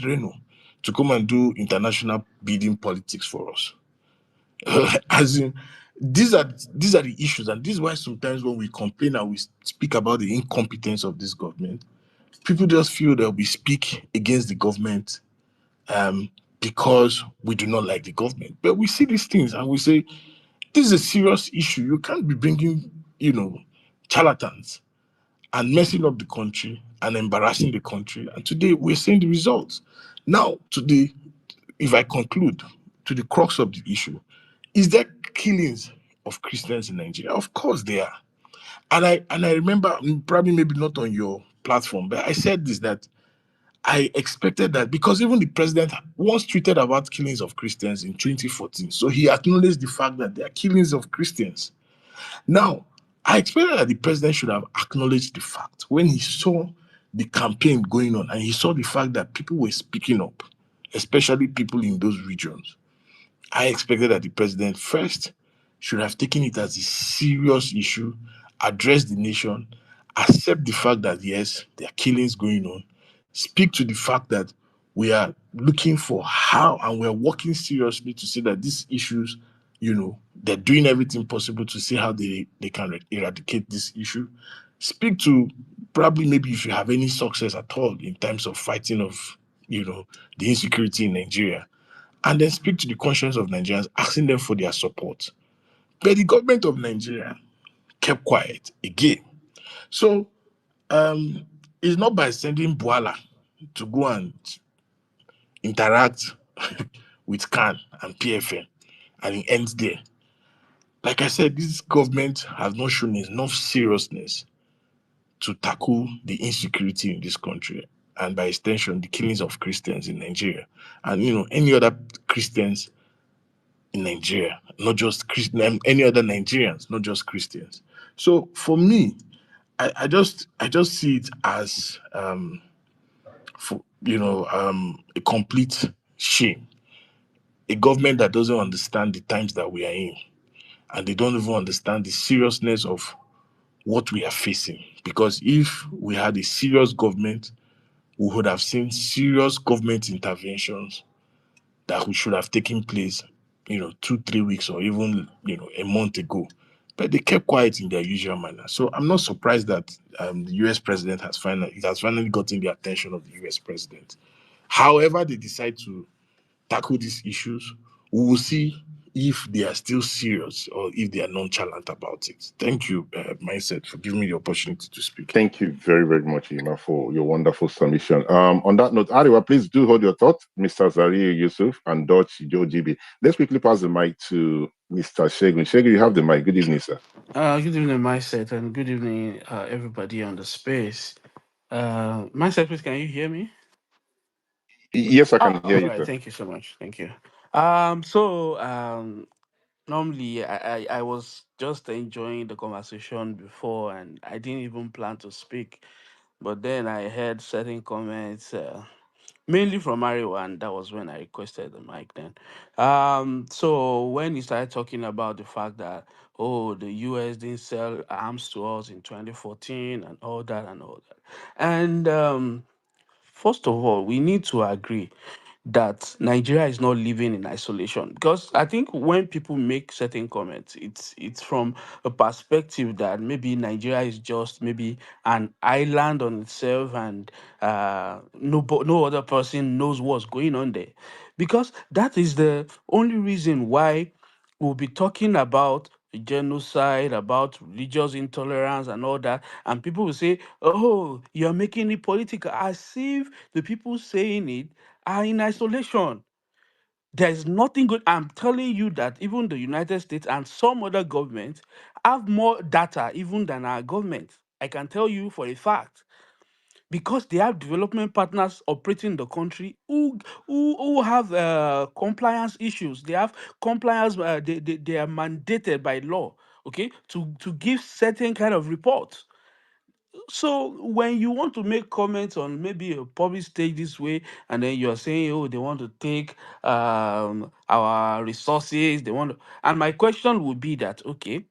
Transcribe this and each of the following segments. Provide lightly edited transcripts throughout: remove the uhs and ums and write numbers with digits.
Reno to come and do international bidding politics for us. As in, these are the issues, and this is why sometimes when we complain and we speak about the incompetence of this government, people just feel that we speak against the government um, because we do not like the government. But we see these things and we say this is a serious issue. You can't be bringing, charlatans and messing up the country and embarrassing the country. And today we're seeing the results. Now, today, if I conclude to the crux of the issue, is there killings of Christians in Nigeria? Of course there are. And I remember, probably maybe not on your platform, but I said this, that I expected that because even the president once tweeted about killings of Christians in 2014. So he acknowledged the fact that there are killings of Christians. Now, I expected that the president should have acknowledged the fact when he saw the campaign going on and he saw the fact that people were speaking up, especially people in those regions. I expected that the president first should have taken it as a serious issue, address the nation, accept the fact that yes, there are killings going on, speak to the fact that we are looking for how and we're working seriously to see that these issues, they're doing everything possible to see how they can eradicate this issue. Speak to probably maybe if you have any success at all in terms of fighting of, the insecurity in Nigeria, and then speak to the conscience of Nigerians, asking them for their support. But the government of Nigeria kept quiet again. So it's not by sending Boala to go and interact with CAN and PFN and it ends there. Like I said, this government has not shown enough seriousness to tackle the insecurity in this country and by extension the killings of Christians in Nigeria and any other Christians in Nigeria, not just Christian, any other Nigerians, not just Christians. So for me, I just see it as a complete shame. A government that doesn't understand the times that we are in, and they don't even understand the seriousness of what we are facing. Because if we had a serious government, we would have seen serious government interventions that should have taken place, 2, 3 weeks or even, a month ago. But they kept quiet in their usual manner. So I'm not surprised that the US president has finally gotten the attention of the US president. However, they decide to tackle these issues, we will see if they are still serious or if they are nonchalant about it. Thank you, Mindset, for giving me the opportunity to speak. Thank you very, very much, Ima, for your wonderful submission. On that note, Ariwa, please do hold your thought, Mr. Zari Yusuf and Dutch Joe GB. Let's quickly pass the mic to Mr. Shegun. Shegun, you have the mic. Good evening, sir. Good evening, Mindset, and good evening, everybody on the space. Mindset, please, can you hear me? Yes, I can Ah, hear you, all right. sir. Thank you so much. Thank you. So normally I was just enjoying the conversation before, and I didn't even plan to speak, but then I heard certain comments. Mainly from Mario, and that was when I requested the mic then. So when he started talking about the fact that the US didn't sell arms to us in 2014 and all that. And first of all, we need to agree that Nigeria is not living in isolation, because I think when people make certain comments, it's from a perspective that maybe Nigeria is just maybe an island on itself, and no other person knows what's going on there, because that is the only reason why we'll be talking about genocide, about religious intolerance, and all that. And people will say, oh, you're making it political, as if the people saying it are in isolation. There's nothing good. I'm telling you that even the United States and some other governments have more data even than our government. I can tell you for a fact, because they have development partners operating in the country who have compliance issues. They have compliance. They are mandated by law, okay, to give certain kind of reports. So when you want to make comments on maybe a public stage this way, and then you're saying, oh, they want to take our resources, they want to, and my question would be that, okay,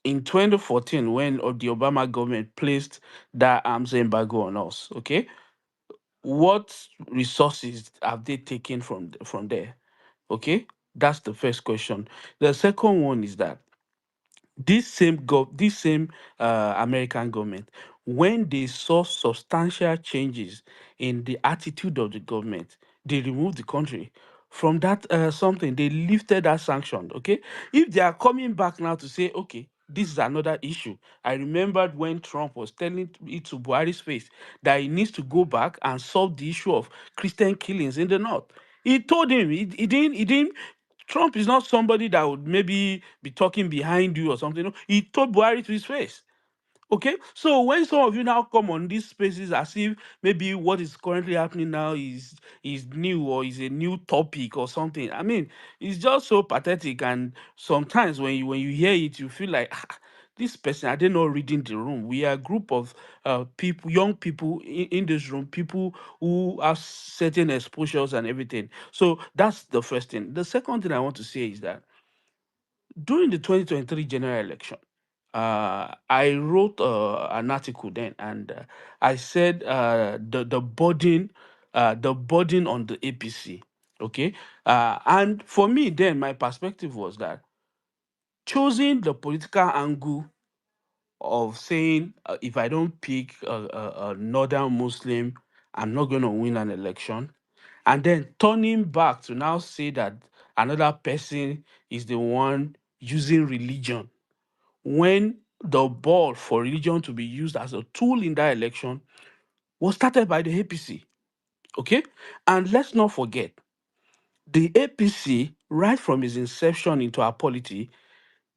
in 2014, when the Obama government placed that arms embargo on us, okay, What resources have they taken from there? Okay, that's the first question. The second one is that this same American government, when they saw substantial changes in the attitude of the government, they removed the country from that something. They lifted that sanction. Okay, if they are coming back now to say, okay, this is another issue. I remembered when Trump was telling it to Buhari's face that he needs to go back and solve the issue of Christian killings in the north. He told him he didn't. Trump is not somebody that would maybe be talking behind you or something. No, he told Buhari to his face. Okay, so when some of you now come on these spaces as if maybe what is currently happening now is new or is a new topic or something, I mean, it's just so pathetic. And sometimes when you hear it, you feel like, "Ah, this person, are they not reading the room? We are a group of people, young people in this room, people who have certain exposures and everything." So that's the first thing. The second thing I want to say is that during the 2023 general election, I wrote an article then, and I said the burden on the APC. Okay, and for me then, my perspective was that choosing the political angle of saying, if I don't pick a northern Muslim, I'm not going to win an election, and then turning back to now say that another person is the one using religion, when the ball for religion to be used as a tool in that election was started by the APC. Okay? And let's not forget, the APC, right from its inception into our polity,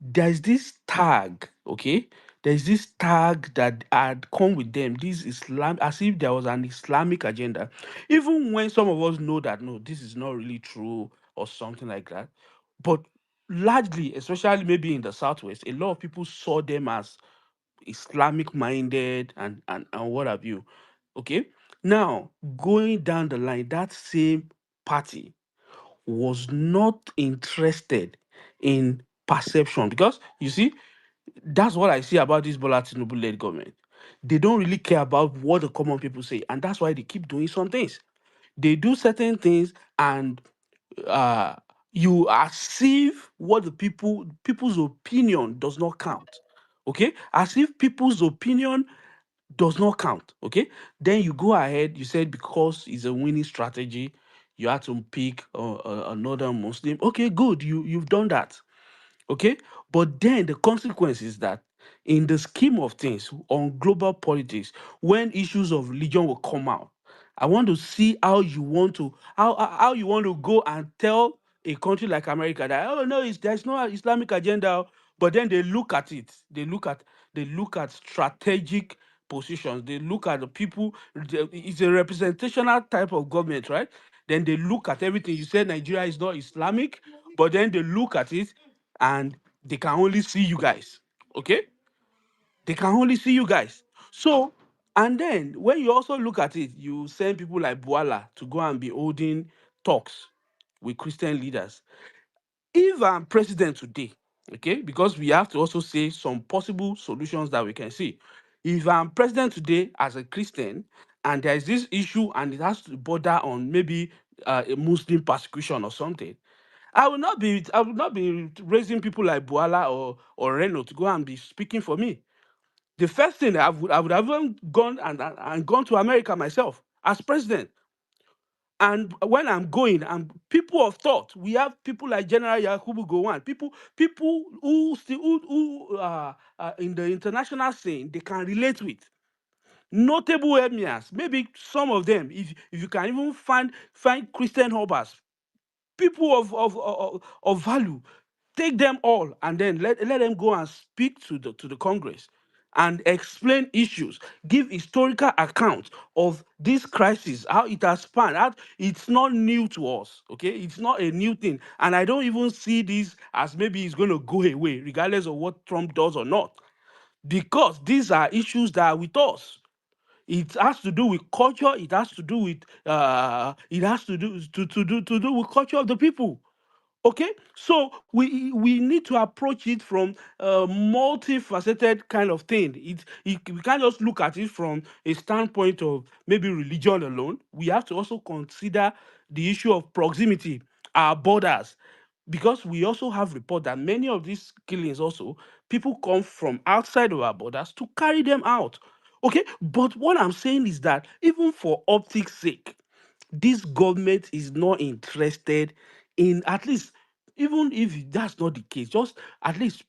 there's this tag, okay? There's this tag that had come with them, this Islam, as if there was an Islamic agenda. Even when some of us know that, no, this is not really true or something like that. But largely, especially maybe in the Southwest, a lot of people saw them as Islamic minded and what have you. Okay. Now, going down the line, that same party was not interested in perception, because you see, that's what I see about this Bola Tinubu led government. They don't really care about what the common people say, and that's why they keep doing some things. They do certain things, and uh, you as if what the people's opinion does not count. Okay, as if people's opinion does not count. Okay, then you go ahead. You said because it's a winning strategy, you have to pick another Muslim. Okay, good. You've done that. Okay, but then the consequence is that in the scheme of things on global politics, when issues of religion will come out, I want to see how you want to how you want to go and tell a country like America that, oh no, there's no Islamic agenda, oh," but then they look at it, they look at strategic positions, they look at the people. It's a representational type of government, right? Then they look at everything. You said Nigeria is not Islamic, but then they look at it and they can only see you guys. Okay, they can only see you guys. So, and then when you also look at it, you send people like Boala to go and be holding talks with Christian leaders. If I'm president today, okay, because we have to also say some possible solutions that we can see. If I'm president today as a Christian and there is this issue and it has to border on maybe a Muslim persecution or something, I will not be raising people like Boala or Reno to go and be speaking for me. The first thing I would have even gone and gone to America myself as president. And when I'm going, and people of thought, we have people like General Yakubu Gowon, people who still in the international scene they can relate with. Notable emirs, maybe some of them, if you can even find Christian harbors, people of value, take them all and then let them go and speak to the Congress and explain issues, give historical accounts of this crisis, how it has spanned out. It's not new to us, okay? It's not a new thing. And I don't even see this as maybe it's going to go away, regardless of what Trump does or not, because these are issues that are with us. It has to do with culture. It has to do with it has to do with culture of the people. Okay, so we need to approach it from a multifaceted kind of thing. We can't just look at it from a standpoint of maybe religion alone. We have to also consider the issue of proximity, our borders, because we also have report that many of these killings also people come from outside of our borders to carry them out. Okay, but what I'm saying is that even for optics sake, this government is not interested in, at least, even if that's not the case, just at least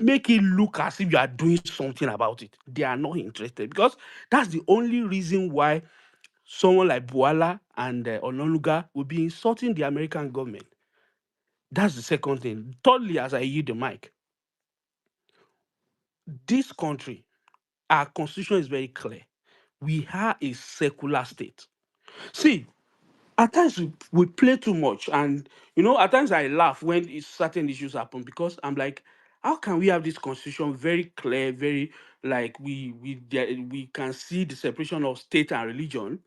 make it look as if you are doing something about it. They are not interested, because that's the only reason why someone like Buala and Ononuga will be insulting the American government. That's the second thing. Thirdly, as I yield the mic, this country, our constitution is very clear. We are a secular state. See, at times we play too much, and at times I laugh when certain issues happen, because I'm like, how can we have this constitution very clear, very, like, we can see the separation of state and religion,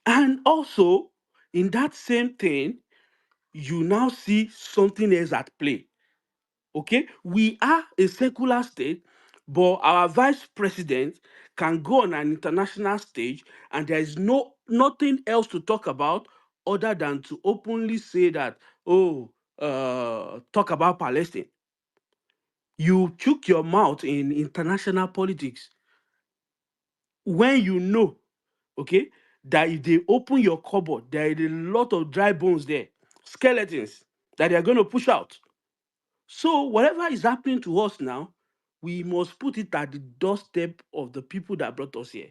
and also in that same thing you now see something else at play. Okay, we are a secular state, but our vice president can go on an international stage and there is nothing else to talk about other than to openly say that, oh, talk about Palestine. You chook your mouth in international politics when you know, okay, that if they open your cupboard, there is a lot of dry bones there, skeletons that they are going to push out. So whatever is happening to us now, we must put it at the doorstep of the people that brought us here.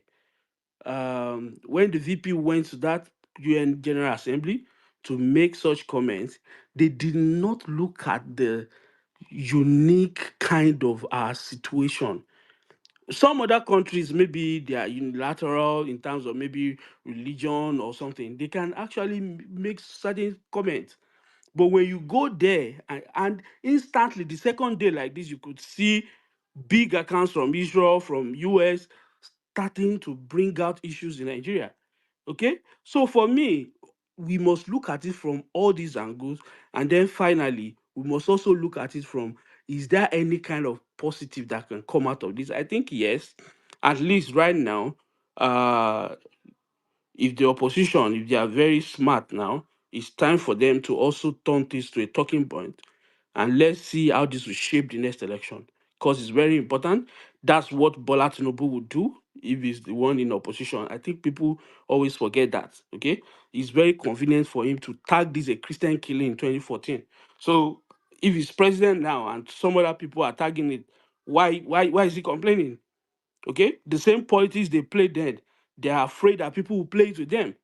When the VP went to that UN General Assembly to make such comments, they did not look at the unique kind of our situation. Some other countries, maybe they are unilateral in terms of maybe religion or something. They can actually make certain comments, but when you go there and instantly the second day like this, you could see big accounts from Israel, from US, starting to bring out issues in Nigeria. Okay, so for me, we must look at it from all these angles, and then finally, we must also look at it from, is there any kind of positive that can come out of this? I think yes, at least right now. If the opposition, if they are very smart now, it's time for them to also turn this to a talking point, and let's see how this will shape the next election. Because it's very important. That's what Bola Tinubu would do if he's the one in opposition. I think people always forget that. Okay, it's very convenient for him to tag this a Christian killing in 2014. So if he's president now and some other people are tagging it, why is he complaining? Okay, the same politics they played then, they are afraid that people will play it with them.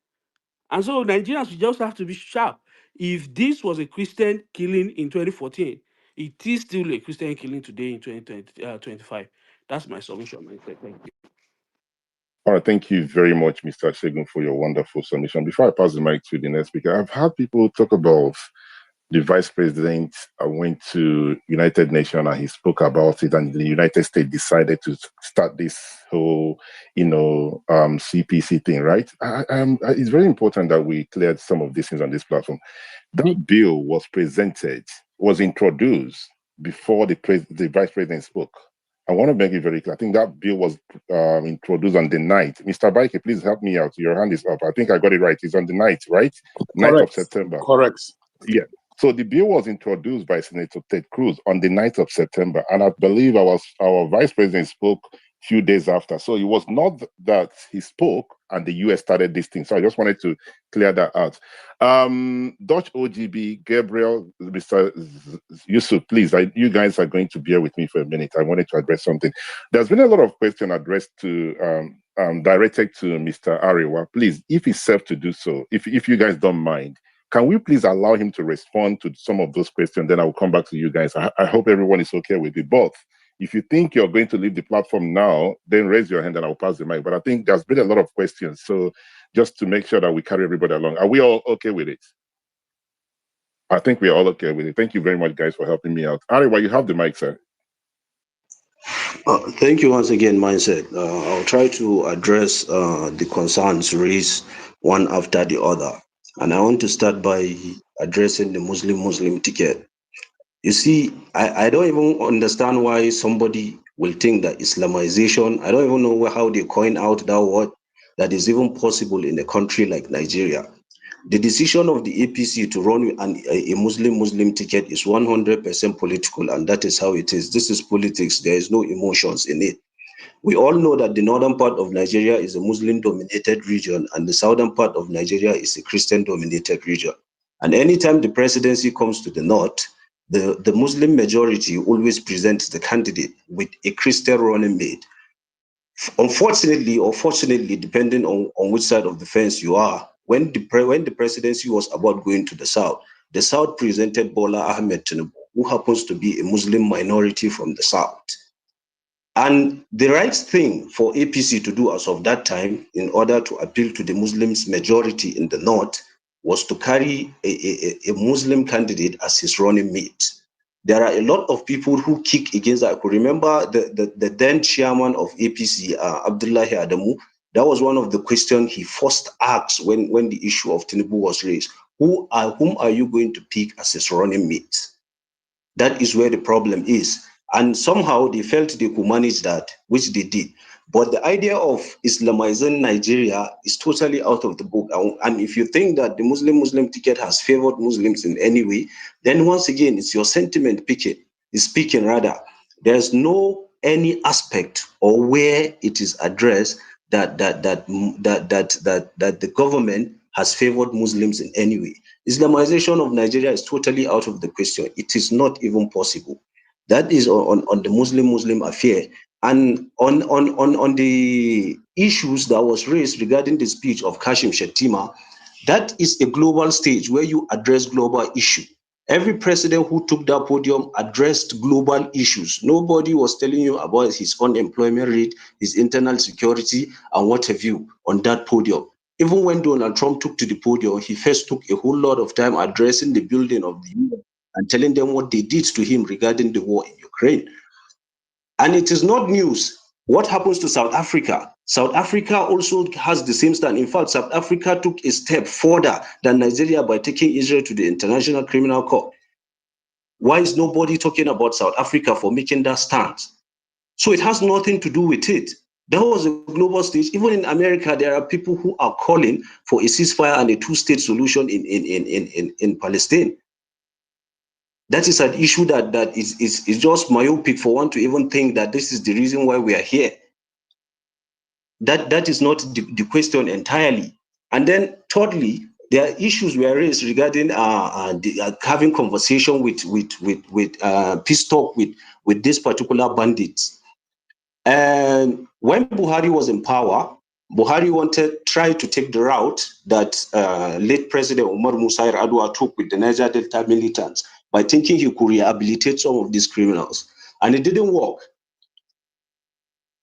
And so Nigerians will just have to be sharp. If this was a Christian killing in 2014, it is still a Christian killing today in 2025. That's my submission, my friend. Thank you. All right, thank you very much, Mr. Shegun, for your wonderful submission. Before I pass the mic to the next speaker, I've had people talk about the vice president went to United Nations and he spoke about it, and the United States decided to start this whole, CPC thing, right? It's very important that we cleared some of these things on this platform. That bill was introduced before the vice president spoke. I want to make it very clear. I think that bill was introduced on the night. Mr. Baike, please help me out. Your hand is up. I think I got it right. It's on the night, right? 9th of Correct. September. Correct. Yeah. So the bill was introduced by Senator Ted Cruz on the 9th of September. And I believe our vice president spoke a few days after. So it was not that he spoke and the US started this thing. So I just wanted to clear that out. Dutch OGB, Gabriel, Mr. Yusuf, please, you guys are going to bear with me for a minute. I wanted to address something. There's been a lot of questions addressed to directed to Mr. Ariwa. Please, if he's safe to do so, if you guys don't mind, can we please allow him to respond to some of those questions? Then I will come back to you guys. I hope everyone is okay with it. Both. If you think you're going to leave the platform now, then raise your hand and I'll pass the mic. But I think there's been a lot of questions. So just to make sure that we carry everybody along. Are we all okay with it? I think we're all okay with it. Thank you very much, guys, for helping me out. Ariwa, you have the mic, sir. Thank you once again, Mindset. I'll try to address the concerns raised one after the other. And I want to start by addressing the Muslim ticket. You see, I don't even understand why somebody will think that Islamization, I don't even know how they coin out that word, that is even possible in a country like Nigeria. The decision of the APC to run a Muslim ticket is 100% political, and that is how it is. This is politics. There is no emotions in it. We all know that the northern part of Nigeria is a Muslim dominated region, and the southern part of Nigeria is a Christian dominated region. And anytime the presidency comes to the north, the Muslim majority always presents the candidate with a Christian running mate. Unfortunately or fortunately, depending on which side of the fence you are, when the presidency was about going to the South presented Bola Ahmed Tinubu, who happens to be a Muslim minority from the South. And the right thing for APC to do as of that time, in order to appeal to the Muslims majority in the north, was to carry a Muslim candidate as his running mate. There are a lot of people who kick against that. I could remember the then chairman of APC, Abdullahi Adamu. That was one of the questions he first asked when the issue of Tinubu was raised. Whom are you going to pick as his running mate? That is where the problem is. And somehow they felt they could manage that, which they did. But the idea of Islamizing Nigeria is totally out of the book. And if you think that the Muslim ticket has favored Muslims in any way, then once again, it's your sentiment speaking rather. There's no any aspect or where it is addressed that the government has favored Muslims in any way. Islamization of Nigeria is totally out of the question. It is not even possible. That is on the Muslim affair. And on the issues that was raised regarding the speech of Kashim Shettima, that is a global stage where you address global issue. Every president who took that podium addressed global issues. Nobody was telling you about his unemployment rate, his internal security, and what have you on that podium. Even when Donald Trump took to the podium, he first took a whole lot of time addressing the building of the UN and telling them what they did to him regarding the war in Ukraine. And it is not news. What happens to South Africa? South Africa also has the same stand. In fact, South Africa took a step further than Nigeria by taking Israel to the International Criminal Court. Why is nobody talking about South Africa for making that stance? So it has nothing to do with it. That was a global stage. Even in America, there are people who are calling for a ceasefire and a two-state solution in Palestine. That is an issue that is just myopic for one to even think that this is the reason why we are here. That is not the question entirely. And then thirdly, there are issues were raised regarding having conversation with peace talk with this particular bandits. And when Buhari was in power, Buhari tried to take the route that late President Umar Musa Yar'Adua took with the Niger Delta militants by thinking he could rehabilitate some of these criminals. And it didn't work.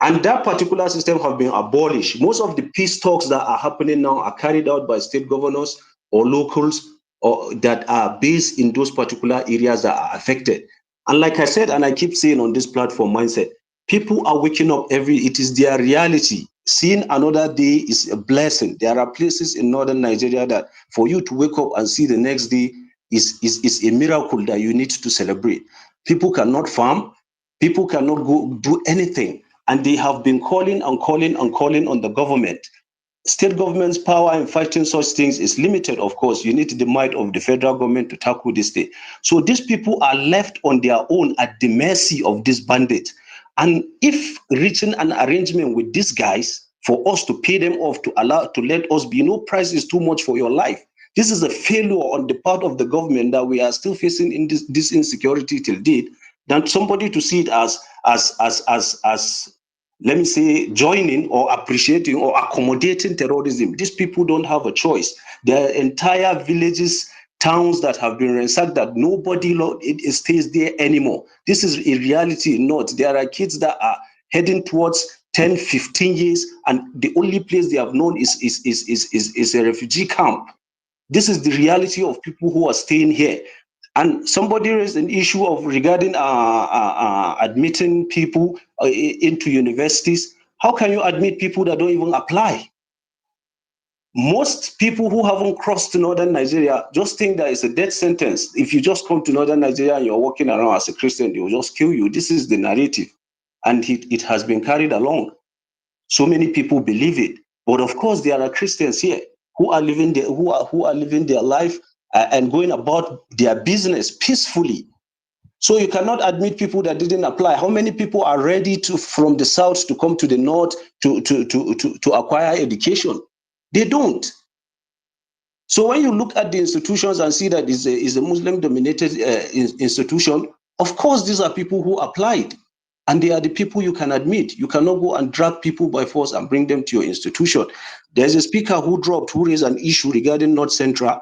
And that particular system have been abolished. Most of the peace talks that are happening now are carried out by state governors or locals or that are based in those particular areas that are affected. And like I said, and I keep saying on this platform mindset, people are waking up it is their reality. Seeing another day is a blessing. There are places in northern Nigeria that for you to wake up and see the next day is a miracle that you need to celebrate. People cannot farm, people cannot go do anything. And they have been calling on the government. State government's power in fighting such things is limited, of course. You need the might of the federal government to tackle this thing. So these people are left on their own at the mercy of these bandits. And if reaching an arrangement with these guys for us to pay them off to let us be, no price is too much for your life. This is a failure on the part of the government that we are still facing in this insecurity till date. Than somebody to see it as let me say, joining or appreciating or accommodating terrorism. These people don't have a choice. There are entire villages, towns that have been ransacked that nobody it stays there anymore. This is a reality in North. There are kids that are heading towards 10, 15 years, and the only place they have known is a refugee camp. This is the reality of people who are staying here. And somebody raised an issue of regarding admitting people into universities. How can you admit people that don't even apply? most people who haven't crossed to northern Nigeria just think that it's a death sentence. If you just come to northern Nigeria and you're walking around as a Christian, they will just kill you. This is the narrative. And it has been carried along. So many people believe it. But of course, there are Christians here who are living their life and going about their business peacefully. So you cannot admit people that didn't apply. How many people are ready to from the south to come to the north to acquire education? They don't. So when you look at the institutions and see that is a Muslim-dominated institution, of course these are people who applied, and they are the people you can admit. You cannot go and drag people by force and bring them to your institution. There's a speaker who raised an issue regarding North Central,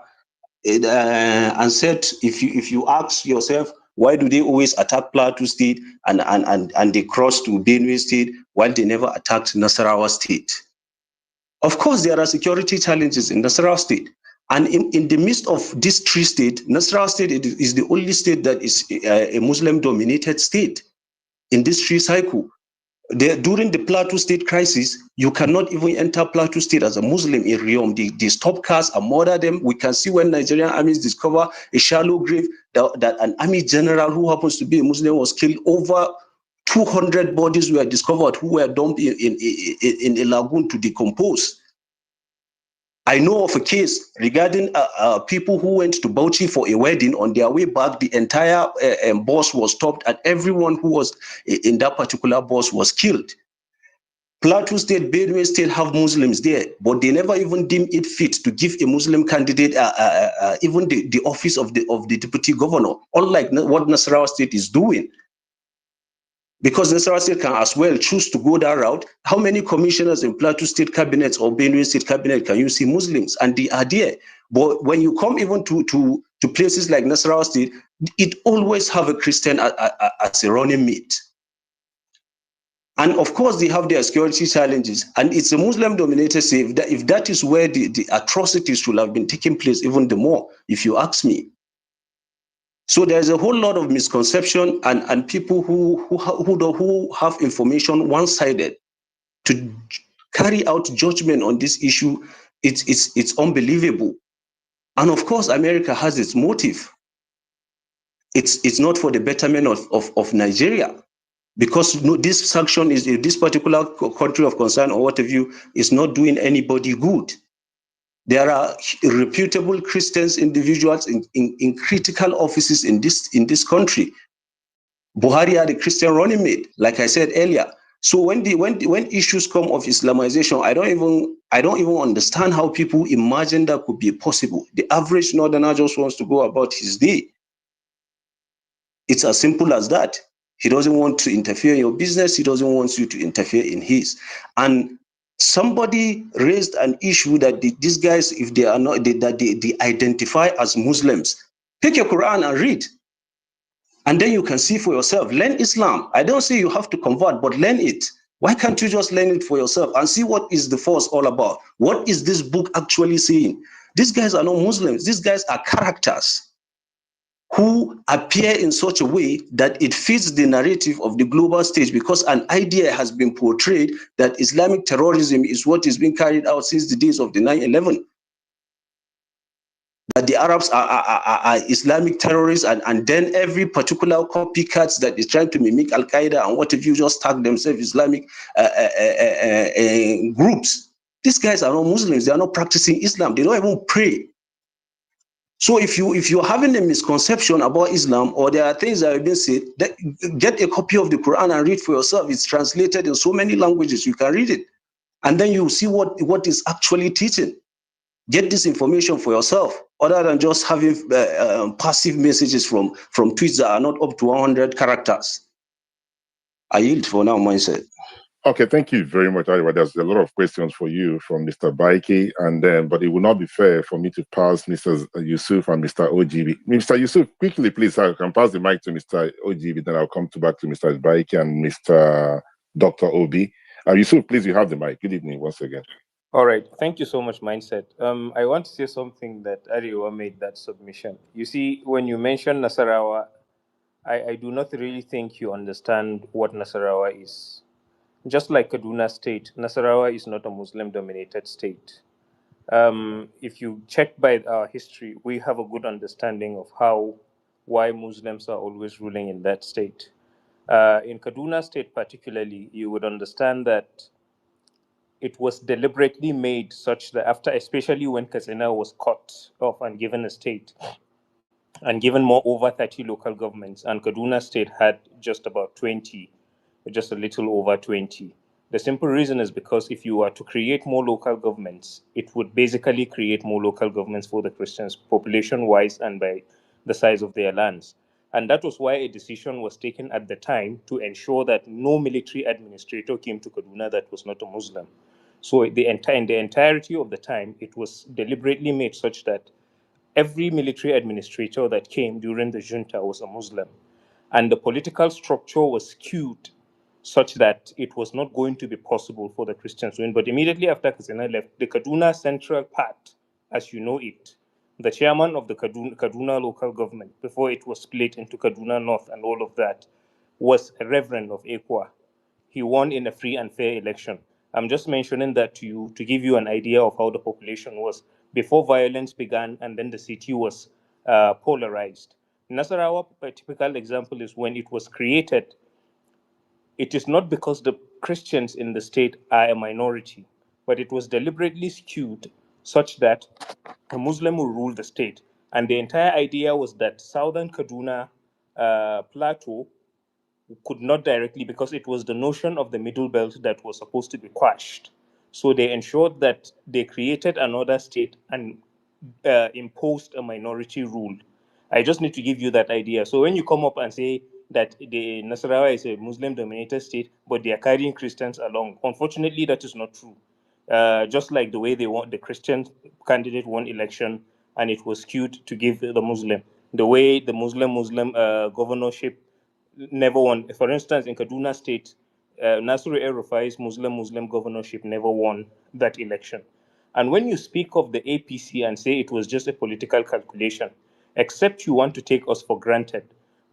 and said, if you ask yourself, why do they always attack Plateau State and they cross to Benue State while they never attacked Nasarawa State? Of course, there are security challenges in Nasarawa State. And in the midst of these three states, Nasarawa State is the only state that is a Muslim-dominated state in this three cycle. During the Plateau State crisis, you cannot even enter Plateau State as a Muslim in Riom. They stop cars and murder them. We can see when Nigerian armies discover a shallow grave that an army general who happens to be a Muslim was killed. Over 200 bodies were discovered who were dumped in a lagoon to decompose. I know of a case regarding people who went to Bauchi for a wedding. On their way back, the entire bus was stopped and everyone who was in that particular bus was killed. Plateau State, Benue State have Muslims there, but they never even deem it fit to give a Muslim candidate even the office of the deputy governor, unlike what Nasarawa State is doing. Because Nasarawa State can as well choose to go that route. How many commissioners in Plateau State cabinets or Benue State cabinet can you see Muslims? And they are there. But when you come even to places like Nasarawa State, it always have a Christian as a running mate. And of course, they have their security challenges. And it's a Muslim-dominated state. If that is where the atrocities should have been taking place, even the more, if you ask me. So there's a whole lot of misconception and people who have information one-sided to carry out judgment on this issue. It's unbelievable. And of course, America has its motive. It's not for the betterment of Nigeria, because this sanction is this particular country of concern or whatever you is not doing anybody good. There are reputable Christians individuals in critical offices in this country. Buhari had a Christian running mate, like I said earlier. So when issues come of Islamization, I don't even understand how people imagine that could be possible. The average northerner just wants to go about his day. It's as simple as that. He doesn't want to interfere in your business. He doesn't want you to interfere in his. And somebody raised an issue that these guys, if they are not, that they identify as Muslims, pick your Quran and read. And then you can see for yourself. Learn Islam. I don't say you have to convert, but learn it. Why can't you just learn it for yourself and see what is the force all about? What is this book actually saying? These guys are not Muslims. These guys are characters who appear in such a way that it fits the narrative of the global stage, because an idea has been portrayed that Islamic terrorism is what is being carried out since the days of the 9/11. That the Arabs are Islamic terrorists, and then every particular copycats that is trying to mimic Al Qaeda and what if you just tag themselves Islamic groups. These guys are not Muslims. They are not practicing Islam. They don't even pray. So if you're having a misconception about Islam, or there are things that have been said, get a copy of the Quran and read for yourself. It's translated in so many languages. You can read it, and then you see what is actually teaching. Get this information for yourself, other than just having passive messages from tweets that are not up to 100 characters. I yield for now, mindset. Okay, thank you very much, Ariwa. There's a lot of questions for you from Mr. Baiki, and then, but it will not be fair for me to pass Mr. Yusuf and Mr. OGB. Mr. Yusuf, quickly, please, I can pass the mic to Mr. OGB, then I'll come back to Mr. Baiki and Mr. Dr. Obi. Yusuf, please, you have the mic. Good evening once again. All right. Thank you so much, Mindset. I want to say something that Ariwa made that submission. You see, when you mention Nasarawa, I do not really think you understand what Nasarawa is. Just like Kaduna State, Nasarawa is not a Muslim-dominated state. If you check by our history, we have a good understanding of why Muslims are always ruling in that state. In Kaduna State, particularly, you would understand that it was deliberately made such that after, especially when Katsina was cut off and given a state, and given more over 30 local governments, and Kaduna State had just about 20, just a little over 20. The simple reason is because if you were to create more local governments, it would basically create more local governments for the Christians, population wise and by the size of their lands. And that was why a decision was taken at the time to ensure that no military administrator came to Kaduna that was not a Muslim. So in the entirety of the time, it was deliberately made such that every military administrator that came during the junta was a Muslim. And the political structure was skewed such that it was not going to be possible for the Christians to win. But immediately after Katsina left, the Kaduna Central part, as you know it, the chairman of the Kaduna local government, before it was split into Kaduna North and all of that, was a reverend of Ekwa. He won in a free and fair election. I'm just mentioning that to you to give you an idea of how the population was before violence began and then the city was polarized. Nasarawa, a typical example, is when it was created, it is not because the Christians in the state are a minority, but it was deliberately skewed such that a Muslim will rule the state. And the entire idea was that southern Kaduna Plateau could not directly, because it was the notion of the middle belt that was supposed to be quashed. So they ensured that they created another state and imposed a minority rule. I just need to give you that idea. So when you come up and say that the Nasarawa is a Muslim-dominated state, but they are carrying Christians along, unfortunately, that is not true. Just like the way they want the Christian candidate won election and it was skewed to give the Muslim, the way the Muslim governorship never won. For instance, in Kaduna State, Nasiru El-Rufai's Muslim governorship never won that election. And when you speak of the APC and say it was just a political calculation, except you want to take us for granted,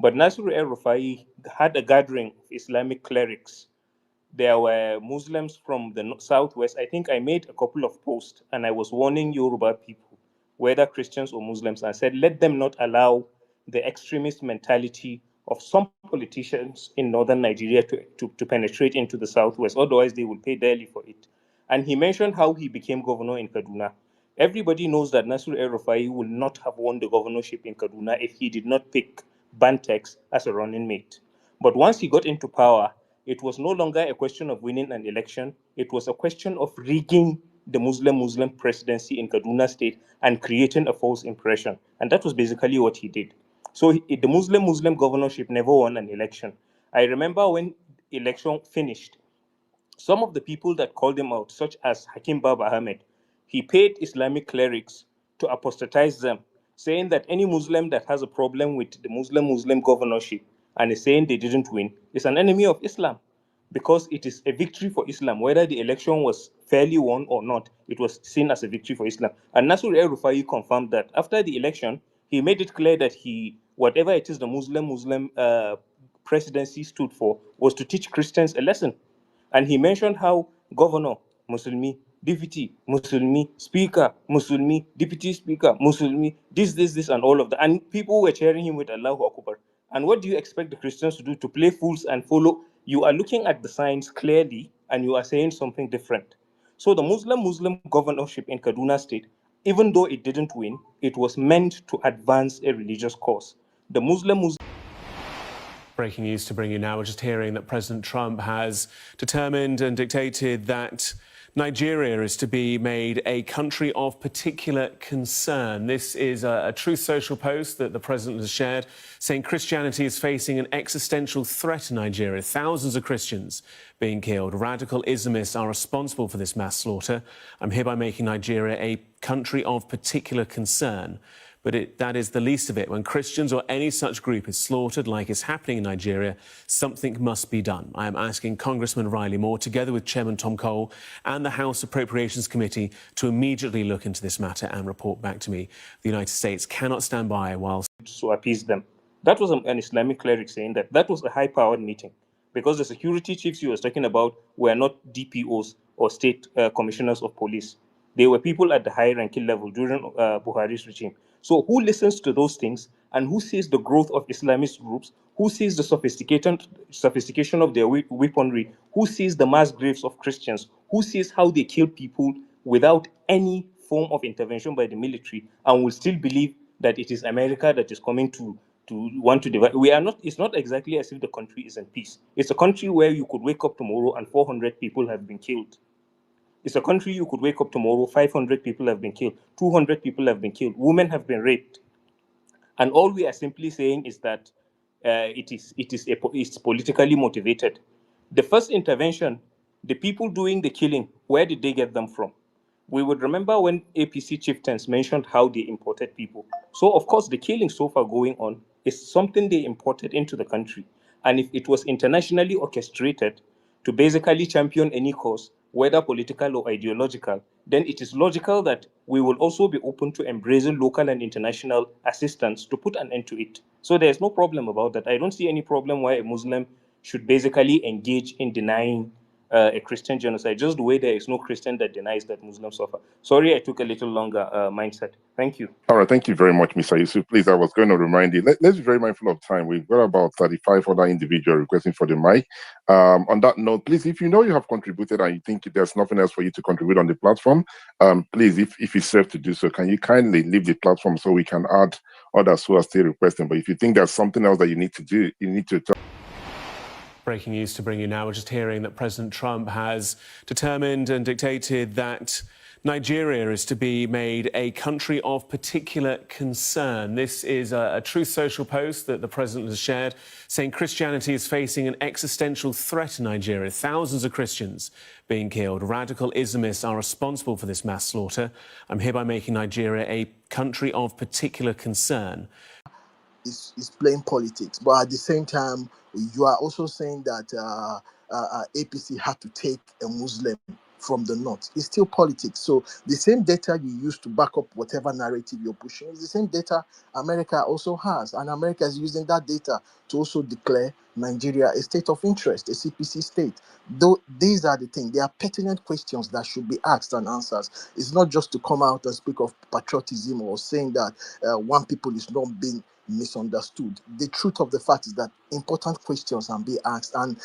but Nasiru El-Rufai had a gathering of Islamic clerics. There were Muslims from the southwest. I think I made a couple of posts and I was warning Yoruba people, whether Christians or Muslims, and said, let them not allow the extremist mentality of some politicians in northern Nigeria to penetrate into the southwest. Otherwise, they will pay dearly for it. And he mentioned how he became governor in Kaduna. Everybody knows that Nasir El-Rufai will not have won the governorship in Kaduna if he did not pick Bantex as a running mate. But once he got into power, it was no longer a question of winning an election. It was a question of rigging the Muslim presidency in Kaduna State and creating a false impression. And that was basically what he did. So the Muslim governorship never won an election. I remember when election finished, some of the people that called him out, such as Hakim Baba Ahmed, he paid Islamic clerics to apostatize them, saying that any Muslim that has a problem with the Muslim governorship and is saying they didn't win is an enemy of Islam, because it is a victory for Islam. Whether the election was fairly won or not, it was seen as a victory for Islam. And Nasir El-Rufai confirmed that after the election, he made it clear that whatever it is the Muslim presidency stood for, was to teach Christians a lesson. And he mentioned how governor, Muslimi, deputy, Muslimi, speaker, Muslimi, deputy speaker, Muslimi, this, and all of that. And people were cheering him with Allahu Akbar. And what do you expect the Christians to do? To play fools and follow? You are looking at the signs clearly and you are saying something different. So the Muslim governorship in Kaduna State, even though it didn't win, it was meant to advance a religious cause. The Muslim Breaking news to bring you now. We're just hearing that President Trump has determined and dictated that Nigeria is to be made a country of particular concern. This is a Truth Social post that the president has shared, saying Christianity is facing an existential threat in Nigeria. Thousands of Christians being killed. Radical Islamists are responsible for this mass slaughter. I'm hereby making Nigeria a country of particular concern. But that is the least of it. When Christians or any such group is slaughtered, like is happening in Nigeria, something must be done. I am asking Congressman Riley Moore, together with Chairman Tom Cole and the House Appropriations Committee, to immediately look into this matter and report back to me. The United States cannot stand by while... to appease them. That was an Islamic cleric saying that. That was a high-powered meeting, because the security chiefs he was talking about were not DPOs or state commissioners of police. They were people at the high ranking level during Buhari's regime. So who listens to those things, and who sees the growth of Islamist groups? Who sees the sophistication of their weaponry? Who sees the mass graves of Christians? Who sees how they kill people without any form of intervention by the military, and will still believe that it is America that is coming to want to divide? We are not. It's not exactly as if the country is in peace. It's a country where you could wake up tomorrow and 400 people have been killed. It's a country you could wake up tomorrow, 500 people have been killed, 200 people have been killed, women have been raped. And all we are simply saying is that it's politically motivated. The first intervention, the people doing the killing, where did they get them from? We would remember when APC chieftains mentioned how they imported people. So, of course, the killing so far going on is something they imported into the country. And if it was internationally orchestrated to basically champion any cause, whether political or ideological, then it is logical that we will also be open to embracing local and international assistance to put an end to it. So there's no problem about that. I don't see any problem why a Muslim should basically engage in denying a Christian genocide, just the way there is no Christian that denies that Muslims suffer. Sorry, I took a little longer mindset. Thank you. All right, thank you very much, Mr. Yusuf. Please, I was going to remind you, let's be very mindful of time. We've got about 35 other individuals requesting for the mic. On that note, please, if you know you have contributed and you think there's nothing else for you to contribute on the platform, please, if it's safe to do so, can you kindly leave the platform so we can add others who are still requesting? But if you think there's something else that you need to do, you need to tell. Breaking news to bring you now. We're just hearing that President Trump has determined and dictated that Nigeria is to be made a country of particular concern. This is a Truth Social post that the president has shared, saying Christianity is facing an existential threat in Nigeria. Thousands of Christians being killed. Radical Islamists are responsible for this mass slaughter. I'm hereby making Nigeria a country of particular concern. Is playing politics, but at the same time, you are also saying that APC had to take a Muslim from the north. It's still politics. So the same data you use to back up whatever narrative you're pushing is the same data America also has, and America is using that data to also declare Nigeria a state of interest, a CPC state. Though these are the things, they are pertinent questions that should be asked and answered. It's not just to come out and speak of patriotism or saying that one people is not being misunderstood. The truth of the fact is that important questions can be asked, and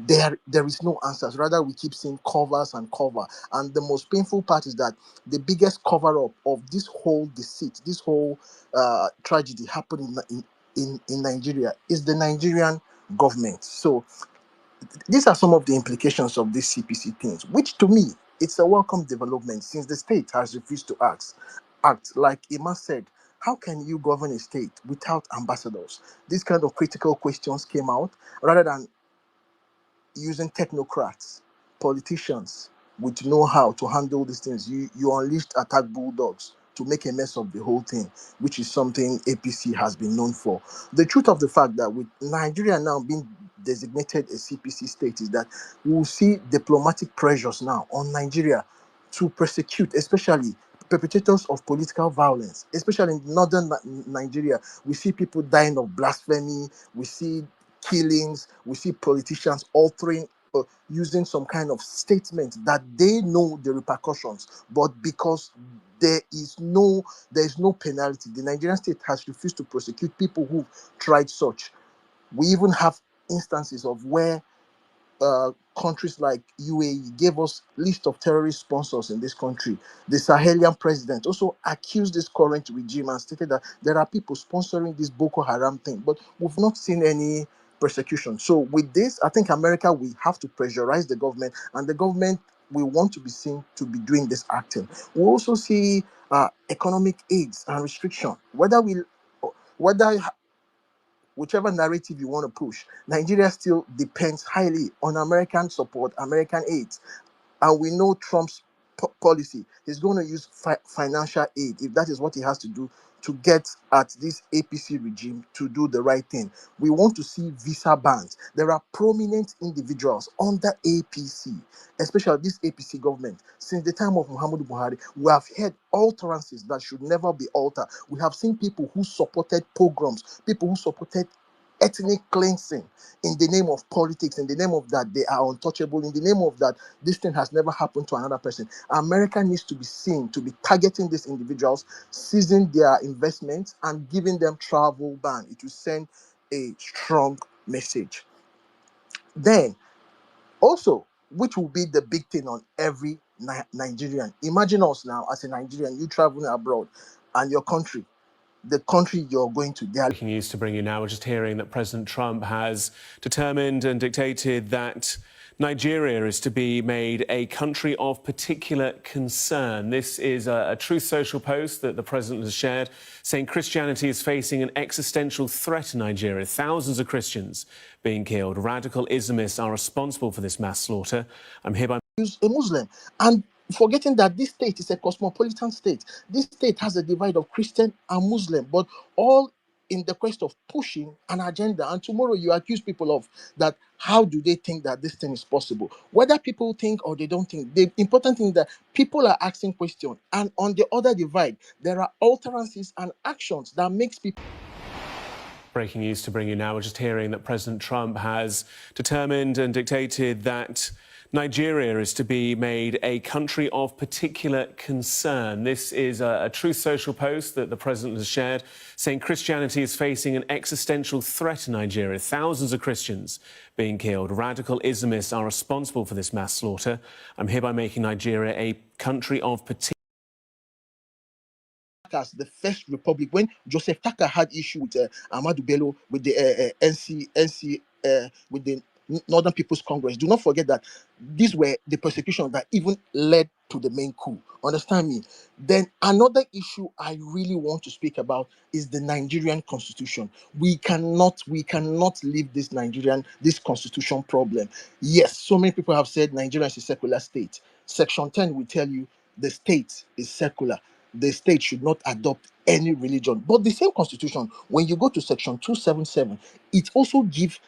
there is no answers. Rather, we keep seeing covers and cover. And the most painful part is that the biggest cover up of this whole deceit, this whole tragedy happening in Nigeria is the Nigerian government. So these are some of the implications of these CPC things, which to me, it's a welcome development since the state has refused to act. Like Ima said, how can you govern a state without ambassadors? These kind of critical questions came out rather than using technocrats, politicians with know-how to handle these things. You unleashed attack bulldogs to make a mess of the whole thing, which is something APC has been known for. The truth of the fact that with Nigeria now being designated a CPC state is that we will see diplomatic pressures now on Nigeria to prosecute, especially perpetrators of political violence, especially in northern Nigeria. We see people dying of blasphemy. We see killings. We see politicians altering, using some kind of statement that they know the repercussions, but because there is no penalty, the Nigerian state has refused to prosecute people who tried such. We even have instances of where countries like UAE gave us list of terrorist sponsors in this country. The Sahelian president also accused this current regime and stated that there are people sponsoring this Boko Haram thing, but we've not seen any persecution. So with this, I think America, we have to pressurize the government, and the government we want to be seen to be doing this acting. We also see economic aids and restriction, whether whichever narrative you want to push, Nigeria still depends highly on American support, American aid. And we know Trump's policy. He's going to use financial aid, if that is what he has to do, to get at this APC regime to do the right thing. We want to see visa bans. There are prominent individuals under APC, especially this APC government. Since the time of Muhammadu Buhari, we have heard utterances that should never be altered. We have seen people who supported pogroms, people who supported ethnic cleansing in the name of politics, in the name of that they are untouchable, in the name of that this thing has never happened to another person. America needs to be seen to be targeting these individuals, seizing their investments, and giving them travel ban. It will send a strong message. Then, also, which will be the big thing on every Nigerian. Imagine us now as a Nigerian, you traveling abroad, and your country, the country you're going to, they are Breaking news to bring you now. We're just hearing that President Trump has determined and dictated that Nigeria is to be made a country of particular concern. This is a Truth Social post that the president has shared, saying Christianity is facing an existential threat in Nigeria. Thousands of Christians being killed. Radical Islamists are responsible for this mass slaughter. I'm hereby use a Muslim, and forgetting that this state is a cosmopolitan state. This state has a divide of Christian and Muslim, but all in the quest of pushing an agenda. And tomorrow you accuse people of that. How do they think that this thing is possible? Whether people think or they don't think, the important thing that people are asking questions. And on the other divide, there are utterances and actions that makes people. Breaking news to bring you now. We're just hearing that President Trump has determined and dictated that Nigeria is to be made a country of particular concern. This is a Truth Social post that the president has shared, saying Christianity is facing an existential threat in Nigeria. Thousands of Christians being killed. Radical Islamists are responsible for this mass slaughter. I'm hereby making Nigeria a country of particular. As the first republic, when Joseph Taka had issue with Ahmadu Bello, with the NC, with the Northern People's Congress. Do not forget that these were the persecution that even led to the main coup. Understand me? Then another issue I really want to speak about is the Nigerian constitution. We cannot leave this constitution problem. Yes, so many people have said Nigeria is a secular state. Section 10 will tell you the state is secular. The state should not adopt any religion. But the same constitution, when you go to section 277, it also gives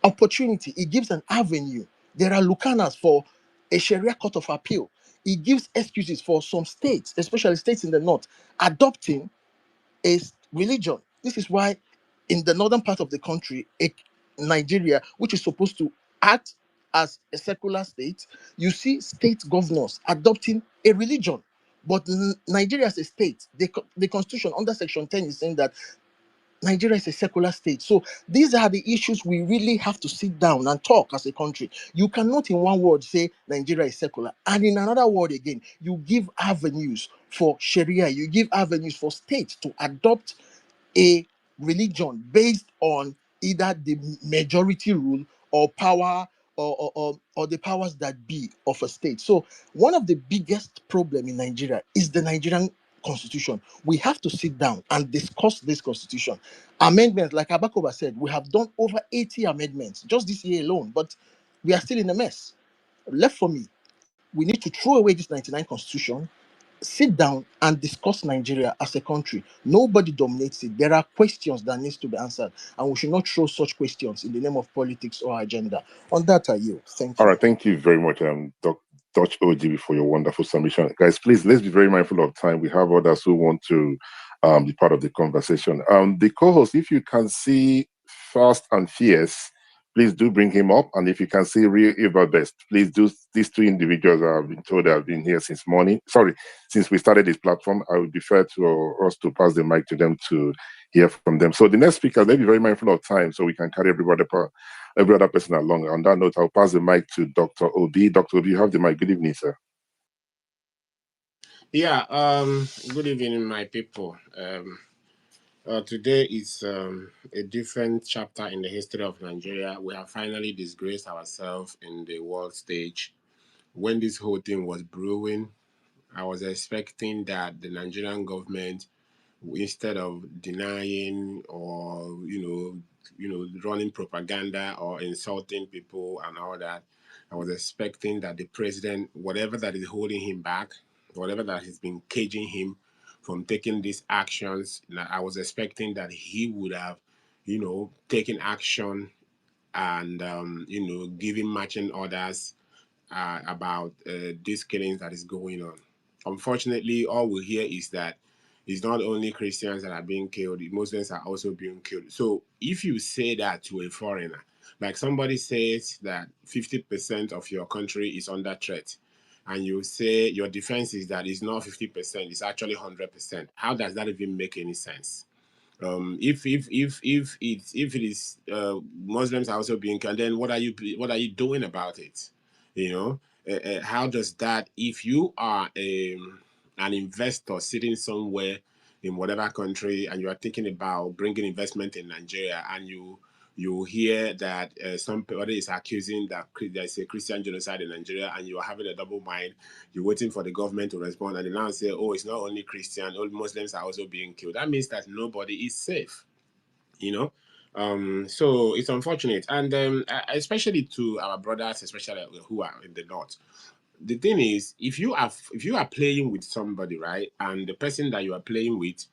opportunity, it gives an avenue. There are lucanas for a Sharia court of appeal. It gives excuses for some states, especially states in the north, adopting a religion. This is why in the northern part of the country, Nigeria, which is supposed to act as a secular state, you see state governors adopting a religion. But Nigeria as a state, the constitution under section 10 is saying that Nigeria is a secular state. So these are the issues we really have to sit down and talk as a country. You cannot in one word say Nigeria is secular, and in another word again, you give avenues for Sharia, you give avenues for states to adopt a religion based on either the majority rule or power or the powers that be of a state. So one of the biggest problem in Nigeria is the Nigerian constitution. We have to sit down and discuss this constitution. Amendments, like Abakoba said, we have done over 80 amendments just this year alone, but we are still in a mess. Left for me, we need to throw away this 99 constitution, sit down and discuss Nigeria as a country. Nobody dominates it. There are questions that needs to be answered, and we should not throw such questions in the name of politics or agenda. On that, I yield. Thank All you. right, thank you very much, Dutch OGB, for your wonderful submission. Guys, please, let's be very mindful of time. We have others who want to be part of the conversation. The co-host, if you can see Fast and Fierce, please do bring him up. And if you can see Real Eva Best, please do. These two individuals have been told they have been here since morning. Sorry, since we started this platform. I would defer to us to pass the mic to them to hear from them. So the next speaker, let's be very mindful of time so we can carry every other person along. On that note, I'll pass the mic to Dr. Obi. Dr. Obi, you have the mic. Good evening, sir. Yeah, good evening, my people. Today is a different chapter in the history of Nigeria. We have finally disgraced ourselves in the world stage. When this whole thing was brewing, I was expecting that the Nigerian government, instead of denying or running propaganda or insulting people and all that, I was expecting that the president, whatever that is holding him back, whatever that has been caging him from taking these actions, I was expecting that he would have taken action and giving matching orders about these killings that is going on. Unfortunately, all we hear is that It's not only Christians that are being killed, Muslims are also being killed. So if you say that to a foreigner, like somebody says that 50% of your country is under threat, and you say your defense is that it's not 50%, it's actually 100%, how does that even make any sense? If it is Muslims are also being killed, then what are you doing about it? You know, how does that, if you are an investor sitting somewhere in whatever country and you are thinking about bringing investment in Nigeria, and you hear that somebody is accusing that there's a Christian genocide in Nigeria, and you are having a double mind, you're waiting for the government to respond, and they now say, oh, it's not only Christian, all Muslims are also being killed. That means that nobody is safe, you know. So it's unfortunate, and especially to our brothers, especially who are in the north. The thing is, if you are playing with somebody, right, and the person that you are playing with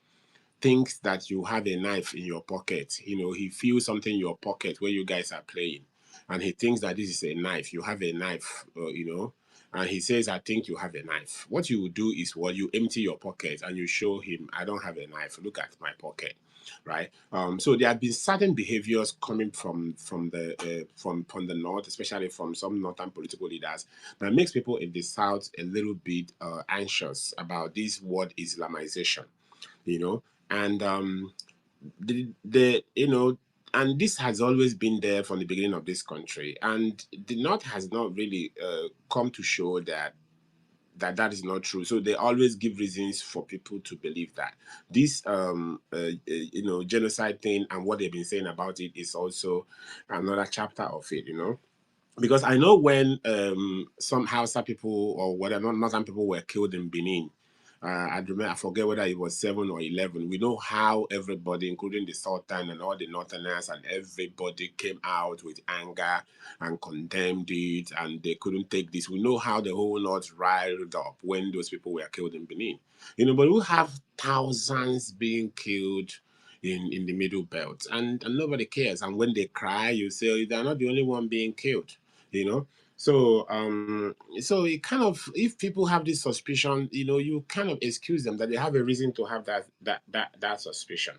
thinks that you have a knife in your pocket. He feels something in your pocket where you guys are playing, and he thinks that this is a knife. You have a knife, and he says, I think you have a knife. What you do is, you empty your pocket and you show him, I don't have a knife. Look at my pocket, right? So there have been certain behaviors coming from the north, especially from some northern political leaders, that makes people in the south a little bit anxious about this word Islamization, you know and the and this has always been there from the beginning of this country, and the north has not really come to show that is not true. So they always give reasons for people to believe that this genocide thing and what they've been saying about it is also another chapter of it, because I know when some Hausa people or whatever northern people were killed in Benin. I forget whether it was 7 or 11. We know how everybody, including the Sultan and all the Northerners, and everybody came out with anger and condemned it, and they couldn't take this. We know how the whole North riled up when those people were killed in Benin. But we have thousands being killed in the Middle Belt, and nobody cares. And when they cry, you say they're not the only one being killed. You know, so it kind of, if people have this suspicion, you kind of excuse them that they have a reason to have that suspicion.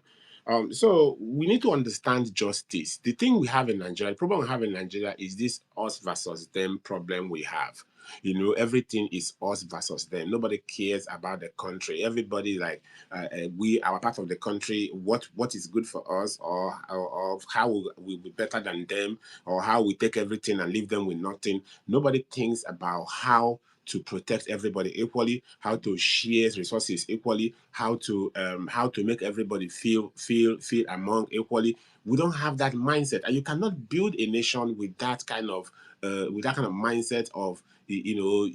So we need to understand justice. The thing we have in Nigeria, the problem we have in Nigeria is this us versus them problem we have. Everything is us versus them. Nobody cares about the country. Everybody, like, we are part of the country. What is good for us, or how we'll be better than them, or how we take everything and leave them with nothing. Nobody thinks about how to protect everybody equally, how to share resources equally, how to make everybody feel among equally. We don't have that mindset, and you cannot build a nation with that kind of mindset of, you,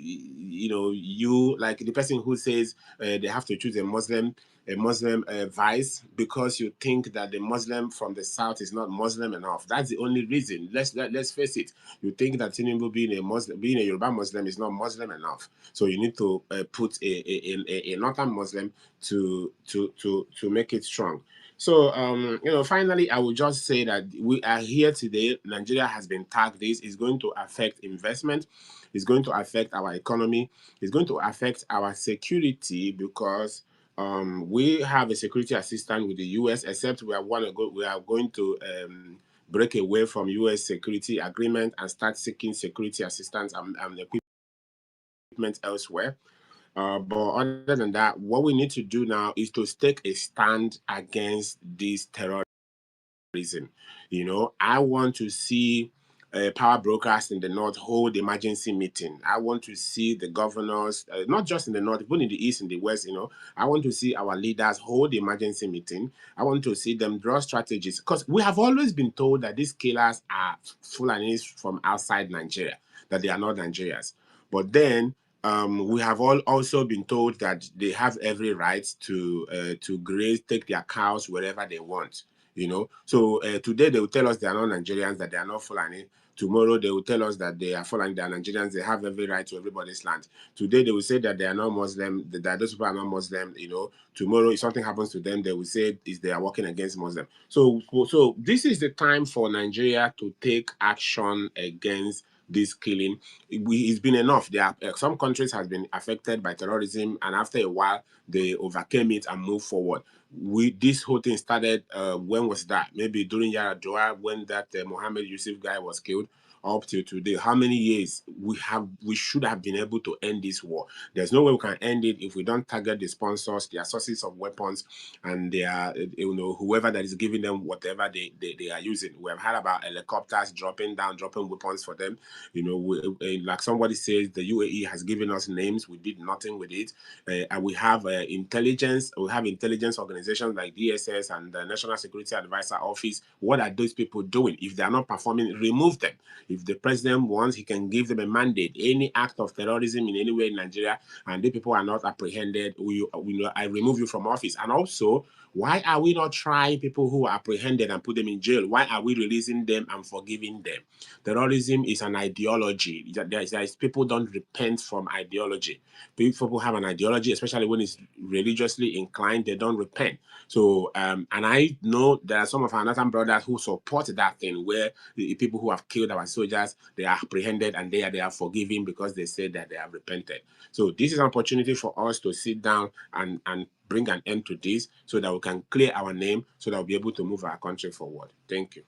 like the person who says they have to choose a Muslim vice because you think that the Muslim from the south is not Muslim enough. That's the only reason. Let's face it. You think that Tinubu being a Yoruba Muslim is not Muslim enough. So you need to put a northern Muslim to make it strong. So, finally, I will just say that we are here today. Nigeria has been tagged. This is going to affect investment. It's going to affect our economy. It's going to affect our security, because we have a security assistant with the U.S. Except we are going to break away from U.S. security agreement and start seeking security assistance and equipment elsewhere. But other than that, what we need to do now is to take a stand against this terrorism. I want to see power brokers in the north hold emergency meeting. I want to see the governors, not just in the north, but in the east, in the west. I want to see our leaders hold emergency meeting. I want to see them draw strategies, because we have always been told that these killers are Fulanis from outside Nigeria, that they are not Nigerians. But then we have also been told that they have every right to graze, take their cows wherever they want. So today they will tell us they are not Nigerians, that they are not Fulani. Tomorrow they will tell us that they are Fulani, they are Nigerians, they have every right to everybody's land. Today they will say that they are not Muslim, that those people are not Muslim. Tomorrow if something happens to them, they will say they are working against Muslim. So this is the time for Nigeria to take action against this killing. It's been enough. There are some countries has been affected by terrorism, and after a while they overcame it and moved forward. This whole thing started when was that? Maybe during Yaradua, when that Mohammed Yusuf guy was killed, up till today. How many years we should have been able to end this war? There's no way we can end it if we don't target the sponsors, their sources of weapons, and their whoever that is giving them whatever they are using. We have heard about helicopters dropping weapons for them. Like somebody says, the UAE has given us names. We did nothing with it. And we have intelligence. We have intelligence organizations like DSS and the National Security Advisor Office. What are those people doing? If they are not performing, remove them. If the president wants, he can give them a mandate. Any act of terrorism in any way in Nigeria, and the people are not apprehended, I remove you from office. And also, why are we not trying people who are apprehended and put them in jail? Why are we releasing them and forgiving them? Terrorism is an ideology. People don't repent from ideology. People have an ideology, especially when it's religiously inclined, they don't repent. So, and I know there are some of our Northern brothers who support that thing, where the people who have killed our soldiers, they are apprehended and they are forgiven because they say that they have repented. So this is an opportunity for us to sit down and bring an end to this, so that we can clear our name, so that we'll be able to move our country forward. Thank you.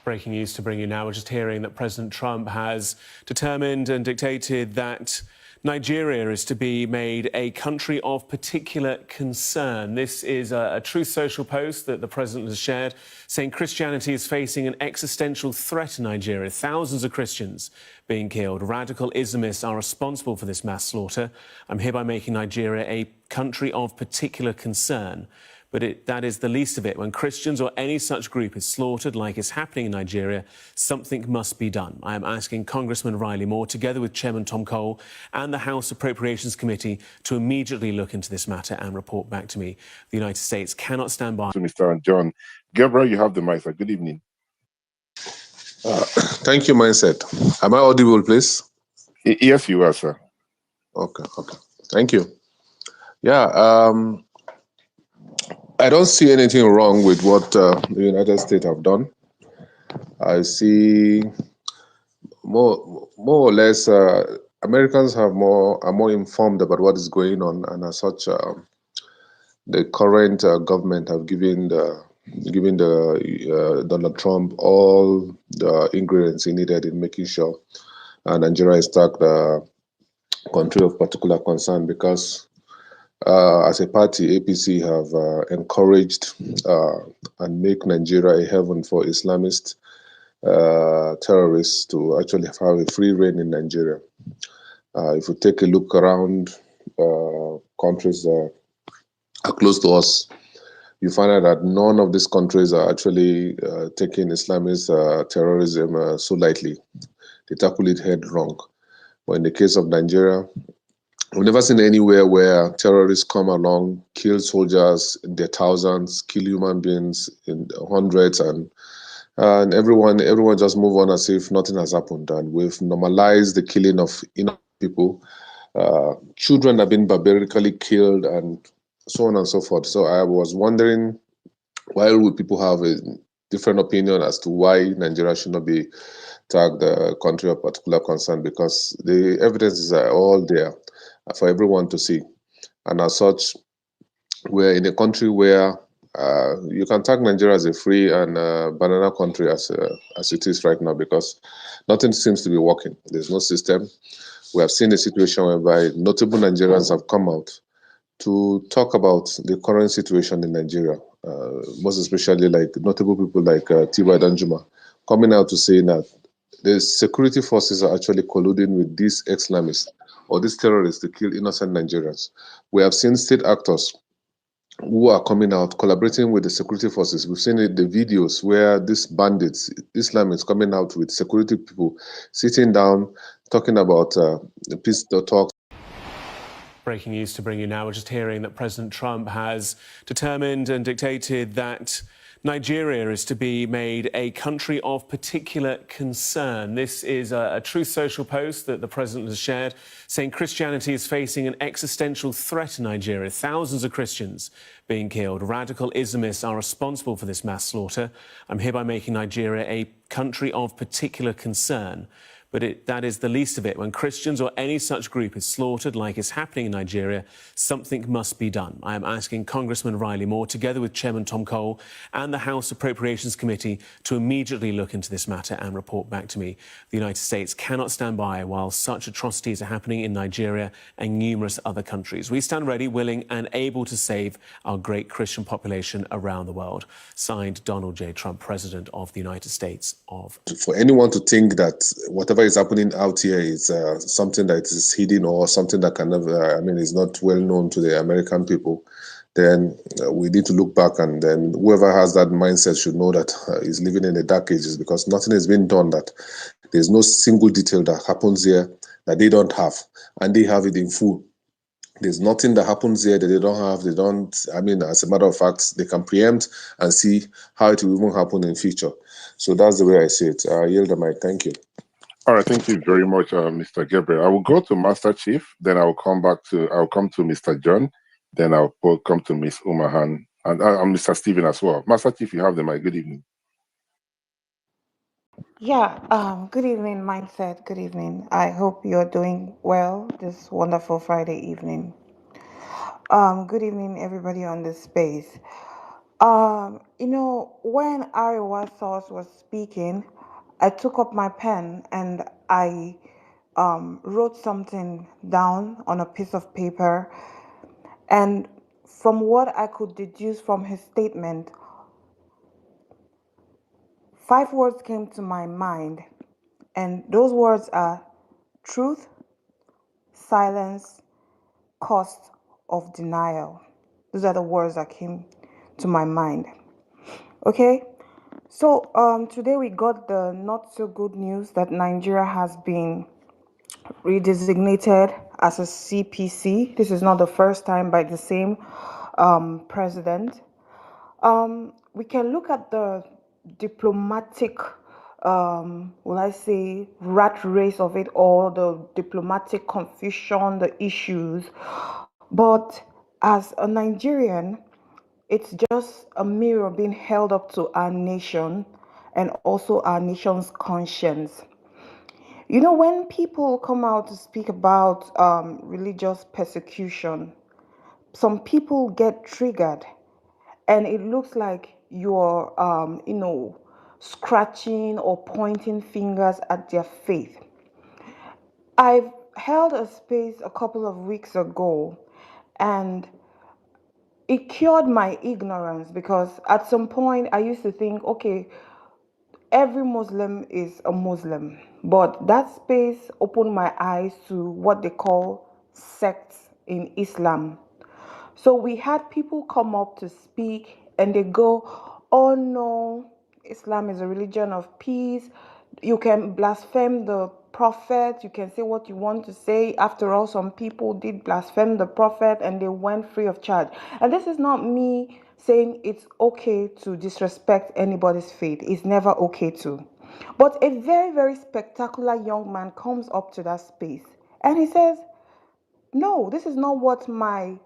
Breaking news to bring you now. We're just hearing that President Trump has determined and dictated that Nigeria is to be made a country of particular concern. This is a Truth Social post that the president has shared, saying Christianity is facing an existential threat in Nigeria. Thousands of Christians being killed. Radical Islamists are responsible for this mass slaughter. I'm hereby making Nigeria a country of particular concern. But that is the least of it. When Christians or any such group is slaughtered, like is happening in Nigeria, something must be done. I am asking Congressman Riley Moore, together with Chairman Tom Cole and the House Appropriations Committee, to immediately look into this matter and report back to me. The United States cannot stand by. To Mr. John. Gabriel, you have the mic, sir. Good evening. Thank you, Mindset. Am I audible, please? Yes, you are, sir. Okay. Thank you. Yeah, I don't see anything wrong with what the United States have done. I see more or less Americans are more informed about what is going on, and as such, the current government have given Donald Trump all the ingredients he needed in making sure Nigeria is tagged the country of particular concern, because as a party, APC have encouraged and make Nigeria a heaven for Islamist terrorists to actually have a free reign in Nigeria. If we take a look around countries that are close to us, you find out that none of these countries are actually taking Islamist terrorism so lightly. They tackle it headlong. But in the case of Nigeria, we've never seen anywhere where terrorists come along, kill soldiers in their thousands, kill human beings in hundreds, and everyone just move on as if nothing has happened. And we've normalized the killing of innocent people. Children have been barbarically killed, and so on and so forth. So I was wondering, why would people have a different opinion as to why Nigeria should not be tagged a country of particular concern? Because the evidences are all there for everyone to see. And as such, we're in a country where you can tag Nigeria as a free and banana country as it is right now, because nothing seems to be working. There's no system. We have seen a situation whereby notable Nigerians have come out to talk about the current situation in Nigeria, most especially like notable people like Tiwa Danjuma, coming out to say that the security forces are actually colluding with these Islamists or these terrorists to kill innocent Nigerians. We have seen state actors who are coming out, collaborating with the security forces. We've seen it, the videos where these bandits, Islamists, coming out with security people, sitting down, talking about the peace talks. Breaking news to bring you now. We're just hearing that President Trump has determined and dictated that Nigeria is to be made a country of particular concern. This is a Truth Social post that the president has shared, saying Christianity is facing an existential threat in Nigeria. Thousands of Christians being killed. Radical Islamists are responsible for this mass slaughter. I'm hereby making Nigeria a country of particular concern. But that is the least of it. When Christians or any such group is slaughtered, like is happening in Nigeria, something must be done. I am asking Congressman Riley Moore, together with Chairman Tom Cole and the House Appropriations Committee, to immediately look into this matter and report back to me. The United States cannot stand by while such atrocities are happening in Nigeria and numerous other countries. We stand ready, willing and able to save our great Christian population around the world. Signed, Donald J. Trump, President of the United States of... For anyone to think that whatever is happening out here is something that is hidden or something that can never, is not well known to the American people, then we need to look back, and then whoever has that mindset should know that he's living in the dark ages, because nothing has been done, that there's no single detail that happens here that they don't have, and they have it in full. There's nothing that happens here that they don't have. They don't, as a matter of fact, they can preempt and see how it will even happen in future. So that's the way I see it. I yield the mic. Thank you. All right, thank you very much, Mr. Gabriel. I will go to Master Chief, then I'll come to Mr. John, then I'll come to Miss Umahan and Mr. Stephen as well. Master Chief, you have the mic. Good evening. Yeah, good evening, Mindset. Good evening. I hope you're doing well this wonderful Friday evening. Good evening, everybody on this space. When Ariwa Source was speaking, I took up my pen and I wrote something down on a piece of paper. And from what I could deduce from his statement, 5 words came to my mind. And those words are truth, silence, cost of denial. Those are the words that came to my mind. Okay, so today we got the not so good news that Nigeria has been redesignated as a CPC. This is not the first time by the same president. We can look at the diplomatic, will I say, rat race of it all, the diplomatic confusion, the issues. But as a Nigerian, it's just a mirror being held up to our nation and also our nation's conscience. You know, when people come out to speak about religious persecution, some people get triggered, and it looks like you're, scratching or pointing fingers at their faith. I've held a space a couple of weeks ago, and it cured my ignorance, because at some point I used to think, okay, every Muslim is a Muslim. But that space opened my eyes to what they call sects in Islam. So we had people come up to speak and they go, oh no, Islam is a religion of peace. You can blaspheme the prophet. You can say what you want to say. After all, some people did blaspheme the prophet and they went free of charge. And this is not me saying it's okay to disrespect anybody's faith. It's never okay to. But a very, very spectacular young man comes up to that space and he says, no, this is not what my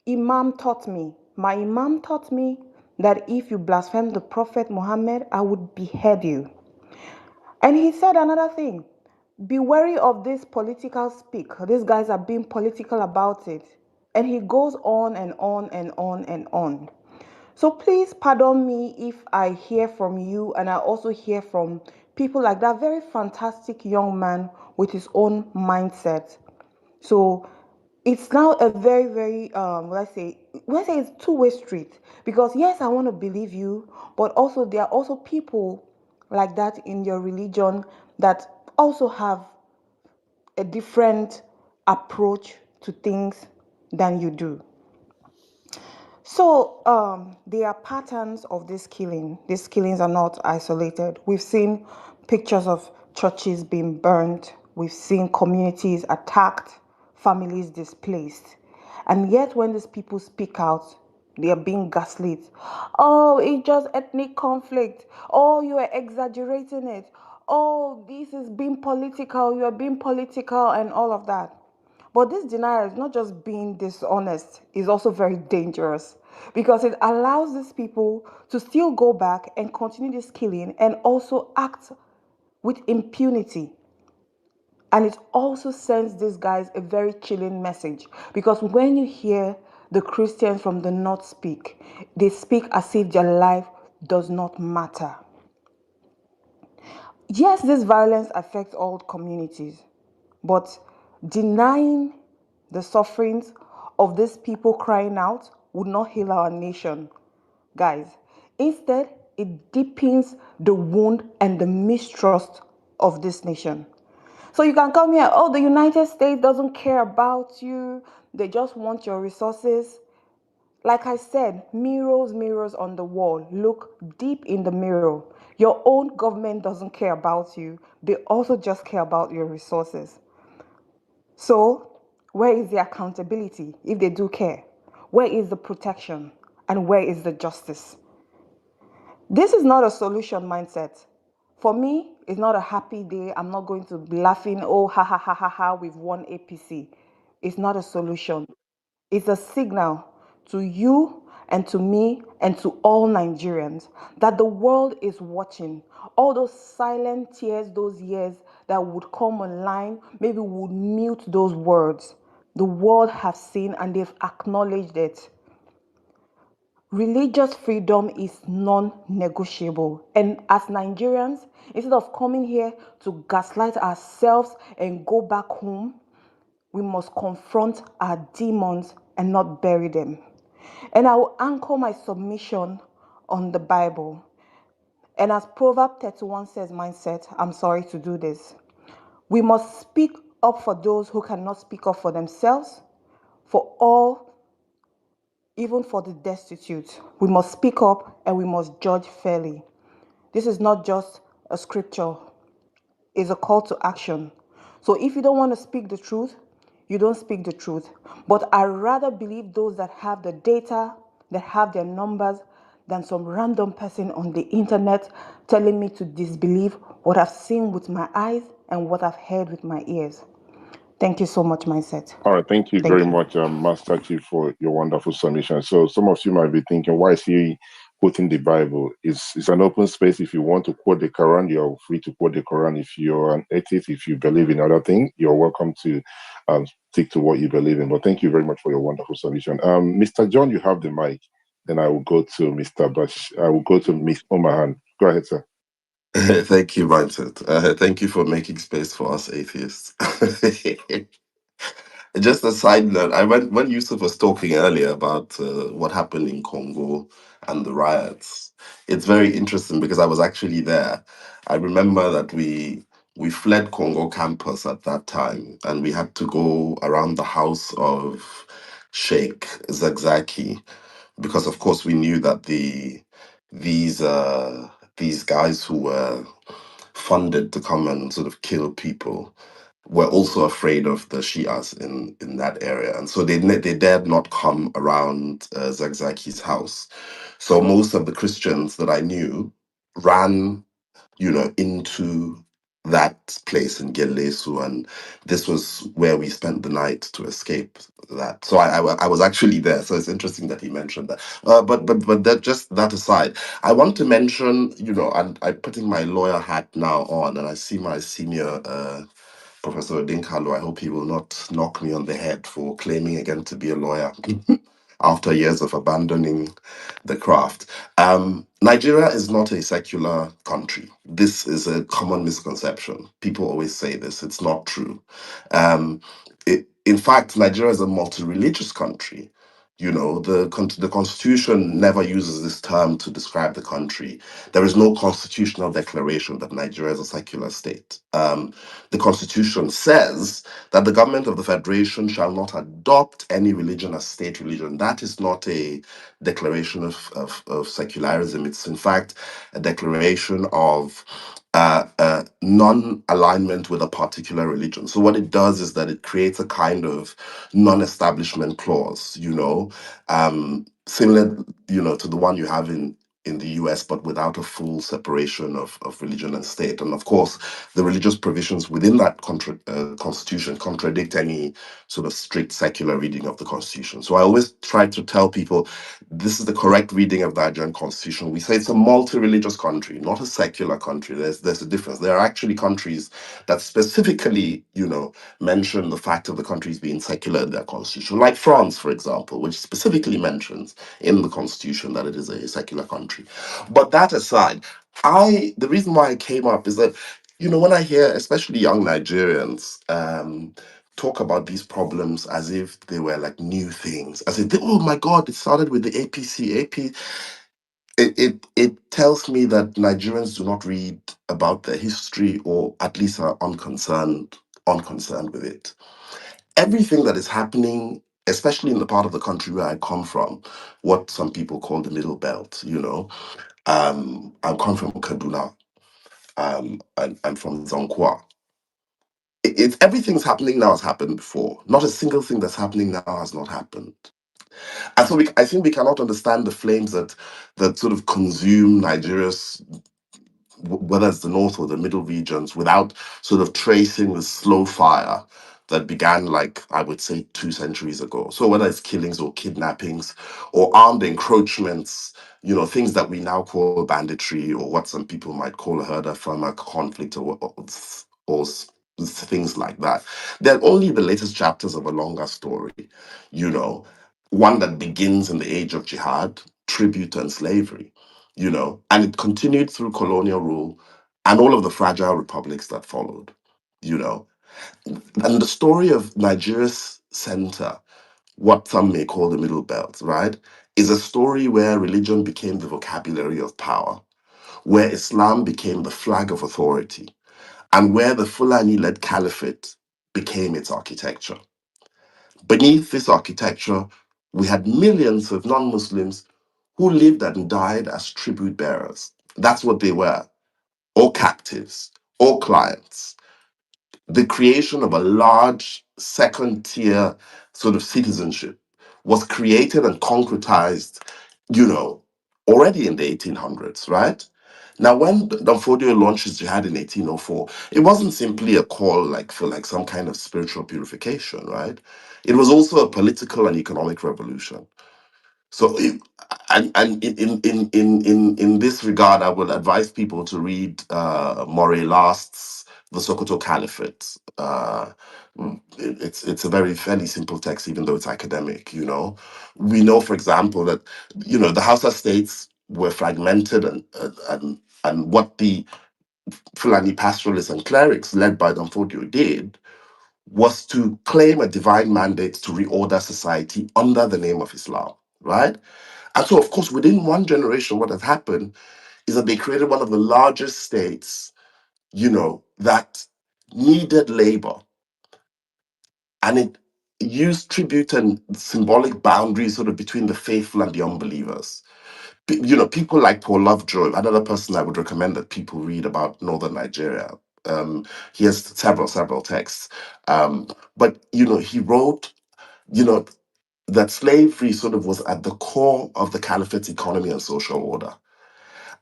Imam taught me. My Imam taught me that if you blaspheme the Prophet Muhammad, I would behead you. And he said another thing. Be wary of this political speak. These guys are being political about it. And he goes on and on and on and on. So please pardon me if I hear from you and I also hear from people like that very fantastic young man with his own mindset. So it's now a very, very, let's say it's two-way street. Because yes, I want to believe you, but also there are also people like that in your religion that also have a different approach to things than you do. So there are patterns of this killing. These killings are not isolated. We've seen pictures of churches being burned. We've seen communities attacked families displaced. And yet, when these people speak out, they are being gaslit. Oh, it's just ethnic conflict. Oh, you are exaggerating it. Oh, this is being political. You are being political, and all of that. But this denial is not just being dishonest, it's also very dangerous because it allows these people to still go back and continue this killing and also act with impunity. And it also sends these guys a very chilling message because when you hear the Christians from the north speak, they speak as if their life does not matter. Yes, this violence affects all communities, but denying the sufferings of these people crying out would not heal our nation, guys. Instead, it deepens the wound and the mistrust of this nation. So you can come here, oh, the United States doesn't care about you, they just want your resources. Like I said, mirrors, mirrors on the wall. Look deep in the mirror. Your own government doesn't care about you. They also just care about your resources. So, where is the accountability if they do care? Where is the protection? And where is the justice? This is not a solution mindset. For me, it's not a happy day. I'm not going to be laughing, oh, ha, ha, ha, ha, ha, we've won APC. It's not a solution. It's a signal to you and to me and to all Nigerians that the world is watching. All those silent tears, those years that would come online, maybe would mute those words. The world has seen and they've acknowledged it. Religious freedom is non-negotiable. And as Nigerians, instead of coming here to gaslight ourselves and go back home, we must confront our demons and not bury them. And I will anchor my submission on the Bible. And as Proverb 31 says, mindset, I'm sorry to do this. We must speak up for those who cannot speak up for themselves, for all, even for the destitute. We must speak up and we must judge fairly. This is not just a scripture, is a call to action. So if you don't want to speak the truth, you don't speak the truth. But I rather believe those that have the data, that have their numbers, than some random person on the internet telling me to disbelieve what I've seen with my eyes and what I've heard with my ears. Thank you so much, Mindset. All right, thank you Thank very you. much, Master Chief, for your wonderful submission. So some of you might be thinking, why is he quoting the Bible? It's an open space. If you want to quote the Quran, you're free to quote the Quran. If you're an atheist, if you believe in other things, you're welcome to stick to what you believe in. But thank you very much for your wonderful submission. Mr. John, you have the mic. Then I will go to Mr. Bash. I will go to Miss Omahan. Go ahead, sir. Thank you, Mindset. Thank you for making space for us atheists. Just a side note, when Yusuf was talking earlier about what happened in Congo and the riots. It's very interesting because I was actually there. I remember that we fled Congo campus at that time, and we had to go around the house of Sheikh Zagzaki because, of course, we knew that these guys who were funded to come and sort of kill people were also afraid of the Shias in that area, and so they dared not come around Zagzaki's house. So most of the Christians that I knew ran, into that place in Gelesu, and this was where we spent the night to escape that. So I was actually there. So it's interesting that he mentioned that. But that, just that aside, I want to mention, and I'm putting my lawyer hat now on, and I see my senior. Professor Dinkalo, I hope he will not knock me on the head for claiming again to be a lawyer after years of abandoning the craft. Nigeria is not a secular country. This is a common misconception. People always say this. It's not true. Um, in fact, Nigeria is a multi-religious country. The constitution never uses this term to describe the country. There is no constitutional declaration that Nigeria is a secular state. The constitution says that the government of the federation shall not adopt any religion as state religion. That is not a declaration of secularism. It's in fact a declaration of non-alignment with a particular religion. So what it does is that it creates a kind of non-establishment clause, similar, to the one you have in the US, but without a full separation of religion and state. And of course, the religious provisions within that constitution contradict any sort of strict secular reading of the constitution. So I always try to tell people this is the correct reading of the Nigerian constitution. We say it's a multi-religious country, not a secular country. There's a difference. There are actually countries that specifically, mention the fact of the countries being secular in their constitution, like France, for example, which specifically mentions in the constitution that it is a secular country. But that aside, the reason why I came up is that, when I hear especially young Nigerians talk about these problems as if they were like new things, as if oh my God, it started with the APC. It tells me that Nigerians do not read about their history, or at least are unconcerned with it. Everything that is happening, especially in the part of the country where I come from, what some people call the Middle Belt, I come from Kaduna, and I'm from Zonkwa. It's everything's happening now has happened before. Not a single thing that's happening now has not happened. And so I think we cannot understand the flames that sort of consume Nigeria's, whether it's the north or the middle regions, without sort of tracing the slow fire that began, like I would say, 2 centuries ago. So whether it's killings or kidnappings or armed encroachments, things that we now call banditry, or what some people might call a herder farmer conflict, or things like that. They're only the latest chapters of a longer story, you know, one that begins in the age of jihad, tribute, and slavery, and it continued through colonial rule and all of the fragile republics that followed, you know. And the story of Nigeria's center, what some may call the Middle Belt, right, is a story where religion became the vocabulary of power, where Islam became the flag of authority, and where the Fulani-led caliphate became its architecture. Beneath this architecture, we had millions of non-Muslims who lived and died as tribute bearers. That's what they were, or captives, or clients. The creation of a large second tier sort of citizenship was created and concretized, already in the 1800s, right? Now, when Danfodio launched his jihad in 1804, it wasn't simply a call for some kind of spiritual purification, right? It was also a political and economic revolution. So, and in this regard, I would advise people to read Moray Last's The Sokoto Caliphate. It's a very fairly simple text, even though it's academic. We know, for example, that the Hausa states were fragmented, and what the Fulani pastoralists and clerics led by Danfodio did was to claim a divine mandate to reorder society under the name of Islam, right? And so, of course, within one generation, what has happened is that they created one of the largest states, that needed labor. And it used tribute and symbolic boundaries sort of between the faithful and the unbelievers. People like Paul Lovejoy, another person I would recommend that people read about northern Nigeria. He has several texts. But, he wrote, you know, that slavery sort of was at the core of the caliphate's economy and social order.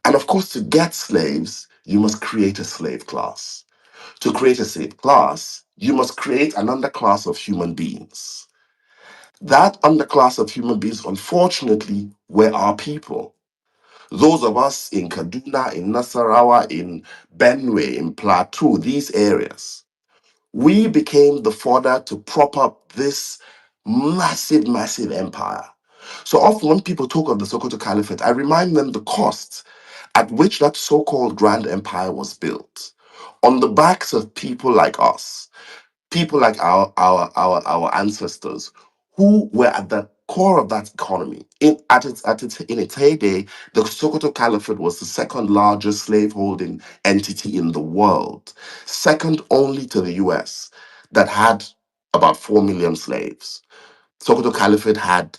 And of course, to get slaves, you must create a slave class. To create a slave class, you must create an underclass of human beings. That underclass of human beings, unfortunately, were our people. Those of us in Kaduna, in Nasarawa, in Benue, in Plateau, these areas, we became the fodder to prop up this massive empire. So often when people talk of the Sokoto Caliphate, I remind them the cost at which that so-called grand empire was built on the backs of people like us, people like our ancestors, who were at the core of that economy. In its heyday, the Sokoto Caliphate was the second largest slaveholding entity in the world, second only to the US, that had about 4 million slaves. Sokoto Caliphate had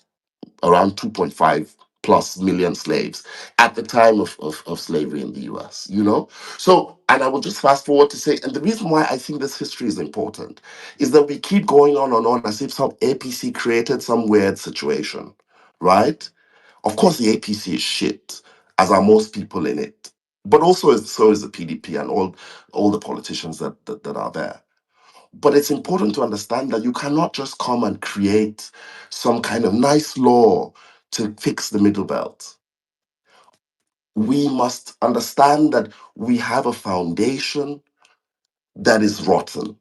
around 2.5 plus million slaves at the time of slavery in the US, So And I will just fast forward to say, and the reason why I think this history is important is that we keep going on and on as if some APC created some weird situation, right? Of course, the APC is shit, as are most people in it, but also so is the PDP and all the politicians that are there. But it's important to understand that you cannot just come and create some kind of nice law to fix the middle belt. We must understand that we have a foundation that is rotten.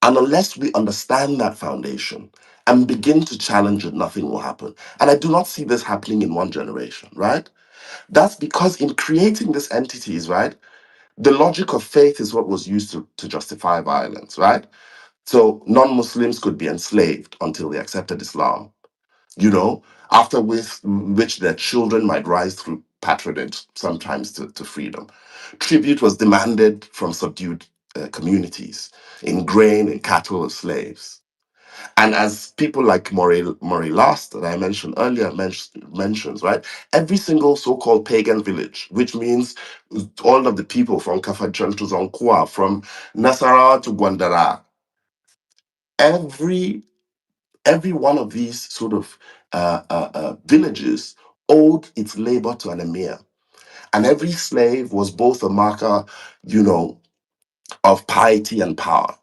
And unless we understand that foundation and begin to challenge it, nothing will happen. And I do not see this happening in one generation, right? That's because in creating these entities, right, the logic of faith is what was used to justify violence, right? So non-Muslims could be enslaved until they accepted Islam, you know, after which their children might rise through patronage, sometimes to freedom. Tribute was demanded from subdued communities in grain and cattle as slaves. And as people like Murray Last, that I mentioned earlier, mentions, right? Every single so-called pagan village, which means all of the people from Kafachan to Zonkwa, from Nasarawa to Gwandara, every one of these sort of villages owed its labor to an emir. And every slave was both a marker, you know, of piety and power.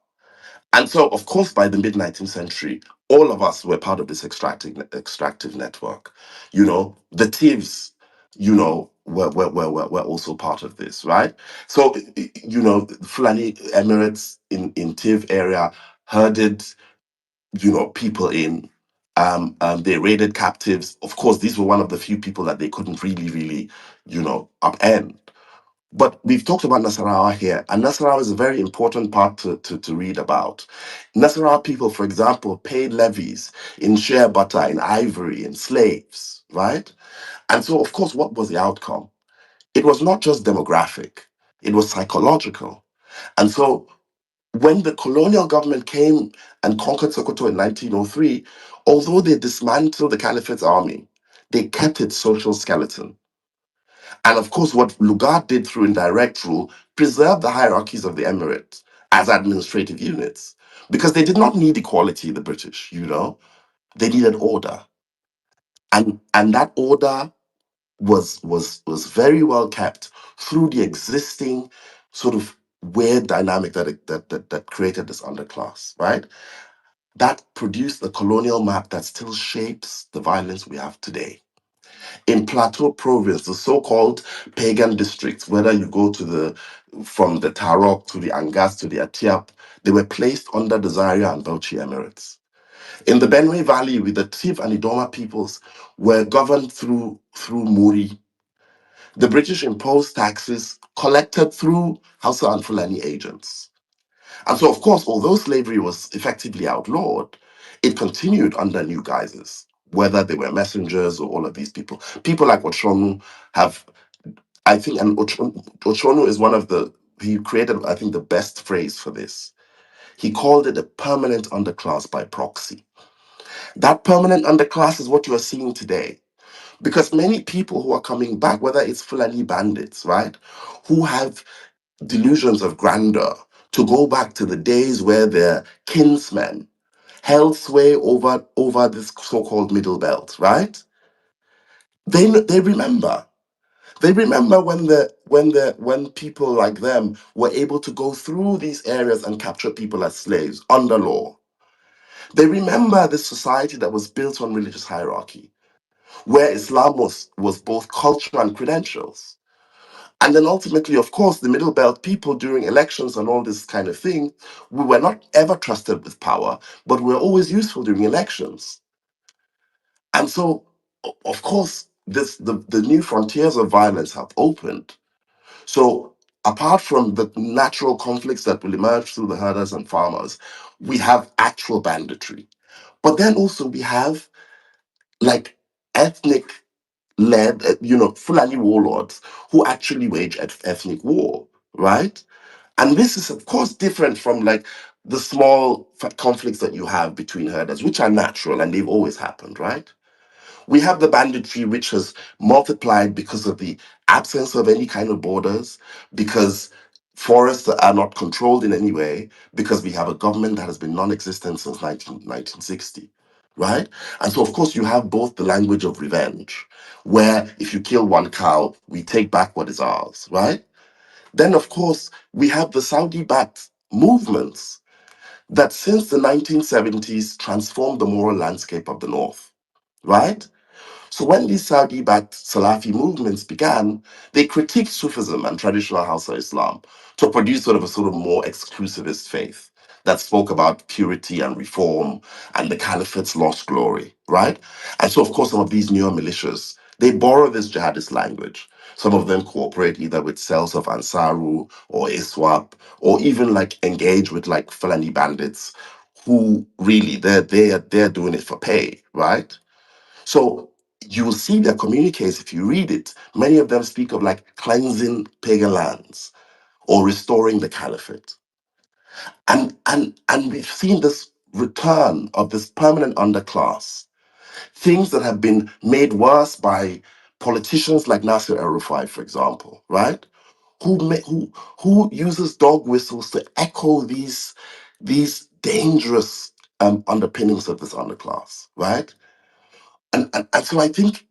And so, of course, by the mid 19th century, all of us were part of this extractive network. You know, the thieves, you know, were also part of this, right? So, you know, Fulani Emirates in Tiv area herded, you know, people in. They raided captives. Of course, these were one of the few people that they couldn't really, you know, upend. But we've talked about Nasarawa here, and Nasarawa is a very important part to read about. Nasarawa people, for example, paid levies in shea butter, in ivory, in slaves, right? And so, of course, what was the outcome? It was not just demographic, it was psychological. And so, when the colonial government came and conquered Sokoto in 1903, although they dismantled the caliphate's army, they kept its social skeleton. And of course, what Lugard did through indirect rule preserved the hierarchies of the emirate as administrative units because they did not need equality, the British, you know, they needed order. And that order was very well kept through the existing sort of weird dynamic that created this underclass, right? That produced the colonial map that still shapes the violence we have today. In Plateau Province, the so-called pagan districts, whether you go to from the Tarok to the Angas to the Atiap, they were placed under the Zaria and Bauchi Emirates. In the Benue Valley, with the Tiv and Idoma peoples, were governed through Muri. The British imposed taxes collected through Hausa and Fulani agents. And so, of course, although slavery was effectively outlawed, it continued under new guises, whether they were messengers or all of these people. People like Oshonu have, I think, and Oshonu is one of he created, I think, the best phrase for this. He called it a permanent underclass by proxy. That permanent underclass is what you are seeing today. Because many people who are coming back, whether it's Fulani bandits, right, who have delusions of grandeur, to go back to the days where their kinsmen held sway over this so-called middle belt, right? They remember. They remember when people like them were able to go through these areas and capture people as slaves under law. They remember this society that was built on religious hierarchy, where Islam was both culture and credentials. And then ultimately, of course, the middle belt people during elections and all this kind of thing, we were not ever trusted with power, but we were always useful during elections. And so, of course, the new frontiers of violence have opened. So apart from the natural conflicts that will emerge through the herders and farmers, we have actual banditry. But then also we have like ethnic led, you know, Fulani warlords who actually wage ethnic war, right? And this is, of course, different from like the small conflicts that you have between herders, which are natural and they've always happened, right? We have the banditry, which has multiplied because of the absence of any kind of borders, because Forests are not controlled in any way because we have a government that has been non-existent since 1960, right? And so, of course, you have both the language of revenge, where if you kill one cow, we take back what is ours, right? Then, of course, we have the Saudi-backed movements that since the 1970s transformed the moral landscape of the North, right? So when these Saudi-backed Salafi movements began, they critiqued Sufism and traditional Hausa Islam to produce sort of more exclusivist faith that spoke about purity and reform and the caliphate's lost glory, right? And so, of course, some of these newer militias, they borrow this jihadist language. Some of them cooperate either with cells of Ansaru or ISWAP, or even like engage with like Fulani bandits who really they're doing it for pay, right? So you will see their communiques if you read it. Many of them speak of like cleansing pagan lands or restoring the caliphate. And we've seen this return of this permanent underclass, things that have been made worse by politicians like Nasser El-Rufai, for example, right? Who uses dog whistles to echo these dangerous underpinnings of this underclass, right? And so I think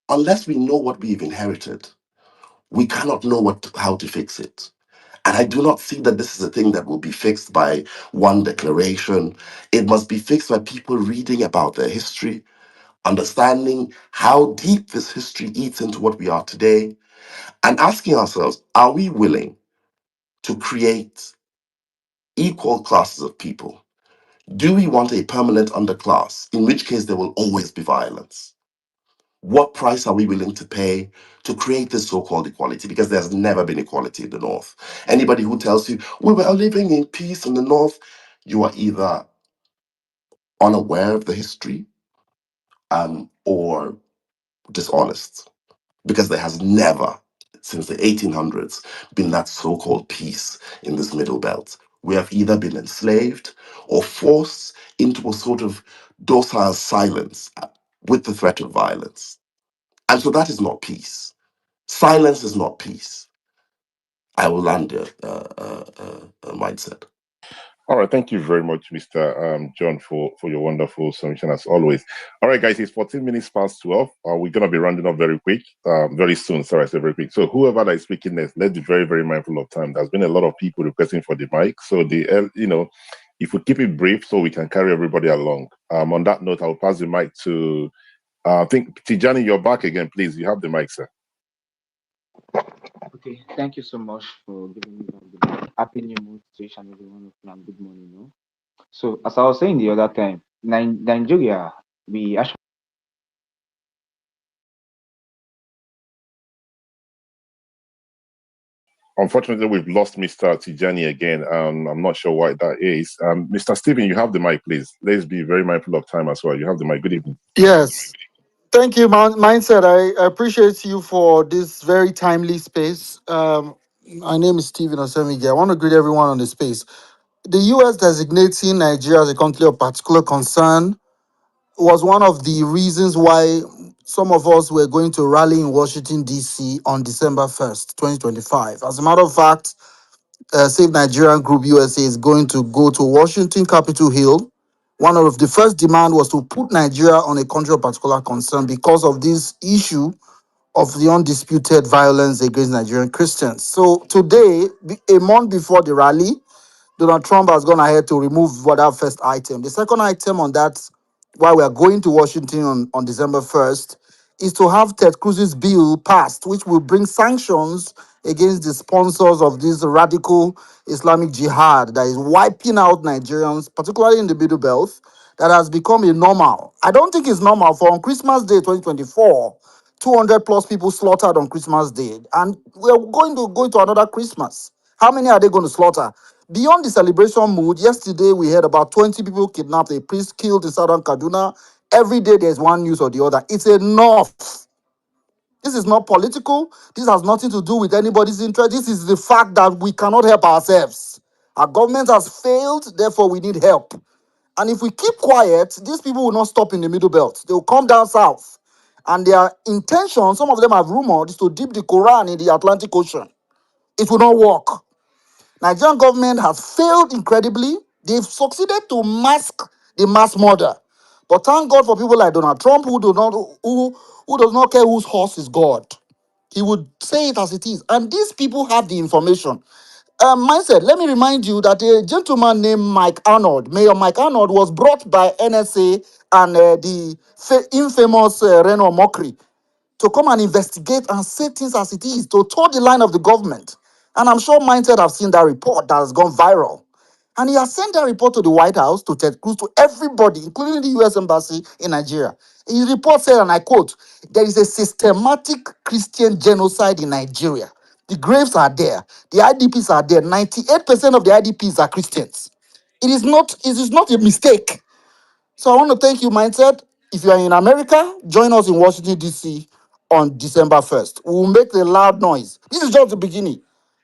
unless we know what we've inherited, we cannot know how to fix it. And I do not see that this is a thing that will be fixed by one declaration. It must be fixed by people reading about their history, understanding how deep this history eats into what we are today, and asking ourselves, are we willing to create equal classes of people? Do we want a permanent underclass, in which case there will always be violence? What price are we willing to pay to create this so-called equality? Because there's never been equality in the North. Anybody who tells you we were living in peace in the North, you are either unaware of the history or dishonest. Because there has never, since the 1800s, been that so-called peace in this middle belt. We have either been enslaved or forced into a sort of docile silence with the threat of violence. And so that is not peace. Silence is not peace. I will land there, mindset. All right, thank you very much, Mr. John, for your wonderful submission as always. All right, guys, it's 14 minutes past 12. We're gonna be rounding up very quick, very soon. Sorry, I said very quick. So whoever that is speaking next, let's be very, very mindful of time. There's been a lot of people requesting for the mic, so if we keep it brief, so we can carry everybody along. On that note, I'll pass the mic to I think Tijani, you're back again, please. You have the mic, sir. Okay, thank you so much for giving me that. Happy New Moon to each and every one of you, and good morning. No? So, as I was saying the other time, Nigeria, we actually Unfortunately, we've lost Mr. Tijani again. I'm not sure why that is. Mr. Stephen, you have the mic, please. Let's be very mindful of time as well. You have the mic. Good evening. Yes. Thank you, Mindset. I appreciate you for this very timely space. My name is Stephen Osemige. I want to greet everyone on the space. The U.S. designating Nigeria as a country of particular concern was one of the reasons why some of us were going to rally in Washington, D.C. on December 1st, 2025. As a matter of fact, Save Nigerian Group USA is going to go to Washington, Capitol Hill. One of the first demand was to put Nigeria on a country of particular concern because of this issue of the undisputed violence against Nigerian Christians. So today, a month before the rally, Donald Trump has gone ahead to remove that first item. The second item on that, why we are going to Washington on December 1st, is to have Ted Cruz's bill passed, which will bring sanctions against the sponsors of this radical Islamic jihad that is wiping out Nigerians, particularly in the Middle Belt, that has become a normal. I don't think it's normal for on Christmas Day 2024, 200 plus people slaughtered on Christmas Day. And we're going to go into another Christmas. How many are they going to slaughter? Beyond the celebration mood, yesterday we heard about 20 people kidnapped, a priest killed in southern Kaduna. Every day there's one news or the other. It's enough. This is not political. This has nothing to do with anybody's interest. This is the fact that we cannot help ourselves. Our government has failed, therefore we need help. And if we keep quiet, these people will not stop in the middle belt. They will come down south. And their intention, some of them have rumored, is to dip the Quran in the Atlantic Ocean. It will not work. Nigerian government has failed incredibly. They've succeeded to mask the mass murder. But thank God for people like Donald Trump who does not care whose horse is God. He would say it as it is. And these people have the information. Mindset, let me remind you that a gentleman named Mike Arnold, Mayor Mike Arnold, was brought by NSA and the infamous Reno Mokri to come and investigate and say things as it is, to toe the line of the government. And I'm sure Mindset have seen that report that has gone viral. And he has sent that report to the White House, to Ted Cruz, to everybody, including the US Embassy in Nigeria. His report said, and I quote, there is a systematic Christian genocide in Nigeria. The graves are there. The IDPs are there. 98% of the IDPs are Christians. It is not a mistake. So I want to thank you, Mindset. If you are in America, join us in Washington, D.C. on December 1st. We will make a loud noise. This is just the beginning.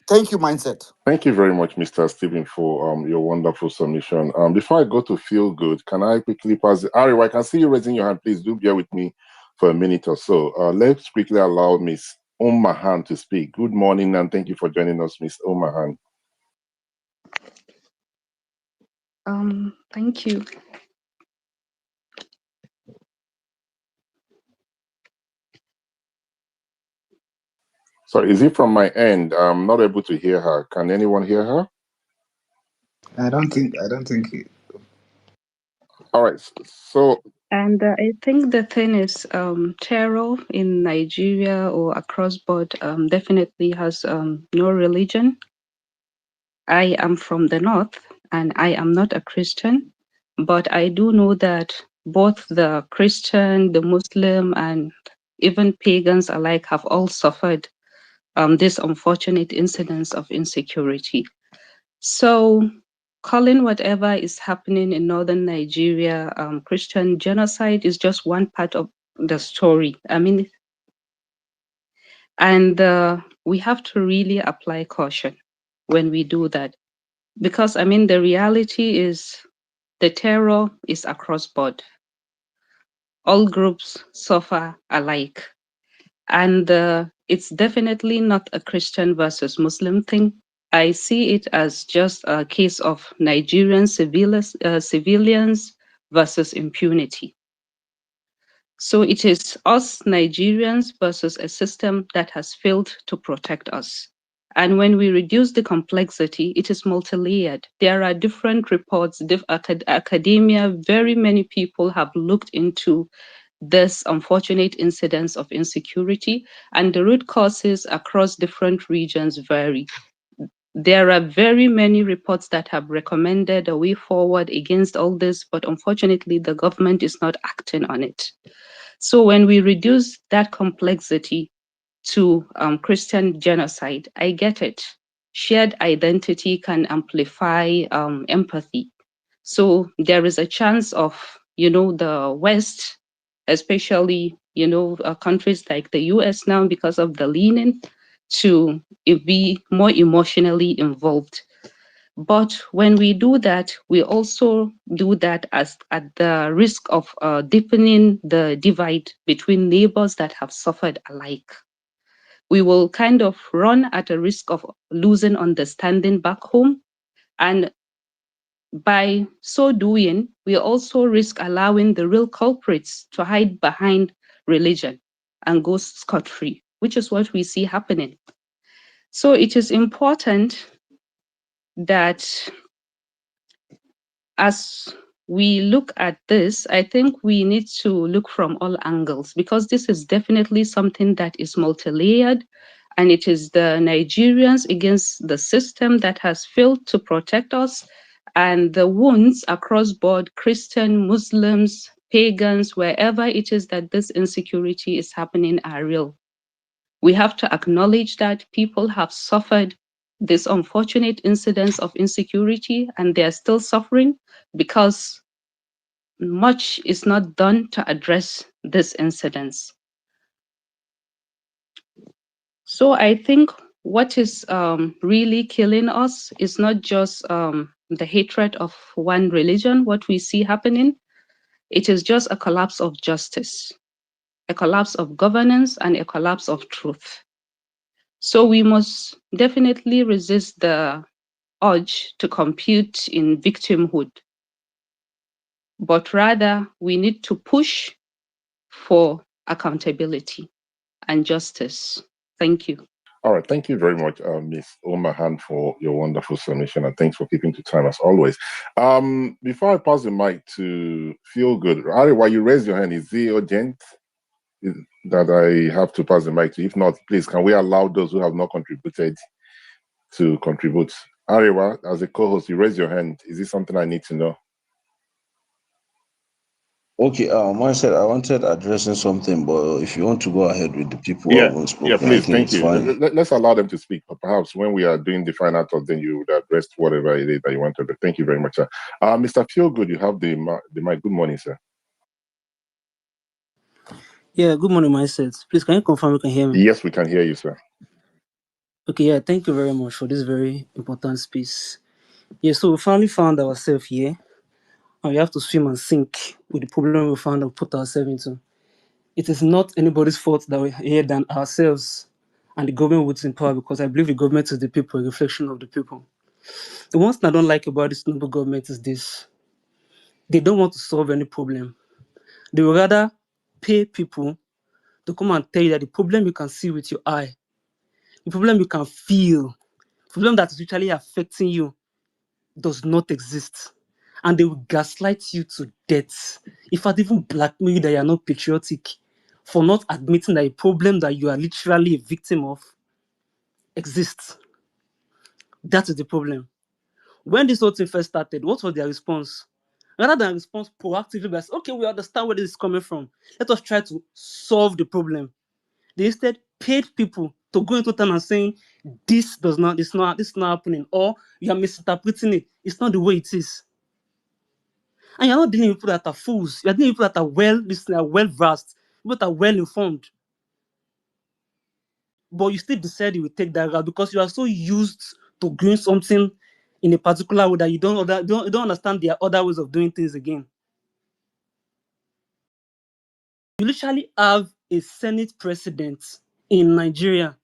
Thank you, Mindset. Thank you very much, Mr. Stephen, for your wonderful submission. Before I go to feel good, can I quickly pass it? Ari, I can see you raising your hand. Please do bear with me for a minute or so. Let's quickly allow Miss Omahan to speak. Good morning, and thank you for joining us, Miss Omahan. Thank you. Sorry, is it from my end? I'm not able to hear her. Can anyone hear her? I don't think All right. So And I think the thing is, terror in Nigeria or across board definitely has no religion. I am from the north and I am not a Christian, but I do know that both the Christian, the Muslim, and even pagans alike have all suffered this unfortunate incidents of insecurity. So, calling whatever is happening in northern Nigeria Christian genocide is just one part of the story. I mean, and we have to really apply caution when we do that. Because, I mean, the reality is the terror is across board. All groups suffer alike. And it's definitely not a Christian versus Muslim thing. I see it as just a case of Nigerian civilians versus impunity. So it is us Nigerians versus a system that has failed to protect us. And when we reduce the complexity, it is multi-layered. There are different reports, academia, very many people have looked into this unfortunate incidents of insecurity, and the root causes across different regions vary. There are very many reports that have recommended a way forward against all this, but unfortunately, the government is not acting on it. So when we reduce that complexity to Christian genocide, I get it. Shared identity can amplify empathy. So there is a chance of, the West, especially, countries like the US now, because of the leaning to be more emotionally involved. But when we do that, we also do that as at the risk of deepening the divide between neighbors that have suffered alike. We will kind of run at a risk of losing understanding back home. And by so doing, we also risk allowing the real culprits to hide behind religion and go scot-free, which is what we see happening. So it is important that as we look at this, I think we need to look from all angles, because this is definitely something that is multi-layered, and it is the Nigerians against the system that has failed to protect us, and the wounds across board, Christian, Muslims, pagans, wherever it is that this insecurity is happening are real. We have to acknowledge that people have suffered this unfortunate incidents of insecurity, and they are still suffering because much is not done to address these incidents. So I think what is really killing us is not just the hatred of one religion, what we see happening. It is just a collapse of justice, a collapse of governance, and a collapse of truth. So we must definitely resist the urge to compute in victimhood, but rather we need to push for accountability and justice. Thank you. All right, thank you very much, Ms. Omahan, for your wonderful submission, and thanks for keeping to time as always. Before I pass the mic to Feel Good, Ari, while you raise your hand, is it urgent that I have to pass the mic to? If not, please, can we allow those who have not contributed to contribute? Ariwa, as a co-host, you raise your hand. Is this something I need to know? Okay, I said I wanted addressing something, but if you want to go ahead with the people who Yeah, haven't yeah, spoken, I please, think thank it's you. fine. Let's allow them to speak. But perhaps when we are doing the final thought, then you would address whatever it is that you want to. Thank you very much, sir. Mr. Feelgood, you have the mic. Good morning, sir. Yeah, good morning, mindset. Please, can you confirm you can hear me? Yes, we can hear you, sir. Okay, yeah, thank you very much for this very important space. Yeah, so we finally found ourselves here, and we have to swim and sink with the problem we found and put ourselves into. It is not anybody's fault that we're here than ourselves and the government who's in power, because I believe the government is the people, a reflection of the people. The one thing I don't like about this noble government is this: they don't want to solve any problem. They would rather pay people to come and tell you that the problem you can see with your eye, the problem you can feel, the problem that is literally affecting you does not exist. And they will gaslight you to death. In fact, even blackmail you that you are not patriotic for not admitting that a problem that you are literally a victim of exists. That is the problem. When this whole thing first started, what was their response? Rather than respond proactively by saying, okay, we understand where this is coming from, let us try to solve the problem. They instead paid people to go into town and saying, this is not happening, or you are misinterpreting it. It's not the way it is. And you're not dealing with people that are fools. You're dealing with people that are well listening, are well versed, people that are well informed. But you still decide you will take that route because you are so used to doing something in a particular way that you don't understand there are other ways of doing things again. You literally have a Senate president in Nigeria.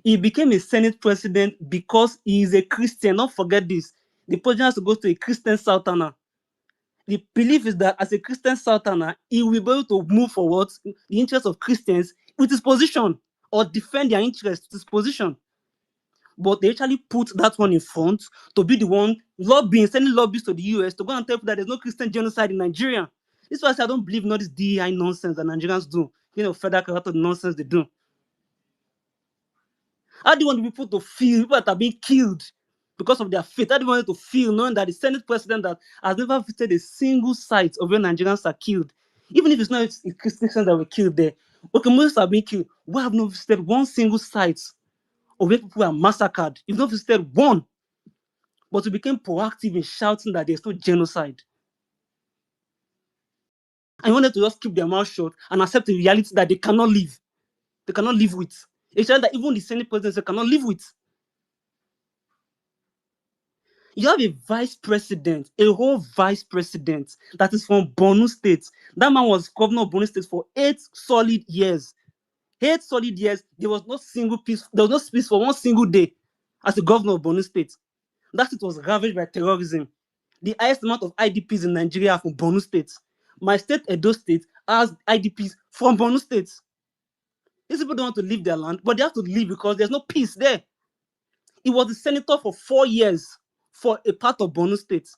He became a Senate president because he is a Christian. Don't forget this. The president has to go to a Christian Southerner. The belief is that as a Christian Southerner, he will be able to move forward the interests of Christians with his position or defend their interests with his position. But they actually put that one in front to be the one lobbying, sending lobbyists to the US to go and tell people that there's no Christian genocide in Nigeria. This is why I say I don't believe in all this DEI nonsense that Nigerians do. Federal character nonsense they do. How do you want people to feel people that are being killed because of their faith? How do you want them to feel knowing that the Senate president that has never visited a single site of where Nigerians are killed, even if it's not Christians that were killed there? Okay, most have been killed. We have not visited one single site of where people are massacred. You've not visited one. But we became proactive in shouting that there's no genocide. And you wanted to just keep their mouth shut and accept the reality that they cannot live. They cannot live with. A child that even the Senate president cannot live with. You have a vice president, a whole vice president that is from Borno State. That man was governor of Borno State for 8 solid years. 8 solid years, there was no peace for one single day as a governor of Borno State. That state was ravaged by terrorism. The highest amount of IDPs in Nigeria are from Borno State. My state, Edo State, has IDPs from Borno State. These people don't want to leave their land, but they have to leave because there's no peace there. He was the senator for 4 years for a part of Borno State.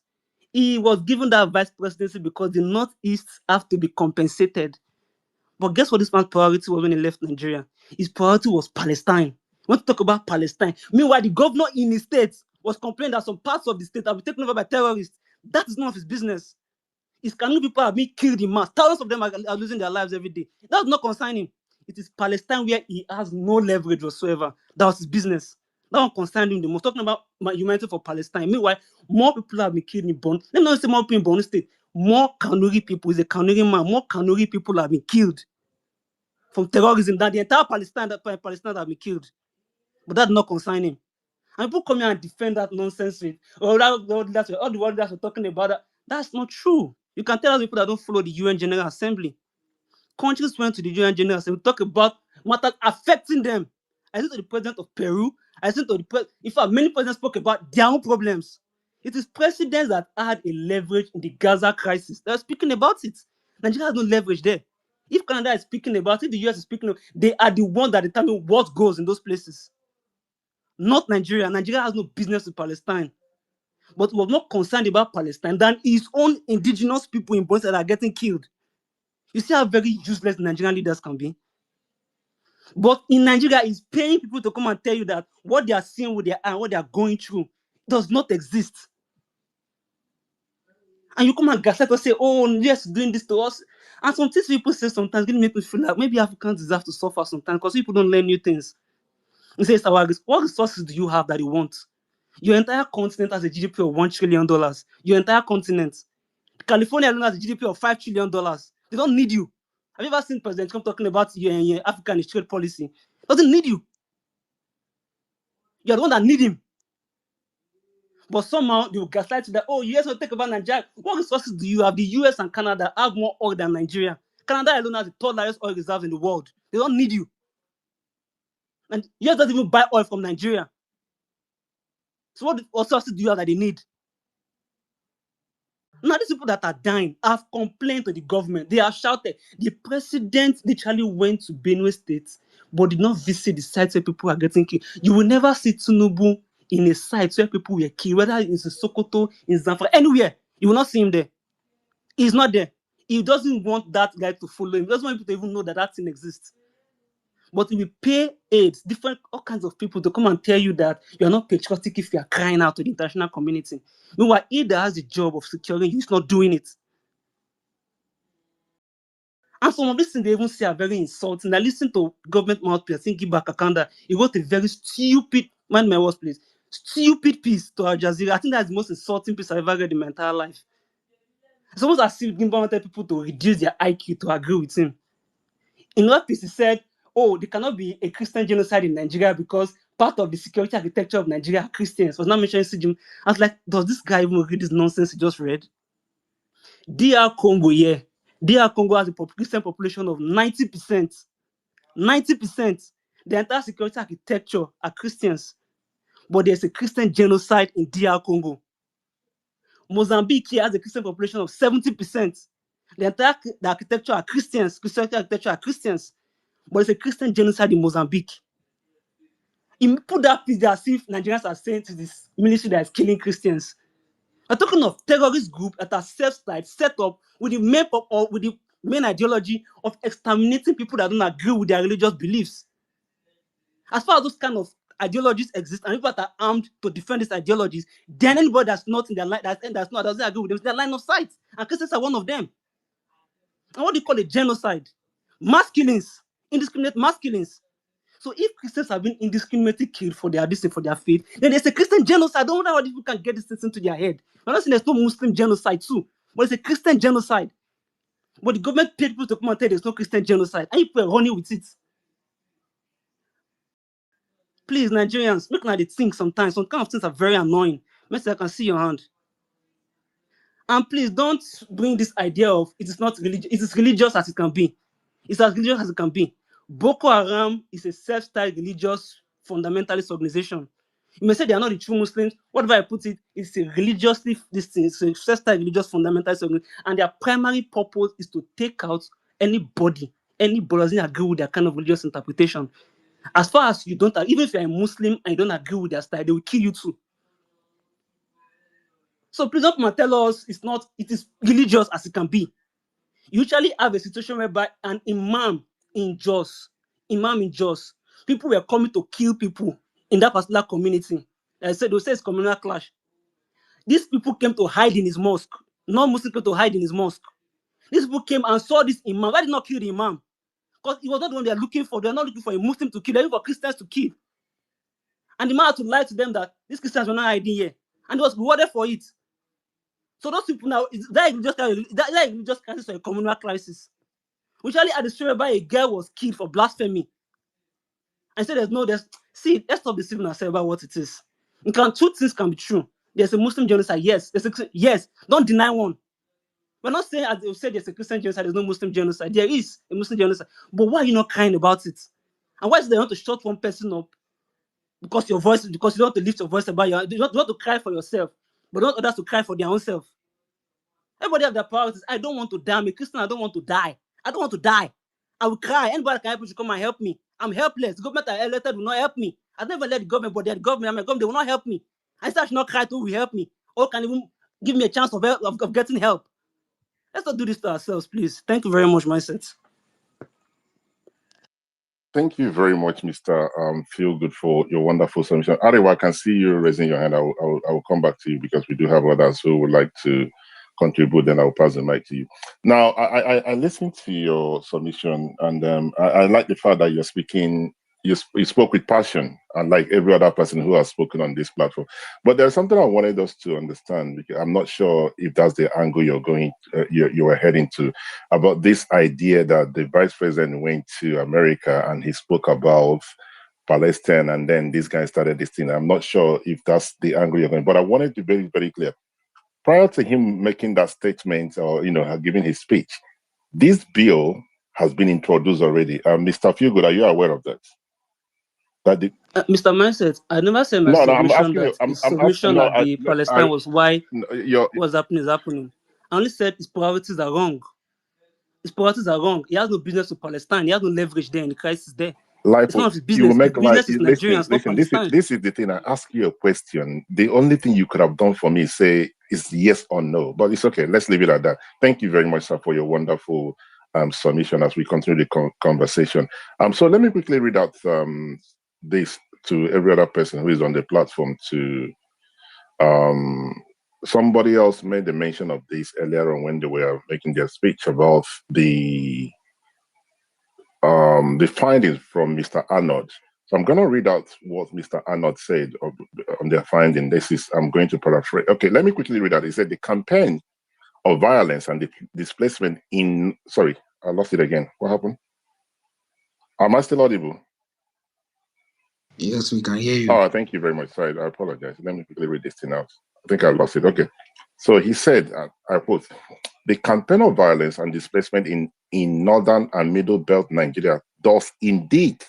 He was given that vice presidency because the Northeast have to be compensated. But guess what this man's priority was when he left Nigeria? His priority was Palestine. We want to talk about Palestine. Meanwhile, the governor in his state was complaining that some parts of the state have been taken over by terrorists. That is none of his business. His Canadian people are being killed in mass. Thousands of them are losing their lives every day. That does not concern him. It is Palestine where he has no leverage whatsoever. That was his business. That one concerned him the most. Talking about humanity for Palestine. Meanwhile, more people have been killed in Borno. Let me not say more people in Borno State. More Kanuri people, he's a Kanuri man, more Kanuri people have been killed from terrorism than the entire Palestine that have been killed. But that did not concern him. And people come here and defend that nonsense with, all the world that we're talking about that. That's not true. You can tell us people that don't follow the UN General Assembly. Countries went to the UN General Assembly to talk about matters affecting them. I listened to the president of Peru. I listened to in fact, many presidents spoke about their own problems. It is presidents that had a leverage in the Gaza crisis. They're speaking about it. Nigeria has no leverage there. If Canada is speaking about it, the US is speaking, they are the ones that determine what goes in those places. Not Nigeria. Nigeria has no business with Palestine. But was more concerned about Palestine than his own indigenous people in Bosnia that are getting killed. You see how very useless Nigerian leaders can be? But in Nigeria, it's paying people to come and tell you that what they are seeing with their eye, what they are going through, does not exist. And you come and gaslight us, say, oh, yes, doing this to us. And some things people say sometimes going to make me feel like maybe Africans deserve to suffer sometimes because people don't learn new things. You say, what resources do you have that you want? Your entire continent has a GDP of $1 trillion. Your entire continent. California alone has a GDP of $5 trillion. They don't need you. Have you ever seen President Trump talking about your African trade policy? Doesn't need you. You're the one that need him. But somehow they will gaslight you that, oh, US will take over Nigeria. What resources do you have? The US and Canada have more oil than Nigeria. Canada alone has the third largest oil reserves in the world. They don't need you. And US doesn't even buy oil from Nigeria. So what resources do you have that they need? Now, these people that are dying have complained to the government. They have shouted. The president literally went to Benue State, but did not visit the sites where people are getting killed. You will never see Tinubu in a site where people were killed, whether it's in Sokoto, in Zamfara, anywhere. You will not see him there. He's not there. He doesn't want that guy to follow him. He doesn't want people to even know that that thing exists. But he will pay aides, all kinds of people to come and tell you that you're not patriotic if you're crying out to the international community. Meanwhile, he that has the job of securing you is not doing it. And some of these things they even say are very insulting. I listen to government mouthpiece, I think Giba Kakanda, he wrote a very stupid, mind my words please, stupid piece to Al Jazeera. I think that's the most insulting piece I've ever read in my entire life. It's almost as if Gimba wanted people to reduce their IQ to agree with him. In that piece, he said, oh, there cannot be a Christian genocide in Nigeria because part of the security architecture of Nigeria are Christians. Was not mentioning Sijim. I was like, does this guy even read this nonsense he just read? DR Congo, yeah. DR Congo has a Christian population of 90%. 90%. The entire security architecture are Christians. But there's a Christian genocide in DR Congo. Mozambique here has a Christian population of 70%. The architecture are Christians. Christian architecture are Christians. But it's a Christian genocide in Mozambique. He put that piece there as if Nigerians are saying to this military that is killing Christians. We're talking of terrorist group that are set up with the main ideology of exterminating people that don't agree with their religious beliefs. As far as those kind of ideologies exist and people that are armed to defend these ideologies, then anybody that's not in their line, doesn't agree with them, is their line of sight. And Christians are one of them. And what do you call a genocide? Mass killings, indiscriminate mass killings. So if Christians have been indiscriminately killed for their faith, then there's a Christian genocide. I don't know how people can get this into their head. I'm not saying there's no Muslim genocide too, but it's a Christian genocide. But the government paid people to come and tell there's no Christian genocide, and people are running with it. Please, Nigerians, make not think sometimes. Some kind of things are very annoying. Messi, I can see your hand. And please don't bring this idea of it is not religious. It is religious as it can be. It's as religious as it can be. Boko Haram is a self-styled religious fundamentalist organization. You may say they are not the true Muslims. Whatever I put it, it's a religiously this thing. It's a self-styled religious fundamentalist organization, and their primary purpose is to take out anybody doesn't agree with their kind of religious interpretation. As far as you don't, even if you're a Muslim and you don't agree with their style, they will kill you too. So please don't come and tell us it is religious as it can be. You usually have a situation whereby an imam in Jos, people were coming to kill people in that particular community. I said, they say it's communal clash. These people came to hide in his mosque. Non-Muslims came to hide in his mosque. These people came and saw this imam. Why did not kill the imam? Because he was not the one they are looking for. They are not looking for a Muslim to kill. They're looking for Christians to kill. And the man had to lie to them that these Christians were not hiding here. And he was rewarded for it. So those people now, that just crisis or a communal crisis. We usually had the story whereby a girl was killed for blasphemy. And so let's stop deceiving ourselves about what it is. Two things can be true. There's a Muslim genocide, yes. Yes, don't deny one. We're not saying, as they said, there's a Christian genocide, there's no Muslim genocide. There is a Muslim genocide. But why are you not crying about it? And why is it they want to shut one person up because you don't want to lift your voice about you don't want to cry for yourself, but don't want others to cry for their own self? Everybody have their priorities. I don't want to die. I'm a Christian. I don't want to die. I don't want to die. I will cry. Anybody can help me should come and help me. I'm helpless. The government I elected will not help me. I never let the government, but they're the government. I'm a government. They will not help me. I said I should not cry to who will help me or can even give me a chance of getting help. Let's not do this to ourselves, please. Thank you very much, Mindset. Thank you very much, Mr. Feel Good, for your wonderful submission. Arewa, I can see you raising your hand. I will come back to you because we do have others who would like to contribute. Then I'll pass the mic to you. Now, I listened to your submission, and I like the fact that you're speaking. You spoke with passion, unlike every other person who has spoken on this platform. But there's something I wanted us to understand, because I'm not sure if that's the angle you're going, you were heading to, about this idea that the vice president went to America and he spoke about Palestine, and then this guy started this thing. I'm not sure if that's the angle you're going, but I wanted to be very, very clear. Prior to him making that statement, or giving his speech, this bill has been introduced already. Mr. Fugud, are you aware of that? Mr. Mindset, I never said my No, I'm submission asking you. that I'm his asking. submission No, that the Palestine was why you're what's happening is happening. I only said his priorities are wrong. His priorities are wrong. He has no business with Palestine. He has no leverage there in the crisis there. It's none of his you will business. His make life. business is Listen, Nigerians, not listen. Palestine. This is the thing. I ask you a question. The only thing you could have done for me is yes or no, but it's okay. Let's leave it at that. Thank you very much, sir, for your wonderful submission as we continue the conversation. So let me quickly read out this to every other person who is on the platform. To somebody else made the mention of this earlier on when they were making their speech about the findings from Mr. Arnold. So I'm going to read out what Mr. Arnold said on their finding. I'm going to paraphrase. Okay, let me quickly read out. He said the campaign of violence and the displacement sorry, I lost it again. What happened? Am I still audible? Yes, we can hear you. Oh, thank you very much. Sorry, I apologize. Let me quickly read this thing out. I think I lost it. Okay. So he said, I quote, the campaign of violence and displacement in northern and middle belt Nigeria does indeed